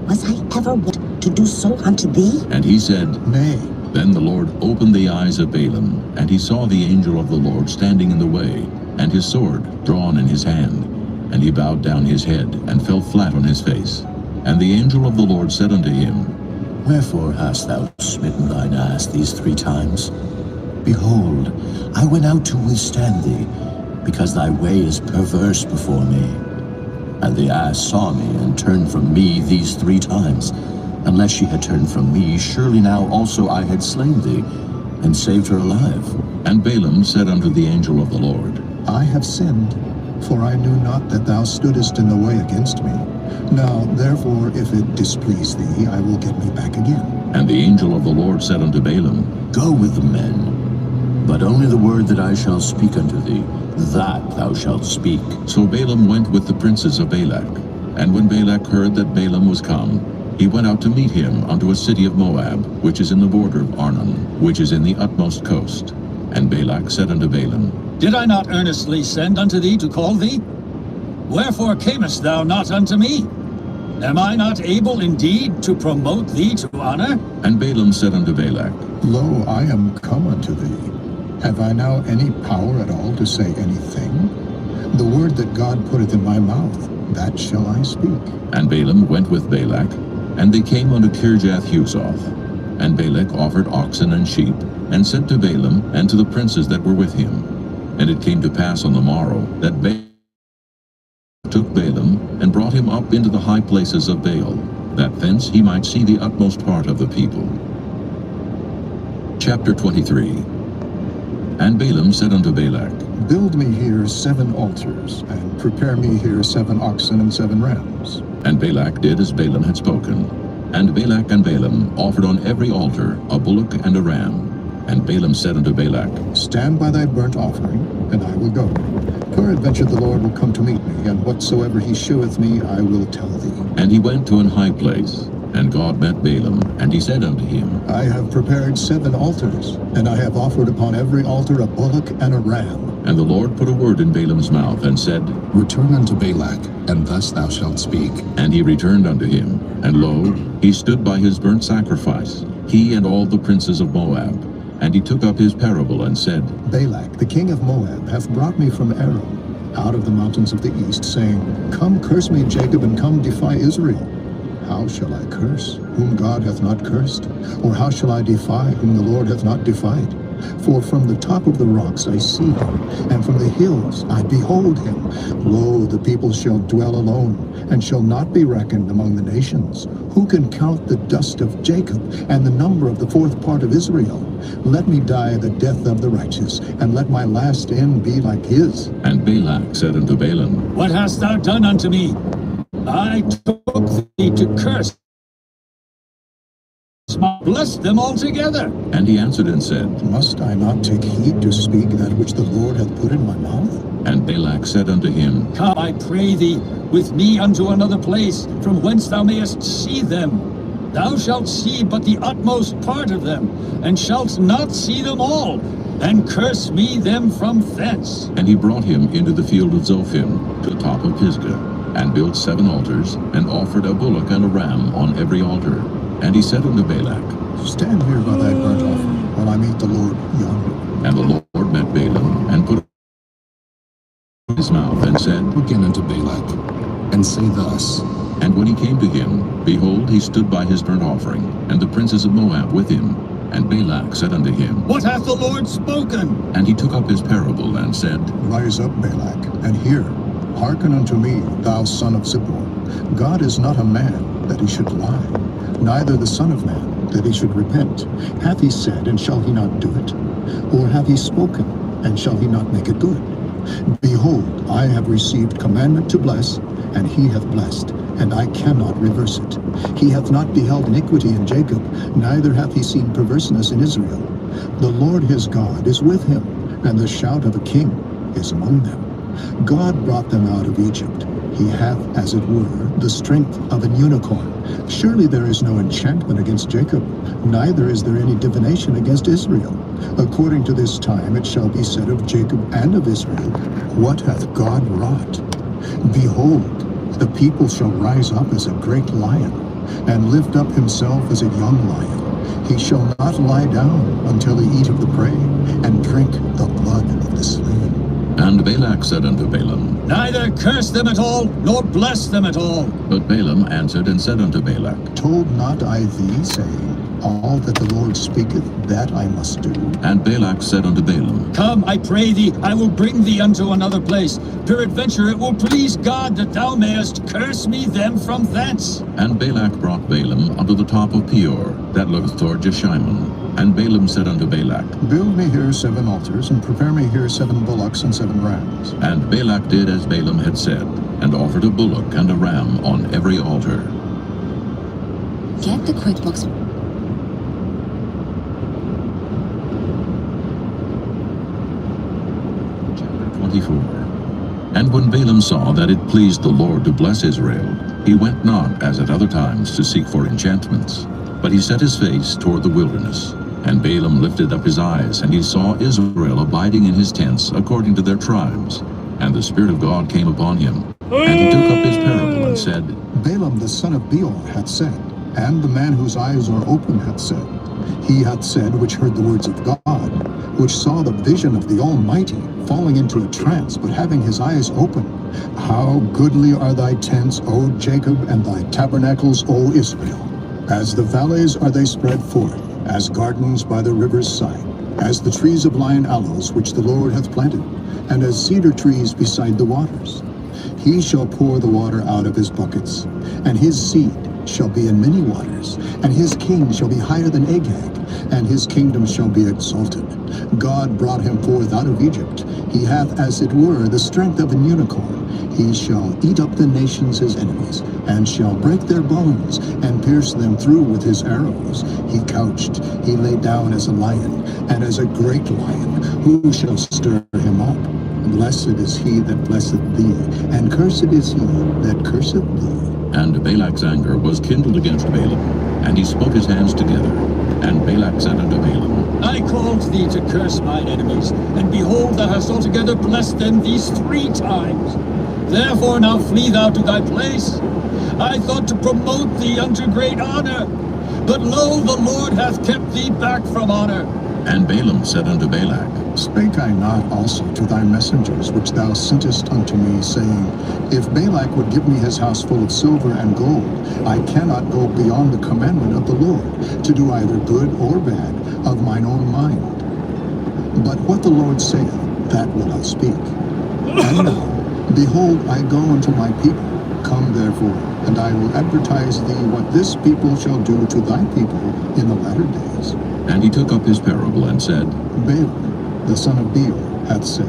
Was I ever wont to do so unto thee?
And he said,
Nay.
Then the Lord opened the eyes of Balaam, and he saw the angel of the Lord standing in the way, and his sword drawn in his hand. And he bowed down his head, and fell flat on his face. And the angel of the Lord said unto him,
Wherefore hast thou smitten thine ass these 3 times? Behold, I went out to withstand thee, because thy way is perverse before me. And the ass saw me, and turned from me these 3 times. Unless she had turned from me, surely now also I had slain thee, and saved her alive.
And Balaam said unto the angel of the Lord,
I have sinned, for I knew not that thou stoodest in the way against me. Now, therefore, if it displease thee, I will get me back again.
And the angel of the Lord said unto Balaam,
Go with the men, but only the word that I shall speak unto thee, that thou shalt speak.
So Balaam went with the princes of Balak. And when Balak heard that Balaam was come, he went out to meet him unto a city of Moab, which is in the border of Arnon, which is in the utmost coast. And Balak said unto Balaam,
Did I not earnestly send unto thee to call thee? Wherefore camest thou not unto me? Am I not able indeed to promote thee to honor?
And Balaam said unto Balak,
Lo, I am come unto thee. Have I now any power at all to say anything? The word that God putteth in my mouth, that shall I speak.
And Balaam went with Balak, and they came unto Kirjath-Huzoth. And Balak offered oxen and sheep, and sent to Balaam and to the princes that were with him. And it came to pass on the morrow that Balak took Balaam, and brought him up into the high places of Baal, that thence he might see the utmost part of the people. Chapter 23. And Balaam said unto Balak,
Build me here 7 altars, and prepare me here 7 oxen and 7 rams.
And Balak did as Balaam had spoken. And Balak and Balaam offered on every altar a bullock and a ram. And Balaam said unto Balak,
Stand by thy burnt offering, and I will go. Peradventure the Lord will come to meet me, and whatsoever he sheweth me I will tell thee.
And he went to an high place. And God met Balaam, and he said unto him,
I have prepared 7 altars, and I have offered upon every altar a bullock and a ram.
And the Lord put a word in Balaam's mouth, and said,
Return unto Balak, and thus thou shalt speak.
And he returned unto him, and lo, he stood by his burnt sacrifice, he and all the princes of Moab. And he took up his parable, and said,
Balak, the king of Moab, hath brought me from Aram, out of the mountains of the east, saying, Come curse me, Jacob, and come defy Israel. How shall I curse, whom God hath not cursed? Or how shall I defy, whom the Lord hath not defied? For from the top of the rocks I see him, and from the hills I behold him. Lo, the people shall dwell alone, and shall not be reckoned among the nations. Who can count the dust of Jacob, and the number of the 4th part of Israel? Let me die the death of the righteous, and let my last end be like his.
And Balak said unto Balaam,
What hast thou done unto me? I took thee to curse. Bless them altogether.
And he answered and said,
Must I not take heed to speak that which the Lord hath put in my mouth?
And Balak said unto him,
Come, I pray thee, with me unto another place, from whence thou mayest see them. Thou shalt see but the utmost part of them, and shalt not see them all. Then curse me them from thence.
And he brought him into the field of Zophim, to the top of Pisgah, and built 7 altars, and offered a bullock and a ram on every altar. And he said unto Balak,
Stand here by thy burnt offering, while I meet the Lord yonder.
And the Lord met Balaam, and put his mouth, and said,
Again unto Balak, and say thus.
And when he came to him, behold, he stood by his burnt offering, and the princes of Moab with him. And Balak said unto him,
What hath the Lord spoken?
And he took up his parable, and said,
Rise up, Balak, and hear. Hearken unto me, thou son of Zippor. God is not a man, that he should lie, neither the Son of Man, that he should repent. Hath he said, and shall he not do it? Or hath he spoken, and shall he not make it good? Behold, I have received commandment to bless, and he hath blessed, and I cannot reverse it. He hath not beheld iniquity in Jacob, neither hath he seen perverseness in Israel. The Lord his God is with him, and the shout of a king is among them. God brought them out of Egypt. He hath, as it were, the strength of an unicorn. Surely there is no enchantment against Jacob, neither is there any divination against Israel. According to this time it shall be said of Jacob and of Israel, What hath God wrought? Behold, the people shall rise up as a great lion, and lift up himself as a young lion. He shall not lie down until he eat of the prey, and drink the blood of the slain.
And Balak said unto Balaam,
Neither curse them at all, nor bless them at all.
But Balaam answered and said unto Balak,
Told not I thee, saying, All that the Lord speaketh, that I must do?
And Balak said unto Balaam,
Come, I pray thee, I will bring thee unto another place. Peradventure it will please God that thou mayest curse me them from thence.
And Balak brought Balaam unto the top of Peor, that looketh toward Jeshimon. And Balaam said unto Balak,
Build me here 7 altars, and prepare me here 7 bullocks and 7 rams.
And Balak did as Balaam had said, and offered a bullock and a ram on every altar.
Get the QuickBooks.
Chapter 24. And when Balaam saw that it pleased the Lord to bless Israel, he went not as at other times to seek for enchantments, but he set his face toward the wilderness. And Balaam lifted up his eyes, and he saw Israel abiding in his tents according to their tribes. And the Spirit of God came upon him. And he took up his parable and said,
Balaam the son of Beor hath said, and the man whose eyes are open hath said, He hath said, which heard the words of God, which saw the vision of the Almighty, falling into a trance, but having his eyes open. How goodly are thy tents, O Jacob, and thy tabernacles, O Israel! As the valleys are they spread forth, as gardens by the river's side, as the trees of lion aloes which the Lord hath planted, and as cedar trees beside the waters. He shall pour the water out of his buckets, and his seed shall be in many waters, and his king shall be higher than Agag, and his kingdom shall be exalted. God brought him forth out of Egypt. He hath, as it were, the strength of an unicorn. He shall eat up the nations his enemies, and shall break their bones, and pierce them through with his arrows. He couched, he lay down as a lion, and as a great lion. Who shall stir him up? Blessed is he that blesseth thee, and cursed is he that curseth thee.
And Balak's anger was kindled against Balaam, and he smote his hands together. And Balak said unto Balaam,
I called thee to curse my enemies, and behold, thou hast altogether blessed them these 3 times. Therefore now flee thou to thy place. I thought to promote thee unto great honor, but lo, the Lord hath kept thee back from honor.
And Balaam said unto Balak,
Spake I not also to thy messengers which thou sentest unto me, saying, If Balak would give me his house full of silver and gold, I cannot go beyond the commandment of the Lord, to do either good or bad of mine own mind. But what the Lord saith, that will I speak. And now, behold, I go unto my people. Come therefore, and I will advertise thee what this people shall do to thy people in the latter days.
And he took up his parable and said,
Balaam, the son of Beor, hath said,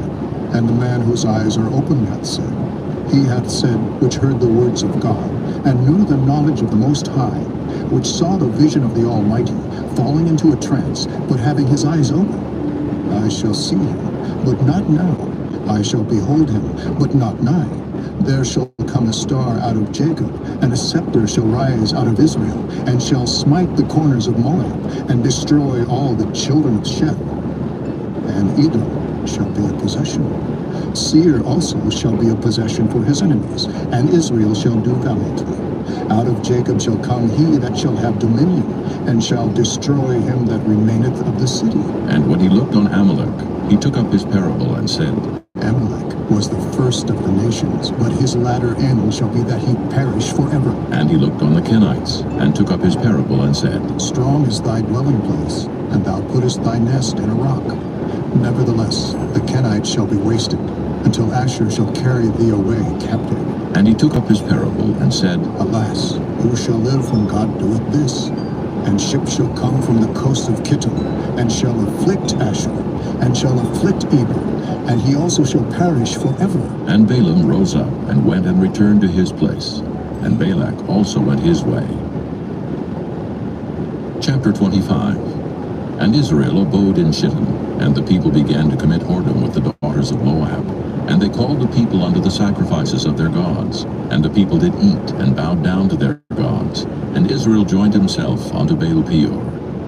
and the man whose eyes are open hath said, He hath said, which heard the words of God, and knew the knowledge of the Most High, which saw the vision of the Almighty, falling into a trance, but having his eyes open. I shall see him, but not now. I shall behold him, but not nigh. There shall come a star out of Jacob, and a scepter shall rise out of Israel, and shall smite the corners of Moab, and destroy all the children of Sheth. And Edom shall be a possession. Seir also shall be a possession for his enemies, and Israel shall do valiantly. Out of Jacob shall come he that shall have dominion, and shall destroy him that remaineth of the city.
And when he looked on Amalek, he took up his parable and said,
Amalek was the first of the nations, but his latter end shall be that he perish forever.
And he looked on the Kenites, and took up his parable and said,
Strong is thy dwelling place, and thou puttest thy nest in a rock. Nevertheless, the Kenites shall be wasted, until Asher shall carry thee away captive.
And he took up his parable and said,
Alas, who shall live when God doeth this? And ships shall come from the coast of Kittim, and shall afflict Asher, and shall afflict Eber, and he also shall perish forever.
And Balaam rose up, and went and returned to his place, and Balak also went his way. Chapter 25. And Israel abode in Shittim, and the people began to commit whoredom with the daughters of Moab. And they called the people unto the sacrifices of their gods. And the people did eat, and bowed down to their gods. And Israel joined himself unto Baal Peor.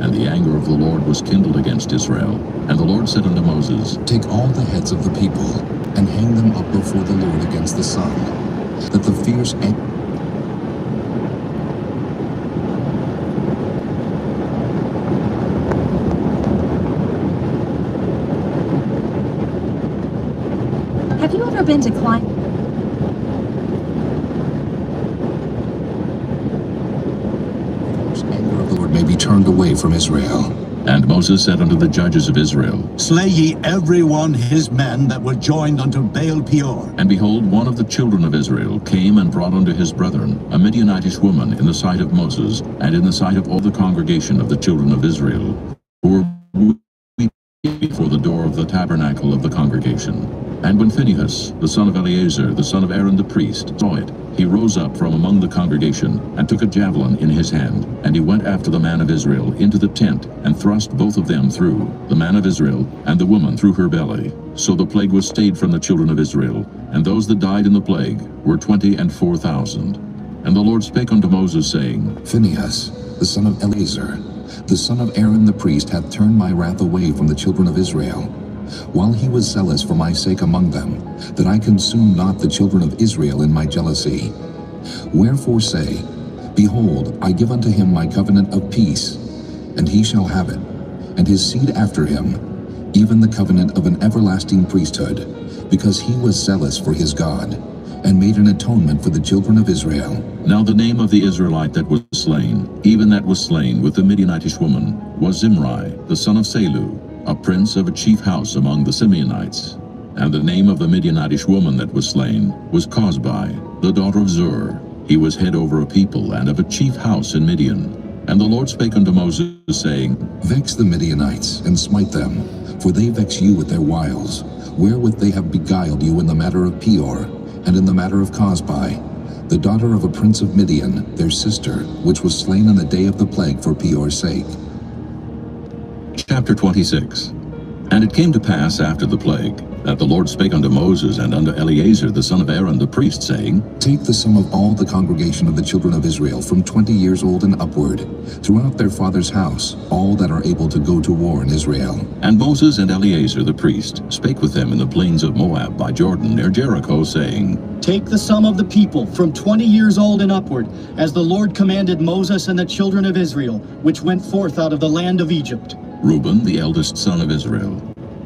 And the anger of the Lord was kindled against Israel. And the Lord said unto Moses,
Take all the heads of the people, and hang them up before the Lord against the sun, that the fierce anger
been to climb?
Anger of the Lord may be turned away from Israel.
And Moses said unto the judges of Israel,
Slay ye every one his men that were joined unto Baal Peor.
And behold, one of the children of Israel came and brought unto his brethren a Midianitish woman in the sight of Moses, and in the sight of all the congregation of the children of Israel, who were weeping before the door of the tabernacle of the congregation. And when Phinehas, the son of Eleazar, the son of Aaron the priest, saw it, he rose up from among the congregation, and took a javelin in his hand, and he went after the man of Israel into the tent, and thrust both of them through, the man of Israel, and the woman through her belly. So the plague was stayed from the children of Israel, and those that died in the plague were 24,000. And the Lord spake unto Moses, saying,
Phinehas, the son of Eleazar, the son of Aaron the priest, hath turned my wrath away from the children of Israel, while he was zealous for my sake among them, that I consume not the children of Israel in my jealousy. Wherefore say, Behold, I give unto him my covenant of peace, and he shall have it, and his seed after him, even the covenant of an everlasting priesthood, because he was zealous for his God, and made an atonement for the children of Israel.
Now the name of the Israelite that was slain, even that was slain with the Midianitish woman, was Zimri, the son of Salu, a prince of a chief house among the Simeonites. And the name of the Midianitish woman that was slain was Cosbi, the daughter of Zur. He was head over a people and of a chief house in Midian. And the Lord spake unto Moses, saying,
Vex the Midianites, and smite them, for they vex you with their wiles, wherewith they have beguiled you in the matter of Peor, and in the matter of Cosbi, the daughter of a prince of Midian, their sister, which was slain in the day of the plague for Peor's sake.
Chapter 26. And it came to pass after the plague, that the Lord spake unto Moses and unto Eleazar the son of Aaron the priest, saying,
Take the sum of all the congregation of the children of Israel from 20 years old and upward, throughout their father's house, all that are able to go to war in Israel.
And Moses and Eleazar the priest spake with them in the plains of Moab by Jordan near Jericho, saying,
Take the sum of the people from 20 years old and upward, as the Lord commanded Moses and the children of Israel, which went forth out of the land of Egypt.
Reuben, the eldest son of Israel.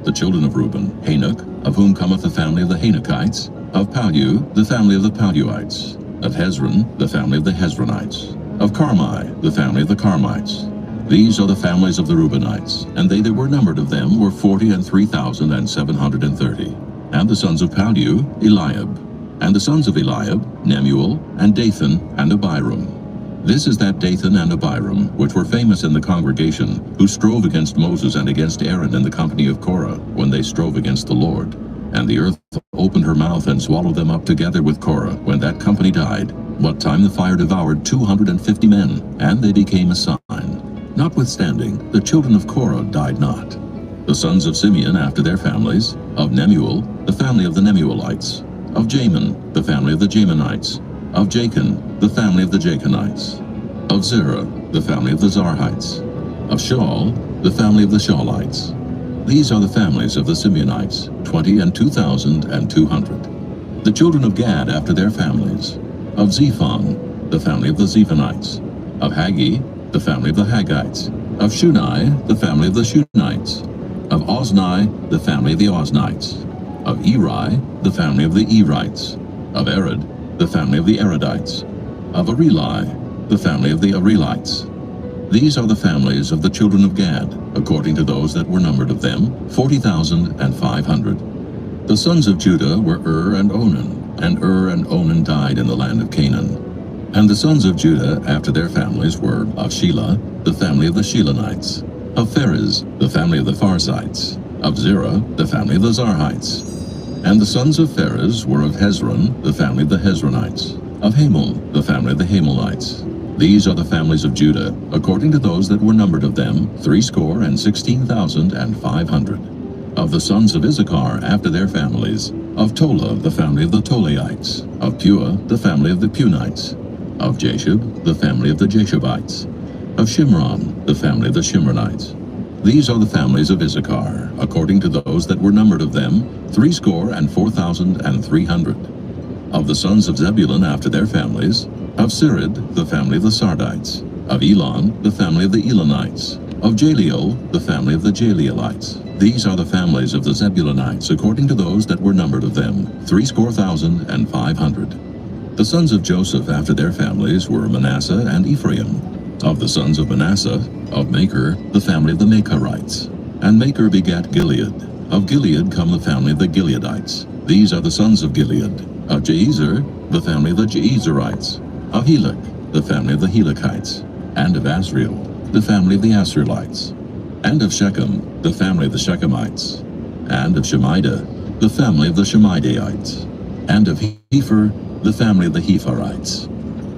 The children of Reuben, Hanok, of whom cometh the family of the Hanokites. Of Pallu, the family of the Palluites. Of Hezron, the family of the Hezronites. Of Carmi, the family of the Carmites. These are the families of the Reubenites, and they that were numbered of them were 43,730. And the sons of Pallu, Eliab. And the sons of Eliab, Nemuel, and Dathan, and Abiram. This is that Dathan and Abiram, which were famous in the congregation, who strove against Moses and against Aaron in the company of Korah, when they strove against the Lord. And the earth opened her mouth and swallowed them up together with Korah, when that company died, what time the fire devoured 250 men, and they became a sign. Notwithstanding, the children of Korah died not. The sons of Simeon after their families, of Nemuel, the family of the Nemuelites, of Jamin, the family of the Jaminites, of Jachin, the family of the Jachinites, of Zerah, the family of the Zarhites, of Shaul, the family of the Shaulites. These are the families of the Simeonites, 22,200. The children of Gad after their families, of Zephon, the family of the Zephonites, of Haggi, the family of the Haggites, of Shunai, the family of the Shunites, of Ozni, the family of the Oznites, of Eri, the family of the Erites, of Arad, the family of the Aradites, of Areli, the family of the Arelites. These are the families of the children of Gad, according to those that were numbered of them, 40,500. The sons of Judah were and Onan died in the land of Canaan. And the sons of Judah after their families were of Shelah, the family of the Shelonites, of Pharez, the family of the Pharzites, of Zerah, the family of the Zarhites. And the sons of Pharez were of Hezron, the family of the Hezronites, of Hamul, the family of the Hamulites. These are the families of Judah, according to those that were numbered of them, 16,500. Of the sons of Issachar after their families, of Tola, the family of the Tolaites, of Pua, the family of the Punites, of Jashub, the family of the Jashubites, of Shimron, the family of the Shimronites. These are the families of Issachar, according to those that were numbered of them, 64,300. Of the sons of Zebulun after their families, of Sirid, the family of the Sardites, of Elon, the family of the Elonites, Of Jaliel, the family of the Jalielites. These are the families of the Zebulunites, according to those that were numbered of them, 70,500. The sons of Joseph after their families were Manasseh and Ephraim. Of the sons of Manasseh, of Machir, the family of the Machirites. And Machir begat Gilead. Of Gilead come the family of the Gileadites. These are the sons of Gilead. Of Jezer, the family of the Jezerites. Of Helek, the family of the Helekites. And of Asriel, the family of the Asrielites. And of Shechem, the family of the Shechemites. And of Shemida, the family of the Shemidaites. And of Hepher, the family of the Hepherites.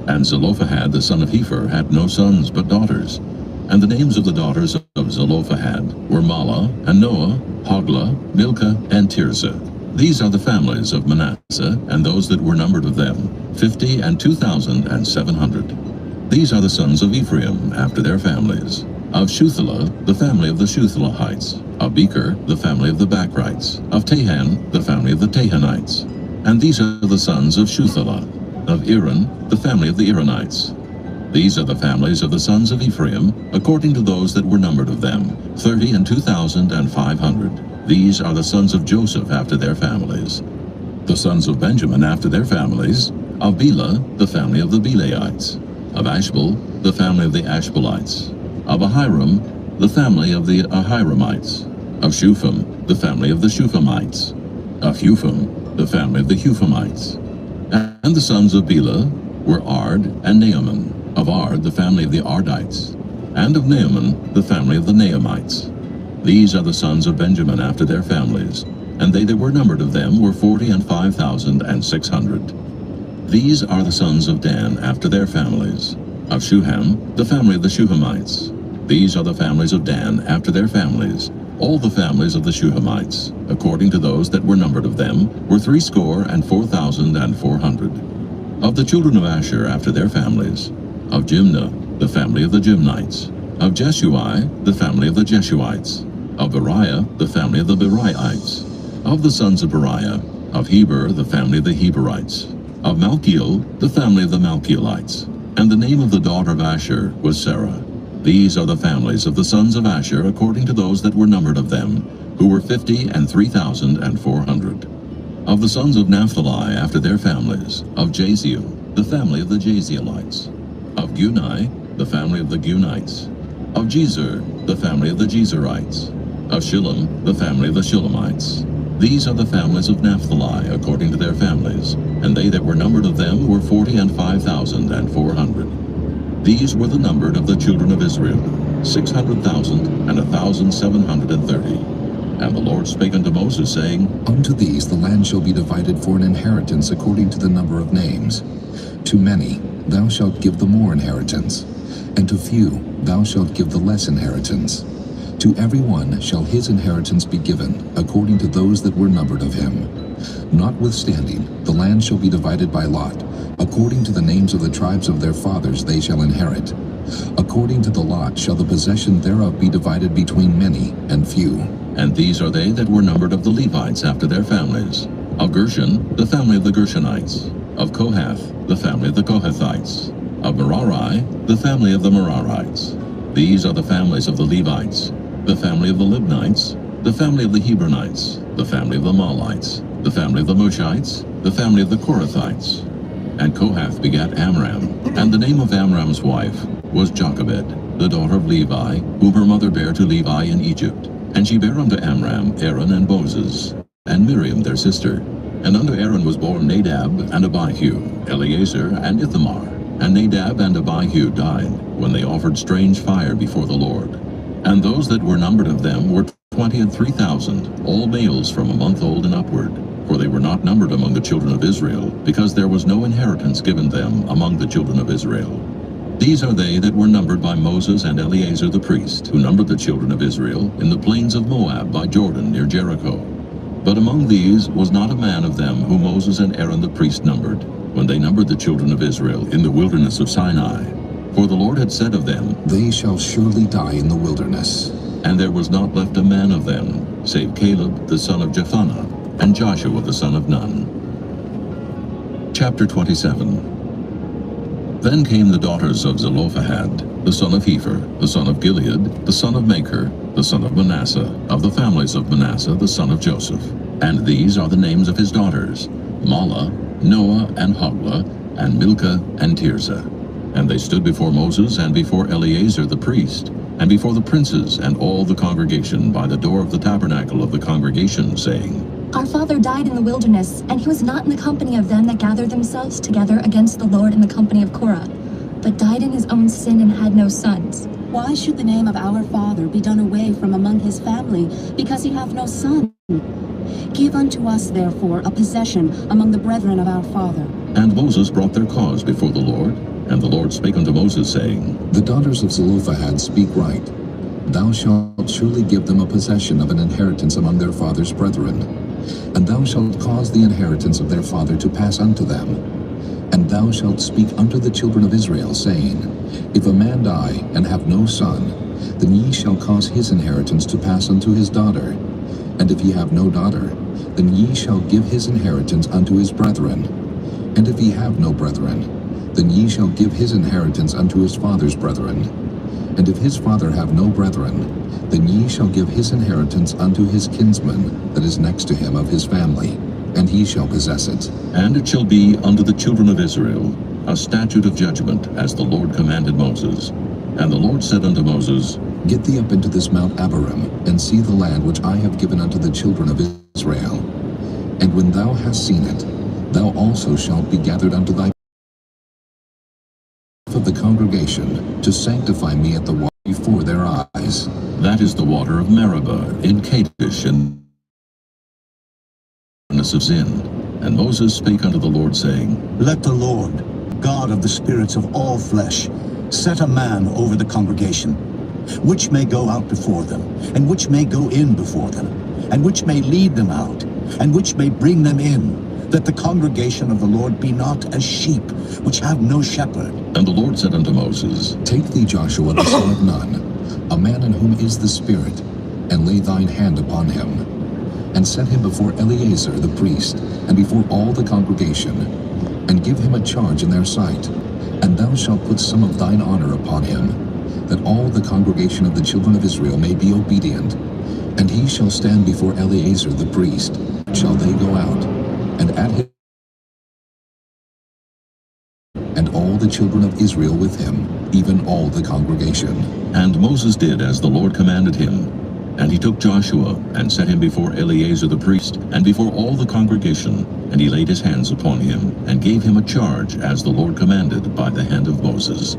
And Zelophehad the son of Hepher had no sons but daughters. And the names of the daughters of Zelophehad were Mahlah, and Noah, Hoglah, Milcah, and Tirzah. These are the families of Manasseh, and those that were numbered of them, 50,002,700. These are the sons of Ephraim after their families. Of Shuthelah, the family of the Shuthelahites. Of Becher, the family of the Bachrites. Of Tahan, the family of the Tahanites. And these are the sons of Shuthelah. Of Iran, the family of the Iranites. These are the families of the sons of Ephraim, according to those that were numbered of them, 30,500. These are the sons of Joseph after their families. The sons of Benjamin after their families. Of Bela, the family of the Belaites. Of Ashbel, the family of the Ashbelites. Of Ahiram, the family of the Ahiramites. Of Shupham, the family of the Shuphamites. Of Hupham, the family of the Huphamites. And the sons of Bela were Ard and Naaman. Of Ard, the family of the Ardites. And of Naaman, the family of the Naamites. These are the sons of Benjamin after their families. And they that were numbered of them were 45,600. These are the sons of Dan after their families. Of Shuham, the family of the Shuhamites. These are the families of Dan after their families. All the families of the Shuhamites, according to those that were numbered of them, were 64,400. Of the children of Asher after their families. Of Jimnah, the family of the Jimnites. Of Jeshui, the family of the Jeshuites. Of Beriah, the family of the Beriaites. Of the sons of Beriah. Of Heber, the family of the Heberites. Of Malkiel, the family of the Malkielites. And the name of the daughter of Asher was Sarah. These are the families of the sons of Asher according to those that were numbered of them, who were 50,400. Of the sons of Naphtali after their families. Of Jaziel, the family of the Jazielites. Of Guni, the family of the Gunites. Of Jezer, the family of the Jezerites. Of Shillem, the family of the Shillemites. These are the families of Naphtali according to their families, and they that were numbered of them were 45,400. These were the numbered of the children of Israel, 600,1,730. And the Lord spake unto Moses, saying,
Unto these the land shall be divided for an inheritance according to the number of names. To many thou shalt give the more inheritance, and to few thou shalt give the less inheritance. To every one shall his inheritance be given, according to those that were numbered of him. Notwithstanding, the land shall be divided by lot. According to the names of the tribes of their fathers they shall inherit. According to the lot shall the possession thereof be divided between many and few.
And these are they that were numbered of the Levites after their families. Of Gershon, the family of the Gershonites. Of Kohath, the family of the Kohathites. Of Merari, the family of the Merarites. These are the families of the Levites. The family of the Libnites, the family of the Hebronites, the family of the Mahlites, the family of the Mushites, the family of the Korathites. And Kohath begat Amram, and the name of Amram's wife was Jochebed, the daughter of Levi, whom her mother bare to Levi in Egypt. And she bare unto Amram Aaron and Moses, and Miriam their sister. And unto Aaron was born Nadab and Abihu, Eleazar and Ithamar. And Nadab and Abihu died, when they offered strange fire before the Lord. And those that were numbered of them were 23,000, all males from a month old and upward. For they were not numbered among the children of Israel, because there was no inheritance given them among the children of Israel. These are they that were numbered by Moses and Eleazar the priest, who numbered the children of Israel in the plains of Moab by Jordan near Jericho. But among these was not a man of them whom Moses and Aaron the priest numbered, when they numbered the children of Israel in the wilderness of Sinai. For the Lord had said of them,
They shall surely die in the wilderness.
And there was not left a man of them, save Caleb the son of Jephunneh, and Joshua the son of Nun. Chapter 27. Then came the daughters of Zelophehad, the son of Hepher, the son of Gilead, the son of Machir, the son of Manasseh, of the families of Manasseh, the son of Joseph. And these are the names of his daughters, Mahlah, Noah, and Hoglah, and Milcah, and Tirzah. And they stood before Moses and before Eleazar the priest, and before the princes and all the congregation by the door of the tabernacle of the congregation, saying,
Our father died in the wilderness, and he was not in the company of them that gathered themselves together against the Lord in the company of Korah, but died in his own sin and had no sons.
Why should the name of our father be done away from among his family, because he hath no son? Give unto us, therefore, a possession among the brethren of our father.
And Moses brought their cause before the Lord. And the Lord spake unto Moses, saying,
The daughters of Zelophehad speak right. Thou shalt surely give them a possession of an inheritance among their father's brethren. And thou shalt cause the inheritance of their father to pass unto them. And thou shalt speak unto the children of Israel, saying, If a man die and have no son, then ye shall cause his inheritance to pass unto his daughter. And if he have no daughter, then ye shall give his inheritance unto his brethren. And if he have no brethren, then ye shall give his inheritance unto his father's brethren. And if his father have no brethren, then ye shall give his inheritance unto his kinsman that is next to him of his family, and he shall possess it.
And it shall be unto the children of Israel a statute of judgment, as the Lord commanded Moses. And the Lord said unto Moses,
Get thee up into this Mount Abarim, and see the land which I have given unto the children of Israel. And when thou hast seen it, thou also shalt be gathered unto thy of the congregation, to sanctify me at the water before their eyes.
That is the water of Meribah in Kadesh in the wilderness of Zin. And Moses spake unto the Lord, saying,
Let the Lord, God of the spirits of all flesh, set a man over the congregation, which may go out before them, and which may go in before them, and which may lead them out, and which may bring them in, that the congregation of the Lord be not as sheep, which have no shepherd.
And the Lord said unto Moses,
Take thee Joshua the son of Nun, a man in whom is the Spirit, and lay thine hand upon him, and set him before Eleazar the priest, and before all the congregation, and give him a charge in their sight. And thou shalt put some of thine honor upon him, that all the congregation of the children of Israel may be obedient. And he shall stand before Eleazar the priest. Shall they go out, and at him, and all the children of Israel with him, even all the congregation.
And Moses did as the Lord commanded him. And he took Joshua, and set him before Eleazar the priest, and before all the congregation. And he laid his hands upon him, and gave him a charge, as the Lord commanded by the hand of Moses.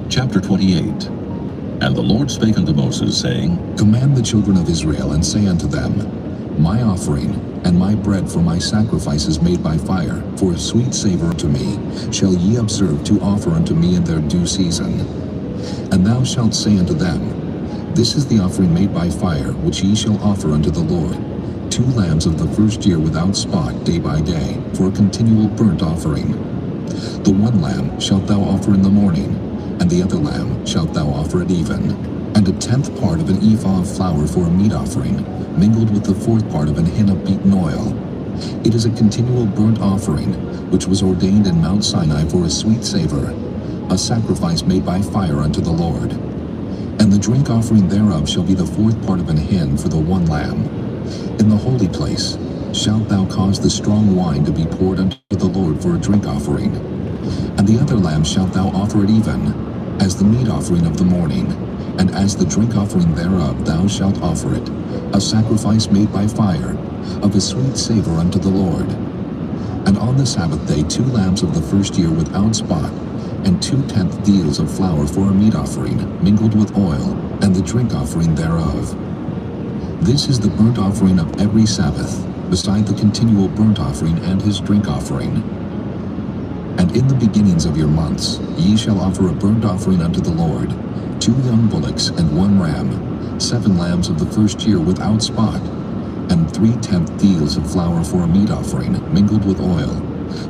Chapter 28. And the Lord spake unto Moses, saying,
Command the children of Israel, and say unto them, My offering, and my bread for my sacrifices made by fire, for a sweet savor to me, shall ye observe to offer unto me in their due season. And thou shalt say unto them, This is the offering made by fire, which ye shall offer unto the Lord, 2 lambs of the first year without spot day by day, for a continual burnt offering. The one lamb shalt thou offer in the morning, and the other lamb shalt thou offer at even. And a 10th part of an ephah of flour for a meat offering, mingled with the 4th part of an hin of beaten oil. It is a continual burnt offering, which was ordained in Mount Sinai for a sweet savor, a sacrifice made by fire unto the Lord. And the drink offering thereof shall be the 4th part of an hin for the one lamb. In the holy place shalt thou cause the strong wine to be poured unto the Lord for a drink offering. And the other lamb shalt thou offer at even, as the meat offering of the morning, and as the drink offering thereof thou shalt offer it, a sacrifice made by fire, of a sweet savor unto the Lord. And on the Sabbath day 2 lambs of the first year without spot, and 2/10 deals of flour for a meat offering, mingled with oil, and the drink offering thereof. This is the burnt offering of every Sabbath, beside the continual burnt offering and his drink offering. And in the beginnings of your months ye shall offer a burnt offering unto the Lord, 2 young bullocks and 1 ram, 7 lambs of the first year without spot, and 3/10 deals of flour for a meat offering, mingled with oil,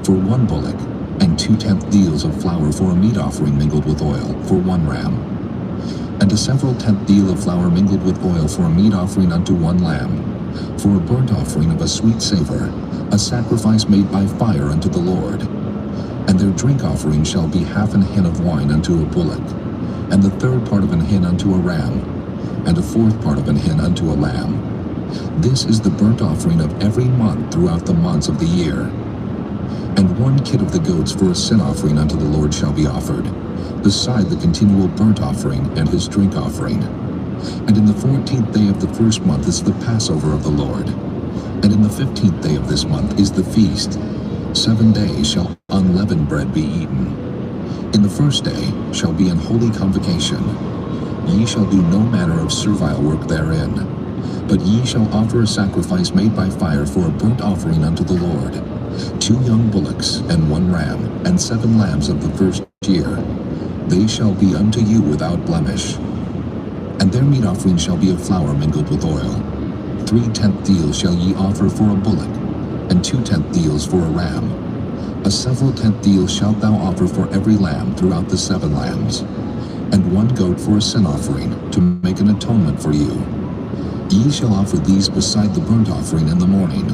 for 1 bullock, and 2/10 deals of flour for a meat offering mingled with oil, for 1 ram. And a several 10th deal of flour mingled with oil for a meat offering unto 1 lamb, for a burnt offering of a sweet savor, a sacrifice made by fire unto the Lord. And their drink offering shall be 1/2 hin of wine unto a bullock, and the third part of an hin unto a ram, and a fourth part of an hin unto a lamb. This is the burnt offering of every month throughout the months of the year. And 1 kid of the goats for a sin offering unto the Lord shall be offered, beside the continual burnt offering and his drink offering. And in the 14th day of the first month is the Passover of the Lord. And in the 15th day of this month is the feast. 7 days shall unleavened bread be eaten. In the first day shall be an holy convocation. Ye shall do no manner of servile work therein, but ye shall offer a sacrifice made by fire for a burnt offering unto the Lord, 2 young bullocks and 1 ram, and 7 lambs of the first year. They shall be unto you without blemish. And their meat offering shall be of flour mingled with oil. 3/10 deals shall ye offer for a bullock, and 2/10 deals for a ram. A several 10th deal shalt thou offer for every lamb throughout the 7 lambs, and 1 goat for a sin offering, to make an atonement for you. Ye shall offer these beside the burnt offering in the morning,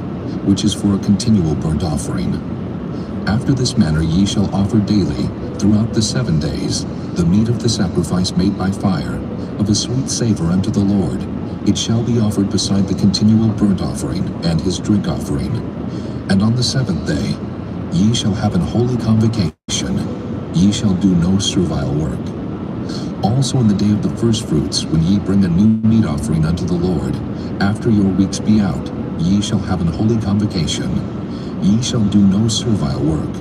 which is for a continual burnt offering. After this manner ye shall offer daily, throughout the 7 days, the meat of the sacrifice made by fire, of a sweet savor unto the Lord. It shall be offered beside the continual burnt offering and his drink offering. And on the 7th day ye shall have an holy convocation. Ye shall do no servile work. Also in the day of the firstfruits, when ye bring a new meat offering unto the Lord, after your weeks be out, ye shall have an holy convocation. Ye shall do no servile work.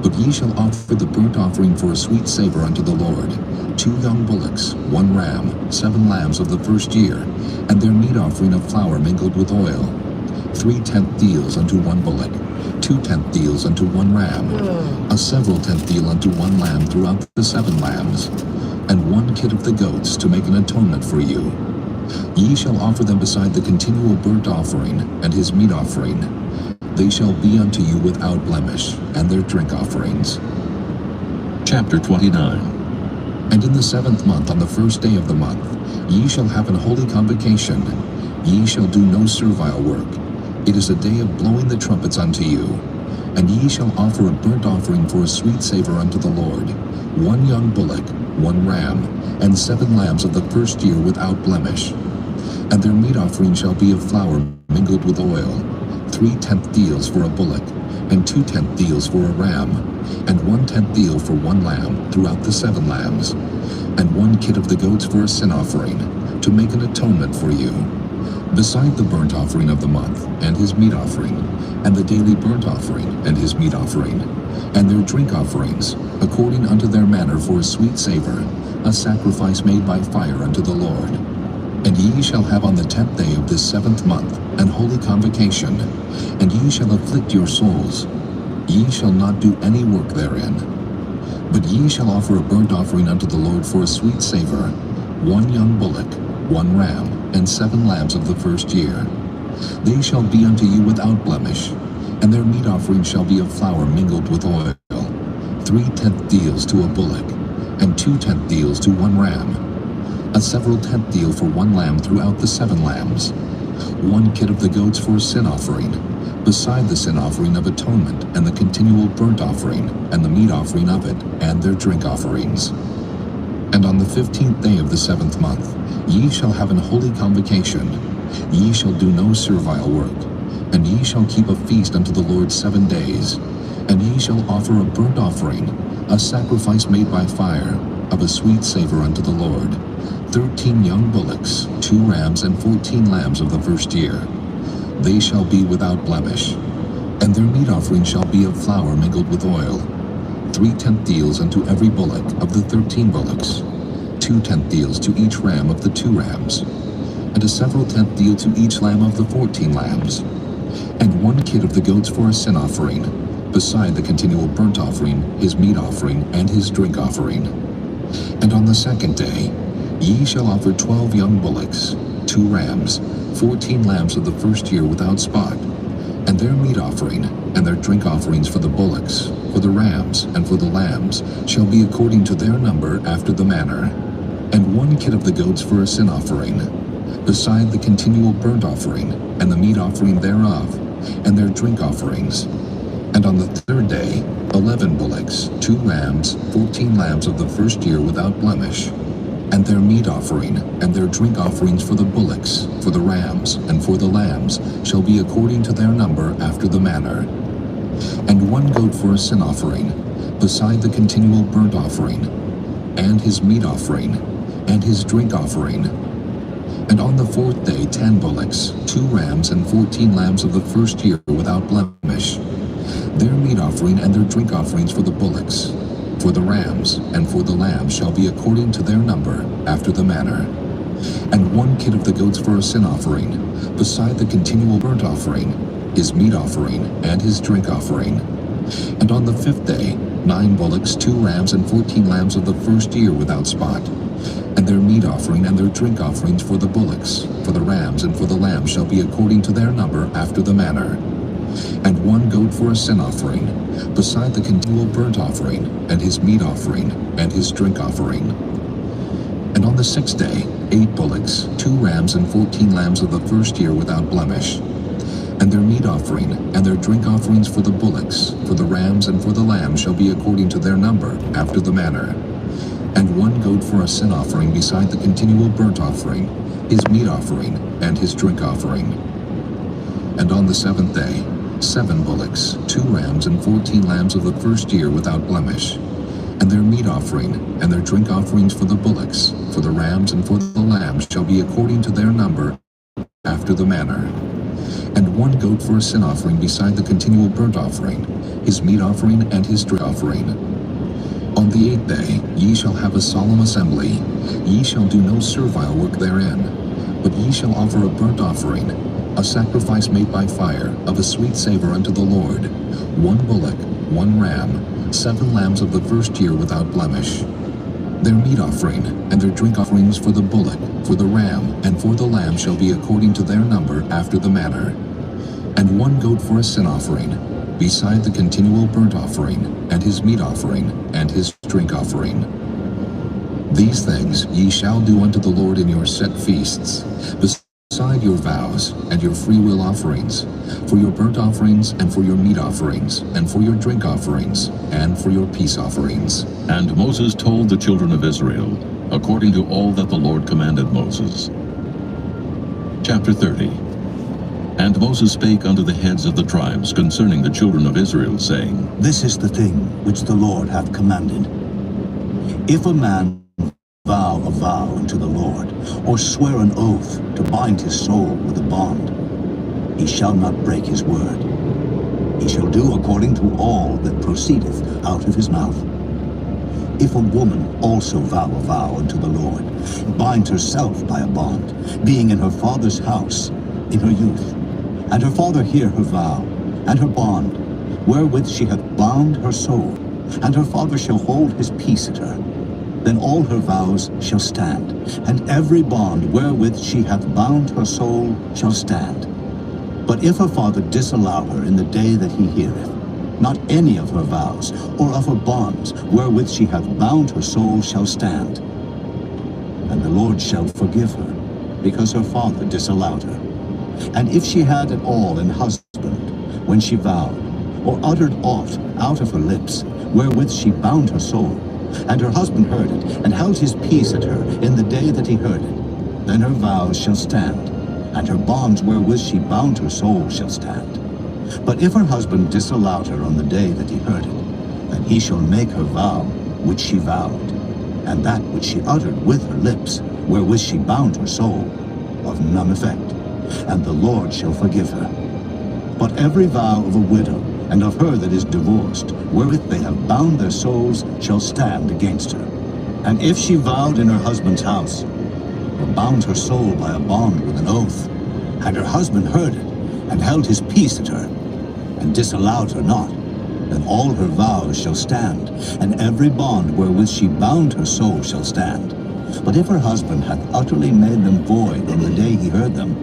But ye shall offer the burnt offering for a sweet savor unto the Lord, 2 young bullocks, 1 ram, 7 lambs of the first year, and their meat offering of flour mingled with oil. 3/10 deals unto 1 bullock, 2/10 deals unto 1 ram, a several 10th deal unto 1 lamb throughout the 7 lambs, and 1 kid of the goats to make an atonement for you. Ye shall offer them beside the continual burnt offering and his meat offering. They shall be unto you without blemish, and their drink offerings.
Chapter 29.
And in the 7th month, on the 1st day of the month, ye shall have an holy convocation. Ye shall do no servile work. It is a day of blowing the trumpets unto you. And ye shall offer a burnt offering for a sweet savor unto the Lord, 1 young bullock, 1 ram, and 7 lambs of the first year without blemish. And their meat offering shall be of flour mingled with oil, 3/10 deals for a bullock, and 2/10 deals for a ram, and 1/10 deal for 1 lamb throughout the 7 lambs, and 1 kid of the goats for a sin offering, to make an atonement for you. Beside the burnt offering of the month, and his meat offering, and the daily burnt offering, and his meat offering, and their drink offerings, according unto their manner for a sweet savor, a sacrifice made by fire unto the Lord. And ye shall have on the 10th day of this 7th month an holy convocation, and ye shall afflict your souls. Ye shall not do any work therein. But ye shall offer a burnt offering unto the Lord for a sweet savor, 1 young bullock, 1 ram, and 7 lambs of the first year. They shall be unto you without blemish, and their meat offering shall be of flour mingled with oil, 3/10 deals to a bullock, and 2/10 deals to 1 ram, a several 10th deal for 1 lamb throughout the 7 lambs, 1 kid of the goats for a sin offering, beside the sin offering of atonement, and the continual burnt offering, and the meat offering of it, and their drink offerings. And on the 15th day of the 7th month, ye shall have an holy convocation. Ye shall do no servile work, and ye shall keep a feast unto the Lord 7 days. And ye shall offer a burnt offering, a sacrifice made by fire, of a sweet savor unto the Lord, 13 young bullocks, 2 rams, and 14 lambs of the first year. They shall be without blemish. And their meat offering shall be of flour mingled with oil, 3/10 deals unto every bullock of the 13 bullocks, 2/10 deals to each ram of the 2 rams, and a several 10th deal to each lamb of the 14 lambs, and 1 kid of the goats for a sin offering, beside the continual burnt offering, his meat offering, and his drink offering. And on the 2nd day ye shall offer 12 young bullocks, 2 rams, 14 lambs of the first year without spot, and their meat offering, and their drink offerings for the bullocks, for the rams, and for the lambs, shall be according to their number after the manner, and 1 kid of the goats for a sin offering, beside the continual burnt offering, and the meat offering thereof, and their drink offerings. And on the third day, 11 bullocks, 2 rams, 14 lambs of the first year without blemish, and their meat offering and their drink offerings for the bullocks, for the rams, and for the lambs shall be according to their number after the manner. And 1 goat for a sin offering, beside the continual burnt offering, and his meat offering, and his drink offering. And on the 4th day 10 bullocks, 2 rams, and 14 lambs of the first year without blemish, their meat offering and their drink offerings for the bullocks, for the rams, and for the lambs shall be according to their number, after the manner. And 1 kid of the goats for a sin offering, beside the continual burnt offering, his meat offering, and his drink offering. And on the 5th day 9 bullocks, 2 rams, and 14 lambs of the first year without spot, and their meat offering and their drink offerings for the bullocks, for the rams, and for the lambs shall be according to their number, after the manner. And 1 goat for a sin offering, beside the continual burnt offering, and his meat offering, and his drink offering. And on the 6th day 8 bullocks, 2 rams, and 14 lambs of the first year without blemish, and their meat offering, and their drink offerings for the bullocks, for the rams, and for the lambs shall be according to their number, after the manner. And 1 goat for a sin offering beside the continual burnt offering, his meat offering, and his drink offering. And on the 7th day 7 bullocks, 2 rams, and 14 lambs of the first year without blemish, and their meat offering, and their drink offerings for the bullocks, for the rams, and for the lambs shall be according to their number, after the manner. And 1 goat for a sin offering beside the continual burnt offering, his meat offering, and his drink offering. On the 8th day ye shall have a solemn assembly, ye shall do no servile work therein, but ye shall offer a burnt offering, a sacrifice made by fire, of a sweet savor unto the Lord, 1 bullock, 1 ram, 7 lambs of the first year without blemish. Their meat offering, and their drink offerings for the bullock, for the ram, and for the lamb shall be according to their number, after the manner. And 1 goat for a sin offering, beside the continual burnt offering, and his meat offering, and his drink offering. These things ye shall do unto the Lord in your set feasts, beside your vows, and your freewill offerings, for your burnt offerings, and for your meat offerings, and for your drink offerings, and for your peace offerings.
And Moses told the children of Israel, according to all that the Lord commanded Moses. Chapter 30. And Moses spake unto the heads of the tribes concerning the children of Israel, saying,
This is the thing which the Lord hath commanded. If a man vow a vow unto the Lord, or swear an oath to bind his soul with a bond, he shall not break his word. He shall do according to all that proceedeth out of his mouth. If a woman also vow a vow unto the Lord, bind herself by a bond, being in her father's house in her youth, and her father hear her vow, and her bond, wherewith she hath bound her soul, and her father shall hold his peace at her, then all her vows shall stand, and every bond wherewith she hath bound her soul shall stand. But if her father disallow her in the day that he heareth, not any of her vows, or of her bonds wherewith she hath bound her soul shall stand. And the Lord shall forgive her, because her father disallowed her. And if she had at all an husband, when she vowed, or uttered aught out of her lips, wherewith she bound her soul, and her husband heard it, and held his peace at her in the day that he heard it, then her vows shall stand, and her bonds wherewith she bound her soul shall stand. But if her husband disallowed her on the day that he heard it, then he shall make her vow which she vowed, and that which she uttered with her lips, wherewith she bound her soul, of none effect, and the Lord shall forgive her. But every vow of a widow, and of her that is divorced, wherewith they have bound their souls, shall stand against her. And if she vowed in her husband's house, or bound her soul by a bond with an oath, and her husband heard it, and held his peace at her, and disallowed her not, then all her vows shall stand, and every bond wherewith she bound her soul shall stand. But if her husband hath utterly made them void on the day he heard them,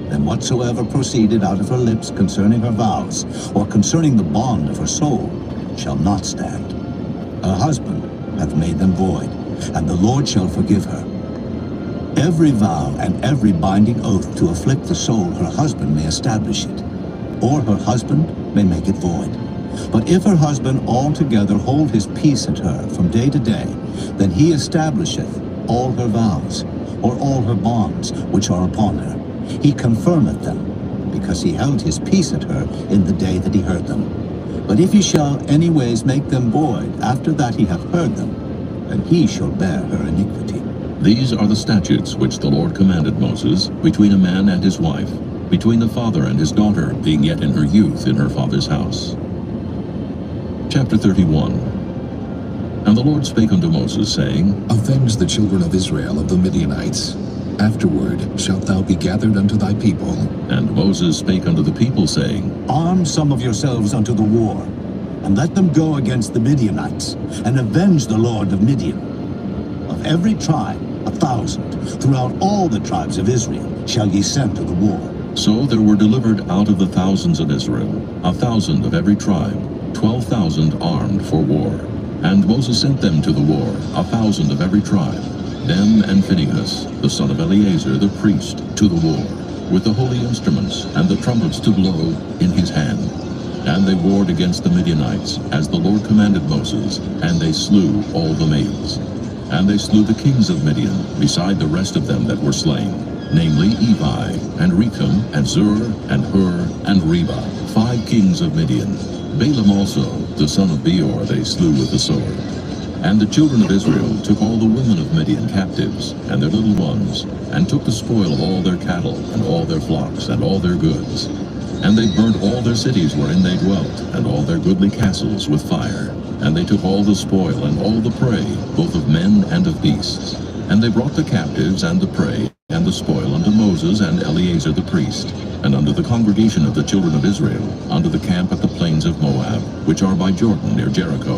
then whatsoever proceeded out of her lips concerning her vows, or concerning the bond of her soul, shall not stand. Her husband hath made them void, and the Lord shall forgive her. Every vow and every binding oath to afflict the soul her husband may establish it, or her husband may make it void. But if her husband altogether hold his peace at her from day to day, then he establisheth all her vows, or all her bonds which are upon her. He confirmeth them, because he held his peace at her in the day that he heard them. But if he shall anyways make them void after that he hath heard them, then he shall bear her iniquity.
These are the statutes which the Lord commanded Moses between a man and his wife, between the father and his daughter, being yet in her youth in her father's house. Chapter 31. And the Lord spake unto Moses, saying,
Avenge the children of Israel of the Midianites. Afterward shalt thou be gathered unto thy people.
And Moses spake unto the people, saying,
Arm some of yourselves unto the war, and let them go against the Midianites, and avenge the Lord of Midian. Of every tribe 1,000, throughout all the tribes of Israel shall ye send to the war.
So there were delivered out of the thousands of Israel 1,000 of every tribe, 12,000 armed for war. And Moses sent them to the war, 1,000 of every tribe, them and Phinehas, the son of Eleazar the priest, to the war, with the holy instruments and the trumpets to blow in his hand. And they warred against the Midianites, as the Lord commanded Moses, and they slew all the males. And they slew the kings of Midian, beside the rest of them that were slain, namely Evi, and Recham, and Zur, and Hur, and Reba, 5 kings of Midian. Balaam also, the son of Beor, they slew with the sword. And the children of Israel took all the women of Midian captives, and their little ones, and took the spoil of all their cattle, and all their flocks, and all their goods. And they burnt all their cities wherein they dwelt, and all their goodly castles with fire. And they took all the spoil, and all the prey, both of men and of beasts. And they brought the captives, and the prey, and the spoil unto Moses and Eleazar the priest, and unto the congregation of the children of Israel, unto the camp at the plains of Moab, which are by Jordan near Jericho.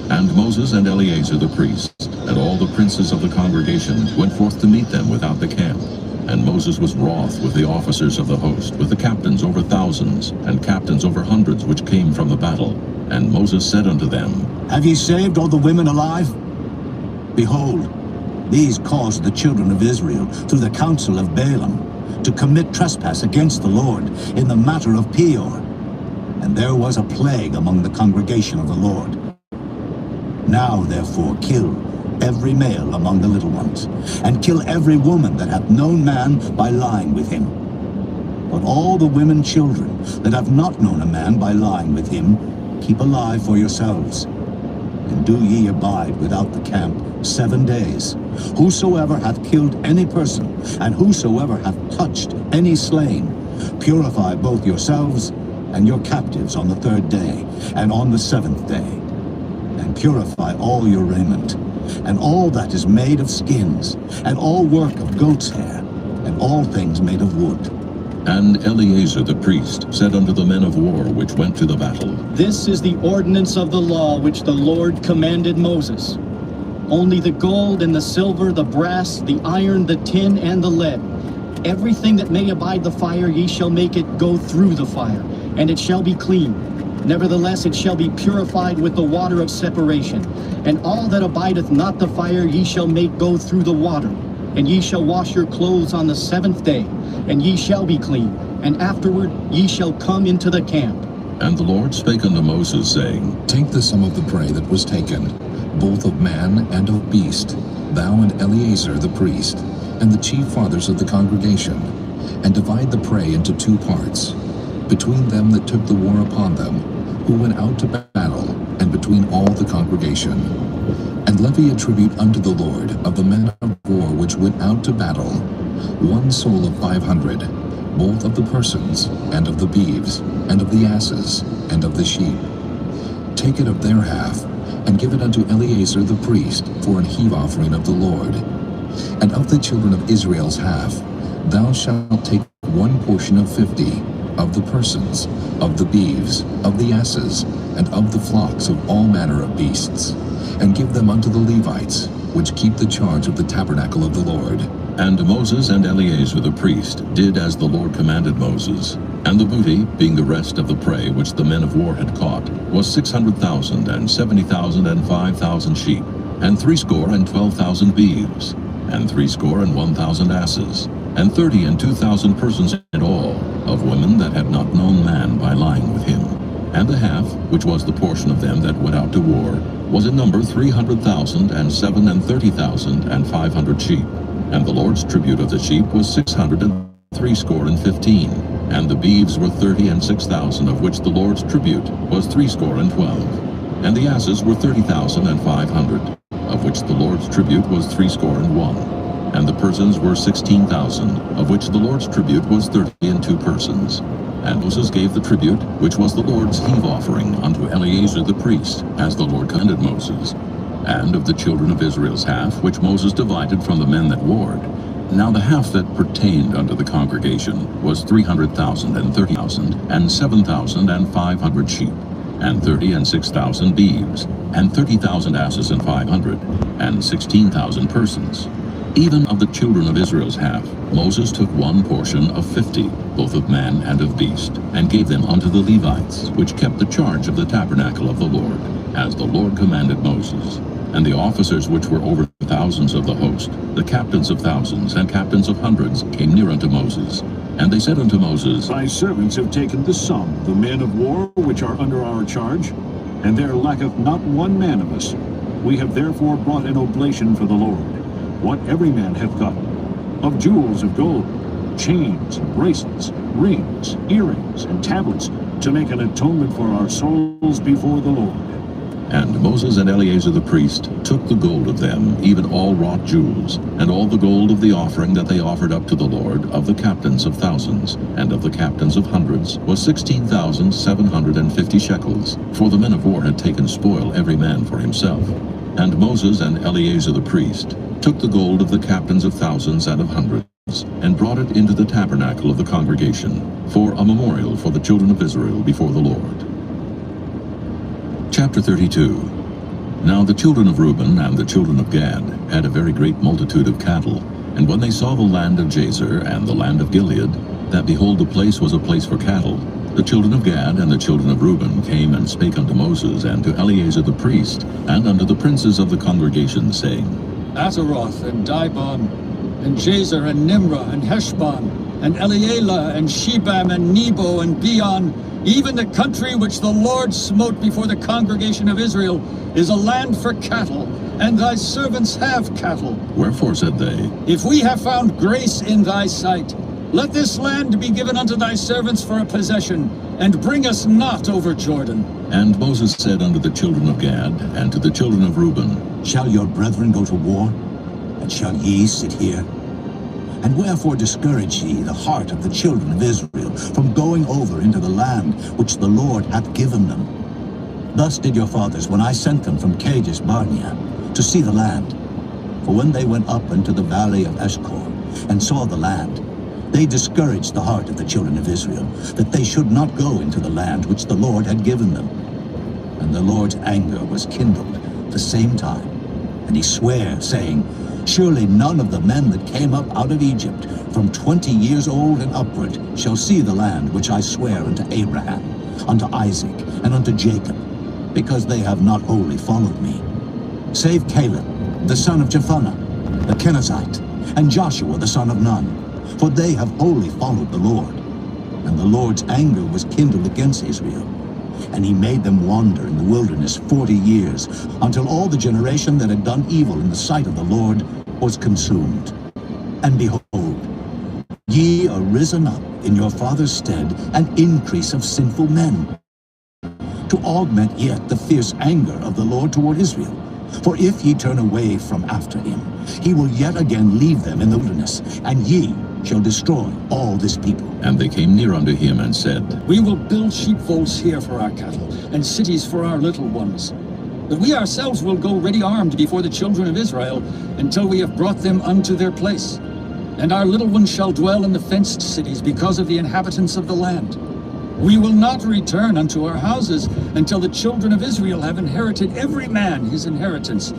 And Moses and Eleazar the priest, and all the princes of the congregation, went forth to meet them without the camp. And Moses was wroth with the officers of the host, with the captains over thousands, and captains over hundreds which came from the battle. And Moses said unto them,
Have ye saved all the women alive? Behold, these caused the children of Israel, through the counsel of Balaam, to commit trespass against the Lord in the matter of Peor. And there was a plague among the congregation of the Lord. Now therefore kill every male among the little ones, and kill every woman that hath known man by lying with him. But all the women children that have not known a man by lying with him, keep alive for yourselves. And do ye abide without the camp 7 days. Whosoever hath killed any person, and whosoever hath touched any slain, purify both yourselves and your captives on the 3rd day, and on the 7th day. And purify all your raiment, and all that is made of skins, and all work of goat's hair, and all things made of wood.
And Eleazar the priest said unto the men of war which went to the battle,
This is the ordinance of the law which the Lord commanded Moses. Only the gold and the silver, the brass, the iron, the tin, and the lead, everything that may abide the fire, ye shall make it go through the fire, and it shall be clean. Nevertheless it shall be purified with the water of separation. And all that abideth not the fire ye shall make go through the water. And ye shall wash your clothes on the 7th day, and ye shall be clean. And afterward ye shall come into the camp.
And the Lord spake unto Moses, saying,
Take the sum of the prey that was taken, both of man and of beast, thou and Eleazar the priest, and the chief fathers of the congregation, and divide the prey into 2 parts, between them that took the war upon them, who went out to battle, and between all the congregation. And levy a tribute unto the Lord of the men of war which went out to battle, 1 soul of 500, both of the persons, and of the beeves, and of the asses, and of the sheep. Take it of their half, and give it unto Eleazar the priest for an heave offering of the Lord. And of the children of Israel's half, thou shalt take 1 portion of 50, of the persons, of the beeves, of the asses, and of the flocks of all manner of beasts, and give them unto the Levites, which keep the charge of the tabernacle of the Lord.
And Moses and Eleazar the priest did as the Lord commanded Moses. And the booty, being the rest of the prey which the men of war had caught, was 600,000, and 70,000, and 5,000 sheep, and 62,000 beeves, and 61,000 asses, and 30,000 and 2,000 persons in all, of women that had not known man by lying with him. And the half, which was the portion of them that went out to war, was in number 300,000, and 500 sheep. And the Lord's tribute of the sheep was 615. And the beeves were 36,000, of which the Lord's tribute was 12. And the asses were 30,500, of which the Lord's tribute was 61. And the persons were 16,000, of which the Lord's tribute was 32 persons. And Moses gave the tribute, which was the Lord's heave offering, unto Eleazar the priest, as the Lord commanded Moses. And of the children of Israel's half, which Moses divided from the men that warred, now the half that pertained unto the congregation was 300,000 and 30,000, and 7,500 sheep, and 30 and 6,000 beeves, and 30,000 asses and 500, and 16,000 persons. Even of the children of Israel's half, Moses took one portion of 50, both of man and of beast, and gave them unto the Levites, which kept the charge of the tabernacle of the Lord, as the Lord commanded Moses. And the officers which were over thousands of the host, the captains of thousands and captains of hundreds, came near unto Moses. And they said unto Moses,
Thy servants have taken the sum, the men of war which are under our charge, and there lacketh not one man of us. We have therefore brought an oblation for the Lord, what every man hath gotten, of jewels of gold, chains and bracelets, rings, earrings, and tablets, to make an atonement for our souls before the Lord.
And Moses and Eleazar the priest took the gold of them, even all wrought jewels, and all the gold of the offering that they offered up to the Lord, of the captains of thousands, and of the captains of hundreds, was 16,750 shekels. For the men of war had taken spoil every man for himself. And Moses and Eleazar the priest took the gold of the captains of thousands and of hundreds, and brought it into the tabernacle of the congregation, for a memorial for the children of Israel before the Lord. Chapter 32. Now the children of Reuben and the children of Gad had a very great multitude of cattle. And when they saw the land of Jazer and the land of Gilead, that behold the place was a place for cattle, the children of Gad and the children of Reuben came and spake unto Moses and to Eleazar the priest, and unto the princes of the congregation, saying,
Ataroth and Dibon, and Jazer and Nimrah and Heshbon, and Elealeh and Shebam and Nebo and Beon, even the country which the Lord smote before the congregation of Israel, is a land for cattle, and thy servants have cattle.
Wherefore, said they,
If we have found grace in thy sight, let this land be given unto thy servants for a possession, and bring us not over Jordan.
And Moses said unto the children of Gad and to the children of Reuben,
Shall your brethren go to war, and shall ye sit here? And wherefore discourage ye the heart of the children of Israel from going over into the land which the Lord hath given them? Thus did your fathers when I sent them from Kadesh Barnea to see the land. For when they went up into the valley of Eshcol and saw the land, they discouraged the heart of the children of Israel, that they should not go into the land which the Lord had given them. And the Lord's anger was kindled the same time, and he sware, saying, Surely none of the men that came up out of Egypt from 20 years old and upward shall see the land which I swear unto Abraham, unto Isaac, and unto Jacob, because they have not wholly followed me. Save Caleb, the son of Jephunneh, the Kenizzite, and Joshua the son of Nun, for they have wholly followed the Lord. And the Lord's anger was kindled against Israel, and he made them wander in the wilderness 40 years, until all the generation that had done evil in the sight of the Lord was consumed. And behold, ye are risen up in your father's stead an increase of sinful men, to augment yet the fierce anger of the Lord toward Israel. For if ye turn away from after him, he will yet again leave them in the wilderness, and ye shall destroy all this people.
And they came near unto him and said,
We will build sheepfolds here for our cattle, and cities for our little ones. But we ourselves will go ready armed before the children of Israel, until we have brought them unto their place. And our little ones shall dwell in the fenced cities, because of the inhabitants of the land. We will not return unto our houses, until the children of Israel have inherited every man his inheritance.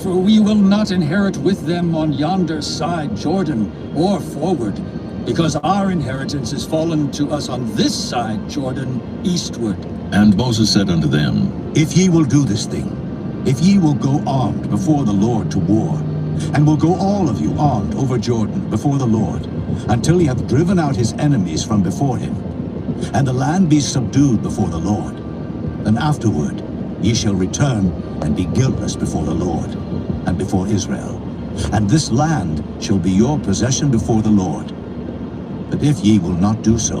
For we will not inherit with them on yonder side Jordan, or forward, because our inheritance is fallen to us on this side Jordan, eastward.
And Moses said unto them,
If ye will do this thing, if ye will go armed before the Lord to war, and will go all of you armed over Jordan before the Lord, until he hath driven out his enemies from before him, and the land be subdued before the Lord. And afterward ye shall return and be guiltless before the Lord, and before Israel. And this land shall be your possession before the Lord. But if ye will not do so,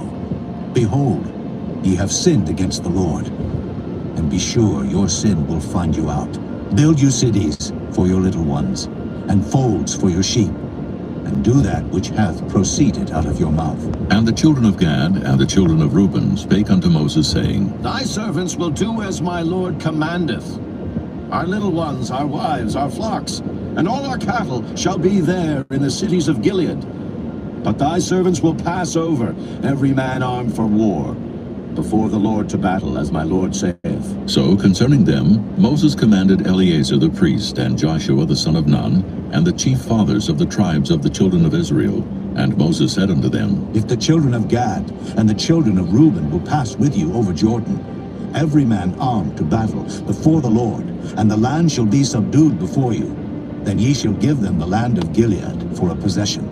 behold, ye have sinned against the Lord. And be sure your sin will find you out. Build you cities for your little ones, and folds for your sheep, and do that which hath proceeded out of your mouth.
And the children of Gad and the children of Reuben spake unto Moses, saying,
Thy servants will do as my Lord commandeth. Our little ones, our wives, our flocks, and all our cattle shall be there in the cities of Gilead. But thy servants will pass over, every man armed for war, before the Lord to battle, as my Lord saith.
So concerning them Moses commanded Eleazar the priest, and Joshua the son of Nun, and the chief fathers of the tribes of the children of Israel. And Moses said unto them,
If the children of Gad and the children of Reuben will pass with you over Jordan, every man armed to battle before the Lord, and the land shall be subdued before you, then ye shall give them the land of Gilead for a possession.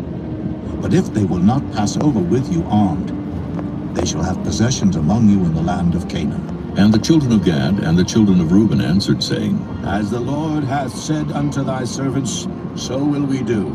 But if they will not pass over with you armed, they shall have possessions among you in the land of Canaan.
And the children of Gad and the children of Reuben answered, saying,
As the Lord hath said unto thy servants, so will we do.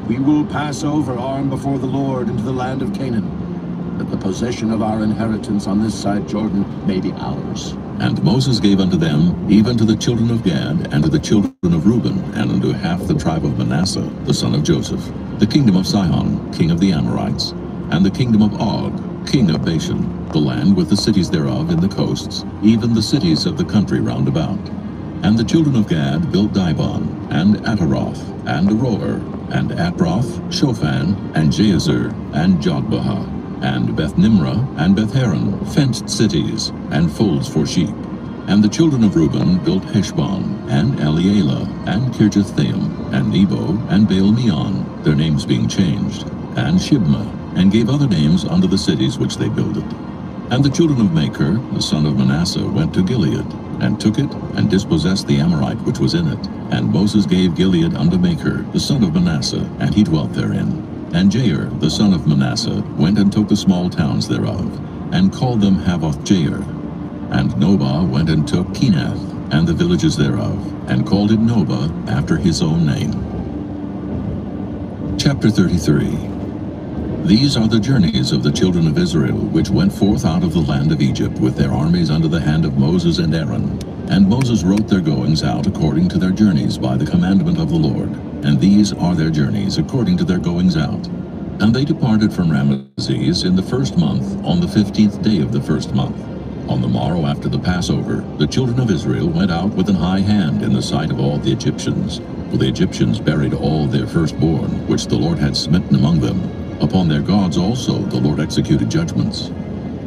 We will pass over armed before the Lord into the land of Canaan, that the possession of our inheritance on this side Jordan may be ours.
And Moses gave unto them, even to the children of Gad, and to the children of Reuben, and unto half the tribe of Manasseh, the son of Joseph, the kingdom of Sihon, king of the Amorites, and the kingdom of Og, king of Bashan, the land with the cities thereof in the coasts, even the cities of the country round about. And the children of Gad built Dibon, and Ataroth, and Aroer, and Atroth, Shophan, and Jazer, and Jogbaha, and Beth-Nimrah, and Beth-Haran, fenced cities, and folds for sheep. And the children of Reuben built Heshbon, and Elealeh, and Kirjathim, and Nebo, and Baal-meon, their names being changed, and Shibmah, and gave other names unto the cities which they builded. And the children of Machir, the son of Manasseh, went to Gilead, and took it, and dispossessed the Amorite which was in it. And Moses gave Gilead unto Machir, the son of Manasseh, and he dwelt therein. And Jair, the son of Manasseh, went and took the small towns thereof, and called them Havoth-Jair. And Nobah went and took Kenath, and the villages thereof, and called it Nobah after his own name. Chapter 33. These are the journeys of the children of Israel, which went forth out of the land of Egypt with their armies under the hand of Moses and Aaron. And Moses wrote their goings out according to their journeys by the commandment of the Lord. And these are their journeys according to their goings out. And they departed from Ramesses in the first month, on the 15th day of the first month. On the morrow after the Passover, the children of Israel went out with an high hand in the sight of all the Egyptians. For the Egyptians buried all their firstborn, which the Lord had smitten among them. Upon their gods also the Lord executed judgments.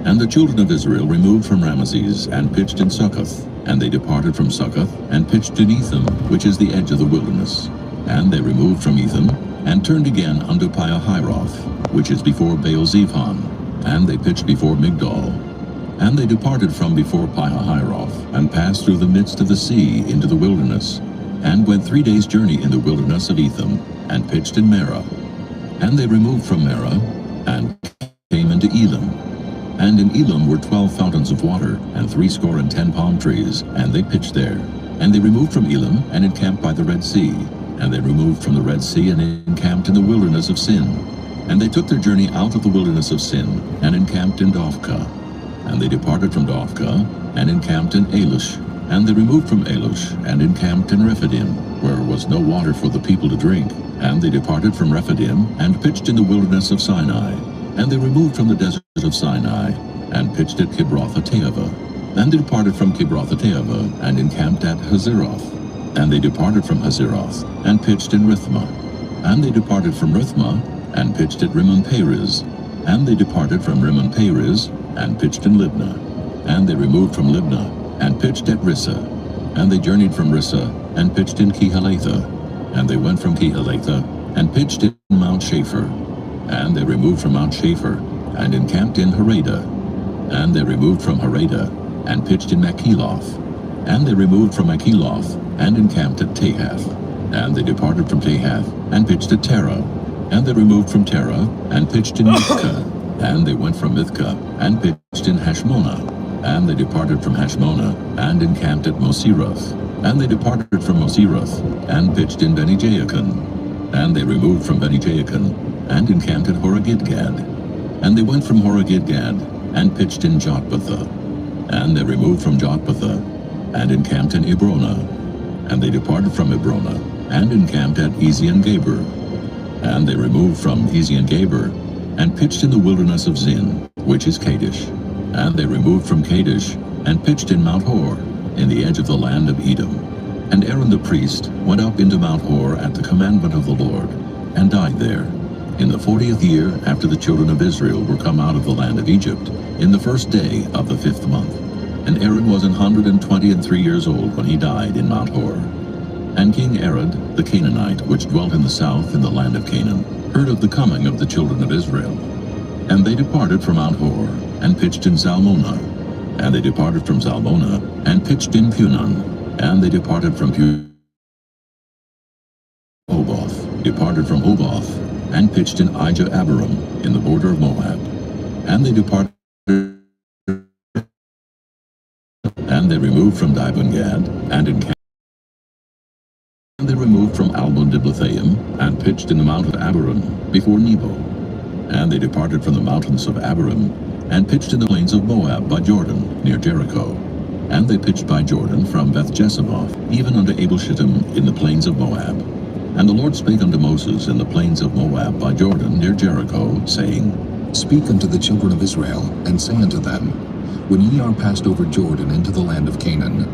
And the children of Israel removed from Ramesses, and pitched in Succoth. And they departed from Succoth, and pitched in Etham, which is the edge of the wilderness. And they removed from Etham, and turned again unto Piahiroth, which is before Baal-zephon. And they pitched before Migdol. And they departed from before Piahiroth, and passed through the midst of the sea into the wilderness, and went 3 days' journey in the wilderness of Etham, and pitched in Marah. And they removed from Marah, and came into Elim. And in Elim were 12 fountains of water, and 70 palm trees, and they pitched there. And they removed from Elim, and encamped by the Red Sea. And they removed from the Red Sea, and encamped in the wilderness of Sin. And they took their journey out of the wilderness of Sin, and encamped in Dophkah. And they departed from Dophkah, and encamped in Alush. And they removed from Alush, and encamped in Rephidim, where was no water for the people to drink. And they departed from Rephidim, and pitched in the wilderness of Sinai. And they removed from the desert of Sinai, and pitched at Kibroth-Hattaavah. And they departed from Kibroth-Hattaavah, and encamped at Hazeroth. And they departed from Hazeroth, and pitched in Rithmah. And they departed from Rithmah, and pitched at Rimmon-Perez. And they departed from Rimmon-Perez, and pitched in Libnah. And they removed from Libnah, and pitched at Rissah. And they journeyed from Rissah, and pitched in Kehelatha. And they went from Kehelatha, and pitched in Mount Shapher. And they removed from Mount Shapher, and encamped in Haradah. And they removed from Haradah, and pitched in Macheloth. And they removed from Macheloth, and encamped at Tahath. And they departed from Tahath, and pitched at Terah. And they removed from Terah, and pitched in Mizpah. And they went from Mithcah, and pitched in Hashmonah. And they departed from Hashmonah, and encamped at Moseroth. And they departed from Moseroth, and pitched in Beni-Jaakon. And they removed from Beni-Jaakon, and encamped at Horah-Gidgad. And they went from Horah-Gidgad, and pitched in Jotbathah. And they removed from Jotbathah, and encamped in Ebrona. And they departed from Ebrona, and encamped at Ezion-Geber. And they removed from Ezion-Geber, and pitched in the wilderness of Zin, which is Kadesh. And they removed from Kadesh, and pitched in Mount Hor, in the edge of the land of Edom. And Aaron the priest went up into Mount Hor at the commandment of the Lord, and died there, in the 40th year after the children of Israel were come out of the land of Egypt, in the first day of the 5th month. And Aaron was 123 years old when he died in Mount Hor. And King Arad, the Canaanite, which dwelt in the south in the land of Canaan, heard of the coming of the children of Israel. And they departed from Mount Hor, and pitched in Zalmonah. And they departed from Zalmonah, and pitched in Punon. And they departed from Oboth, departed from Oboth, and pitched in Ijah-Abarim, in the border of Moab. And they departed, and they removed from Dibon-Gad, and encamped. And they removed from Almon-Diblathaim, and pitched in the mount of Abarim, before Nebo. And they departed from the mountains of Abarim, and pitched in the plains of Moab by Jordan, near Jericho. And they pitched by Jordan from Beth-Jesimoth, even unto Abel-Shittim in the plains of Moab. And the Lord spake unto Moses in the plains of Moab by Jordan, near Jericho, saying,
Speak unto the children of Israel, and say unto them, When ye are passed over Jordan into the land of Canaan,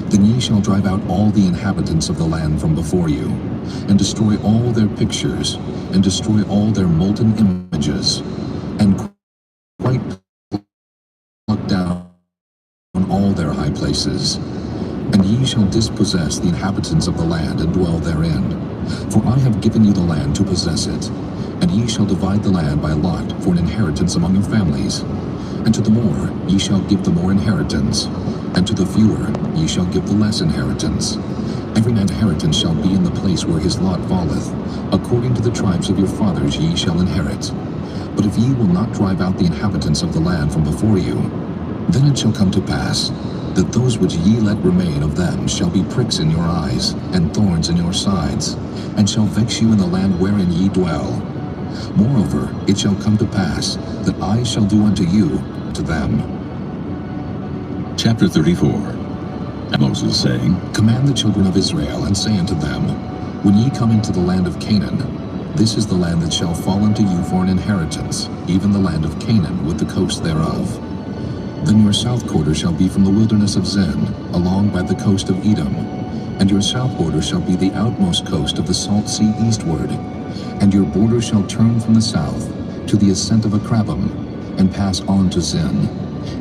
then ye shall drive out all the inhabitants of the land from before you, and destroy all their pictures, and destroy all their molten images, and quite pluck down all their high places. And ye shall dispossess the inhabitants of the land, and dwell therein. For I have given you the land to possess it, and ye shall divide the land by lot for an inheritance among your families. And to the more ye shall give the more inheritance, and to the fewer ye shall give the less inheritance. Every man's inheritance shall be in the place where his lot falleth. According to the tribes of your fathers ye shall inherit. But if ye will not drive out the inhabitants of the land from before you, then it shall come to pass that those which ye let remain of them shall be pricks in your eyes, and thorns in your sides, and shall vex you in the land wherein ye dwell. Moreover, it shall come to pass that I shall do unto you, to them.
Chapter 34. And Moses saying,
Command the children of Israel, and say unto them, When ye come into the land of Canaan, this is the land that shall fall unto you for an inheritance, even the land of Canaan with the coast thereof. Then your south quarter shall be from the wilderness of Zin, along by the coast of Edom, and your south border shall be the outmost coast of the salt sea eastward, and your border shall turn from the south to the ascent of Akrabim, and pass on to Zin.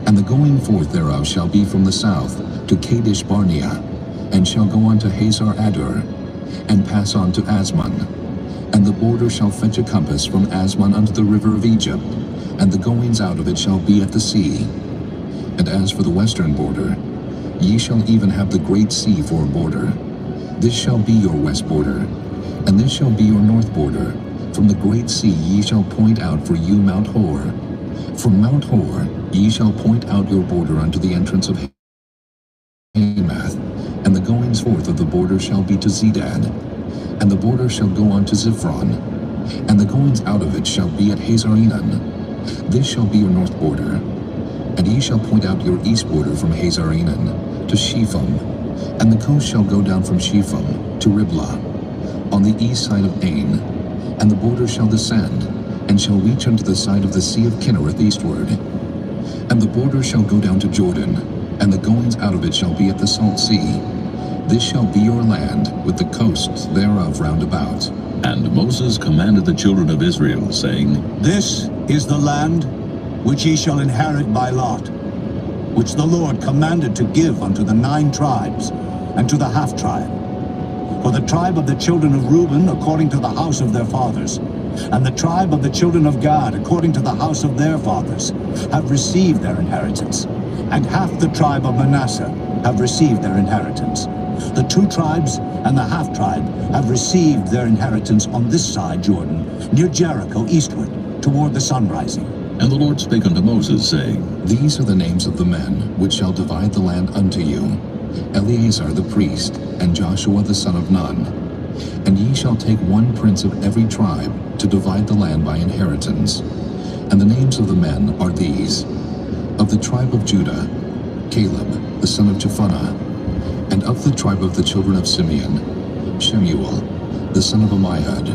And the going forth thereof shall be from the south to Kadesh Barnea, and shall go on to Hazar Adur, and pass on to Asmon. And the border shall fetch a compass from Asmon unto the river of Egypt, and the goings out of it shall be at the sea. And as for the western border, ye shall even have the great sea for a border. This shall be your west border, and this shall be your north border. From the great sea ye shall point out for you Mount Hor. From Mount Hor ye shall point out your border unto the entrance of Hamath, and the goings forth of the border shall be to Zedad, and the border shall go on to Ziphron, and the goings out of it shall be at Hazarenan. This shall be your north border. And ye shall point out your east border from Hazarenan to Shepham, and the coast shall go down from Shepham to Riblah, on the east side of Ain, and the border shall descend, and shall reach unto the side of the sea of Kinnereth eastward. And the border shall go down to Jordan, and the goings out of it shall be at the salt sea. This shall be your land, with the coasts thereof round about.
And Moses commanded the children of Israel, saying,
This is the land which ye shall inherit by lot, which the Lord commanded to give unto the 9 tribes, and to the half-tribe. For the tribe of the children of Reuben according to the house of their fathers, and the tribe of the children of Gad according to the house of their fathers, have received their inheritance, and half the tribe of Manasseh have received their inheritance. The 2 tribes and the half-tribe have received their inheritance on this side Jordan, near Jericho eastward, toward the sun rising.
And the Lord spake unto Moses, saying,
These are the names of the men which shall divide the land unto you, Eleazar the priest, and Joshua the son of Nun. And ye shall take one prince of every tribe to divide the land by inheritance. And the names of the men are these: of the tribe of Judah, Caleb the son of Jephunneh; and of the tribe of the children of Simeon, Shemuel the son of Ammihud;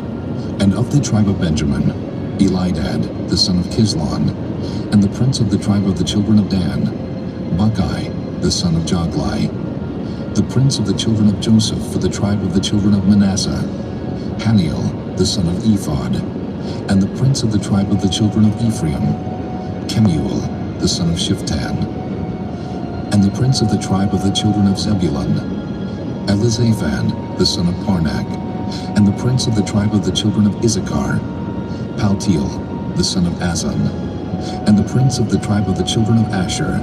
and of the tribe of Benjamin, Elidad the son of Kislon; and the prince of the tribe of the children of Dan, Buckai the son of Joglai; the prince of the children of Joseph for the tribe of the children of Manasseh, Haniel the son of Ephod; and the prince of the tribe of the children of Ephraim, Kemuel the son of Shiftan; and the prince of the tribe of the children of Zebulun, Elizaphan the son of Parnak; and the prince of the tribe of the children of Issachar, Paltiel the son of Azan; and the prince of the tribe of the children of Asher,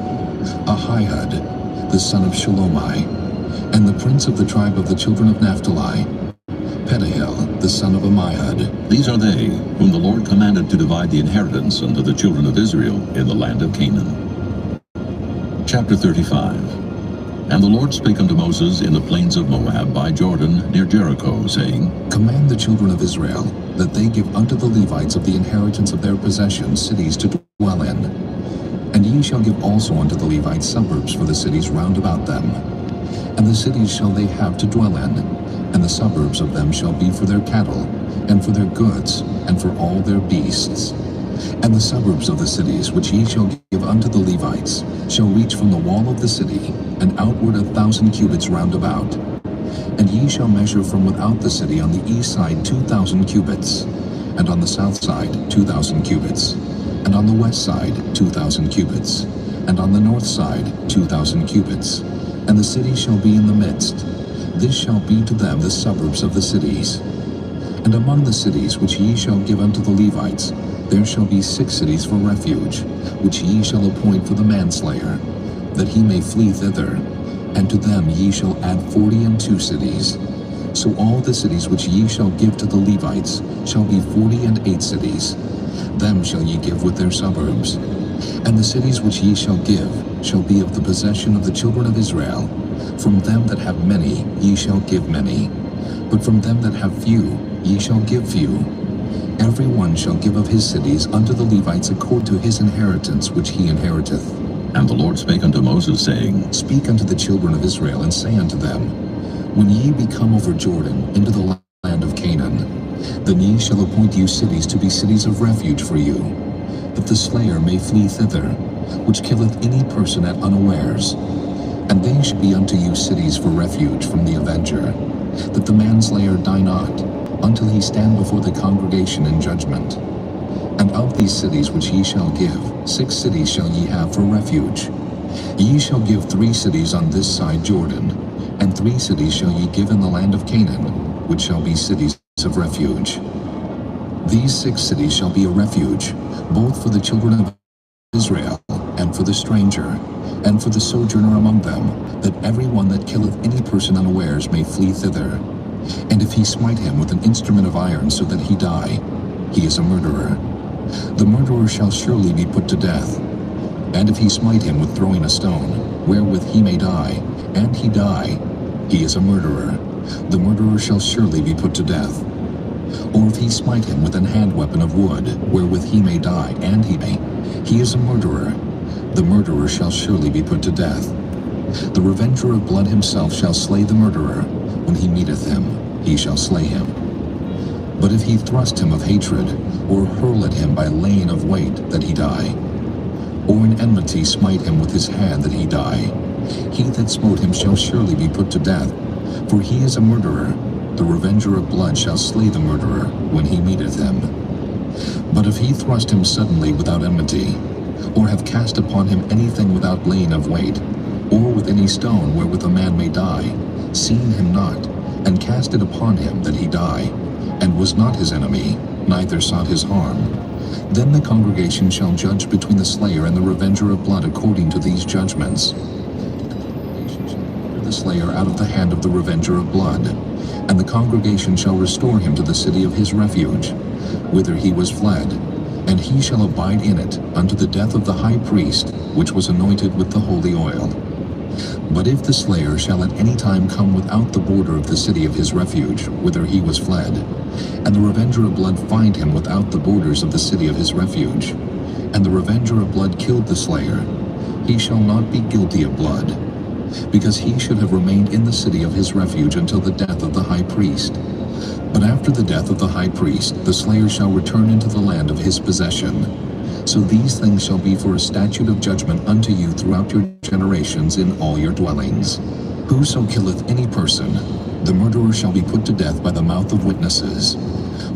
Ahihud the son of Shalomai; and the prince of the tribe of the children of Naphtali, Pedahel the son of Ammihud.
These are they whom the Lord commanded to divide the inheritance unto the children of Israel in the land of Canaan. Chapter 35. And the Lord spake unto Moses in the plains of Moab by Jordan near Jericho, saying,
Command the children of Israel that they give unto the Levites of the inheritance of their possessions cities to dwell in. And ye shall give also unto the Levites suburbs for the cities round about them. And the cities shall they have to dwell in, and the suburbs of them shall be for their cattle, and for their goods, and for all their beasts. And the suburbs of the cities which ye shall give unto the Levites shall reach from the wall of the city, and outward 1,000 cubits round about. And ye shall measure from without the city on the east side 2,000 cubits, and on the south side 2,000 cubits, and on the west side 2,000 cubits, and on the north side 2,000 cubits. And the city shall be in the midst. This shall be to them the suburbs of the cities. And among the cities which ye shall give unto the Levites, there shall be 6 cities for refuge, which ye shall appoint for the manslayer, that he may flee thither. And to them ye shall add 42 cities. So all the cities which ye shall give to the Levites shall be 48 cities. Them shall ye give with their suburbs. And the cities which ye shall give shall be of the possession of the children of Israel. From them that have many ye shall give many, but from them that have few ye shall give few. Every one shall give of his cities unto the Levites according to his inheritance which he inheriteth.
And the Lord spake unto Moses, saying,
Speak unto the children of Israel, and say unto them, When ye be come over Jordan into the land of Canaan, then ye shall appoint you cities to be cities of refuge for you, that the slayer may flee thither, which killeth any person at unawares. And they shall be unto you cities for refuge from the avenger, that the manslayer die not, until he stand before the congregation in judgment. And of these cities which ye shall give, 6 cities shall ye have for refuge. Ye shall give 3 cities on this side Jordan, and 3 cities shall ye give in the land of Canaan, which shall be cities of refuge. These 6 cities shall be a refuge, both for the children of Israel, and for the stranger, and for the sojourner among them, that every one that killeth any person unawares may flee thither. And if he smite him with an instrument of iron so that he die, he is a murderer. The murderer shall surely be put to death. And if he smite him with throwing a stone, wherewith he may die, and he die, he is a murderer. The murderer shall surely be put to death. Or if he smite him with an hand weapon of wood, wherewith he may die, and he may, he is a murderer. The murderer shall surely be put to death. The revenger of blood himself shall slay the murderer. When he meeteth him, he shall slay him. But if he thrust him of hatred, or hurl at him by laying of weight, that he die, or in enmity smite him with his hand, that he die, he that smote him shall surely be put to death, for he is a murderer. The revenger of blood shall slay the murderer when he meeteth him. But if he thrust him suddenly without enmity, or have cast upon him anything without laying of weight, or with any stone wherewith a man may die, seeing him not, and cast it upon him that he die, and was not his enemy, neither sought his harm, then the congregation shall judge between the slayer and the revenger of blood according to these judgments. The slayer out of the hand of the revenger of blood, and the congregation shall restore him to the city of his refuge, whither he was fled, and he shall abide in it unto the death of the high priest, which was anointed with the holy oil. But if the slayer shall at any time come without the border of the city of his refuge, whither he was fled, and the revenger of blood find him without the borders of the city of his refuge, and the revenger of blood killed the slayer, he shall not be guilty of blood, because he should have remained in the city of his refuge until the death of the high priest. But after the death of the high priest, the slayer shall return into the land of his possession. So these things shall be for a statute of judgment unto you throughout your generations in all your dwellings. Whoso killeth any person, the murderer shall be put to death by the mouth of witnesses.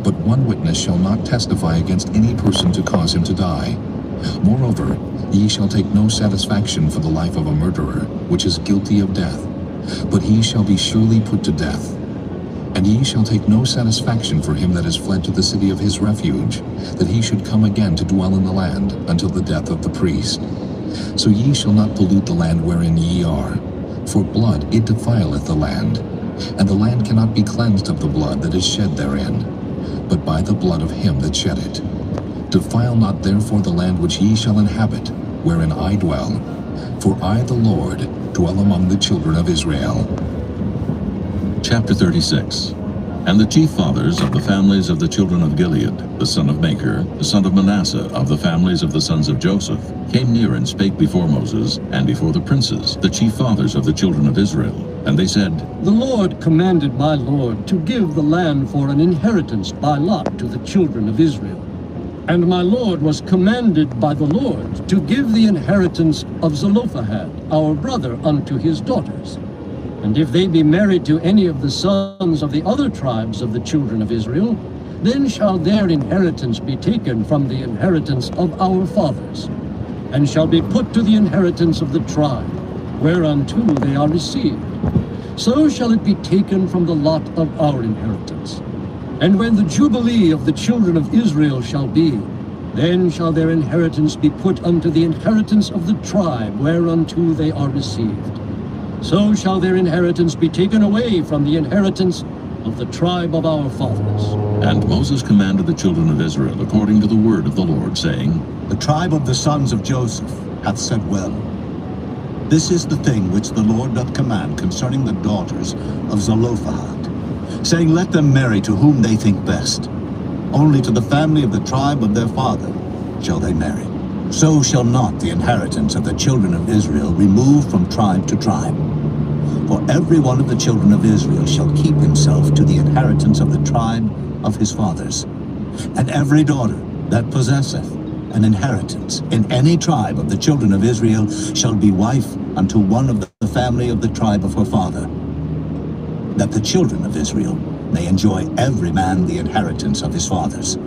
But one witness shall not testify against any person to cause him to die. Moreover, ye shall take no satisfaction for the life of a murderer, which is guilty of death, but he shall be surely put to death. And ye shall take no satisfaction for him that is fled to the city of his refuge, that he should come again to dwell in the land until the death of the priest. So ye shall not pollute the land wherein ye are, for blood it defileth the land, and the land cannot be cleansed of the blood that is shed therein, but by the blood of him that shed it. Defile not therefore the land which ye shall inhabit, wherein I dwell, for I the Lord dwell among the children of Israel.
Chapter 36. And the chief fathers of the families of the children of Gilead, the son of Machir, the son of Manasseh, of the families of the sons of Joseph, came near and spake before Moses, and before the princes, the chief fathers of the children of Israel. And they said,
The Lord commanded my Lord to give the land for an inheritance by lot to the children of Israel. And my Lord was commanded by the Lord to give the inheritance of Zelophehad, our brother, unto his daughters. And if they be married to any of the sons of the other tribes of the children of Israel, then shall their inheritance be taken from the inheritance of our fathers, and shall be put to the inheritance of the tribe, whereunto they are received. So shall it be taken from the lot of our inheritance. And when the jubilee of the children of Israel shall be, then shall their inheritance be put unto the inheritance of the tribe, whereunto they are received. So shall their inheritance be taken away from the inheritance of the tribe of our fathers.
And Moses commanded the children of Israel according to the word of the Lord, saying,
The tribe of the sons of Joseph hath said well. This is the thing which the Lord doth command concerning the daughters of Zelophehad, saying, Let them marry to whom they think best. Only to the family of the tribe of their father shall they marry. So shall not the inheritance of the children of Israel remove from tribe to tribe. For every one of the children of Israel shall keep himself to the inheritance of the tribe of his fathers. And every daughter that possesseth an inheritance in any tribe of the children of Israel shall be wife unto one of the family of the tribe of her father, that the children of Israel may enjoy every man the inheritance of his fathers.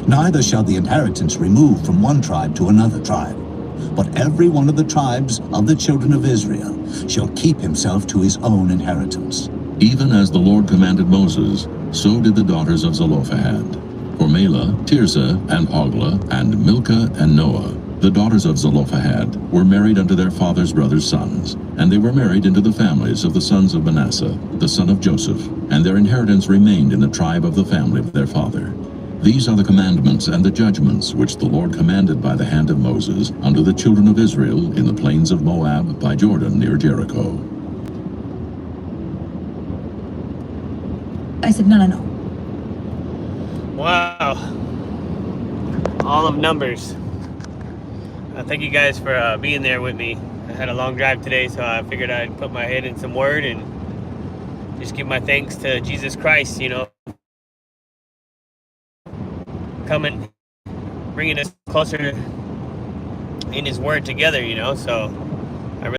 Neither shall the inheritance remove from one tribe to another tribe, but every one of the tribes of the children of Israel shall keep himself to his own inheritance.
Even as the Lord commanded Moses, so did the daughters of Zelophehad. For Mahlah, Tirzah, and Hoglah, and Milcah, and Noah, the daughters of Zelophehad, were married unto their father's brothers' sons, and they were married into the families of the sons of Manasseh, the son of Joseph, and their inheritance remained in the tribe of the family of their father. These are the commandments and the judgments which the Lord commanded by the hand of Moses unto the children of Israel in the plains of Moab by Jordan near Jericho.
I said, no.
Wow. All of numbers. Thank you guys for being there with me. I had a long drive today, so I figured I'd put my head in some word and just give my thanks to Jesus Christ, coming, bringing us closer in his word together, so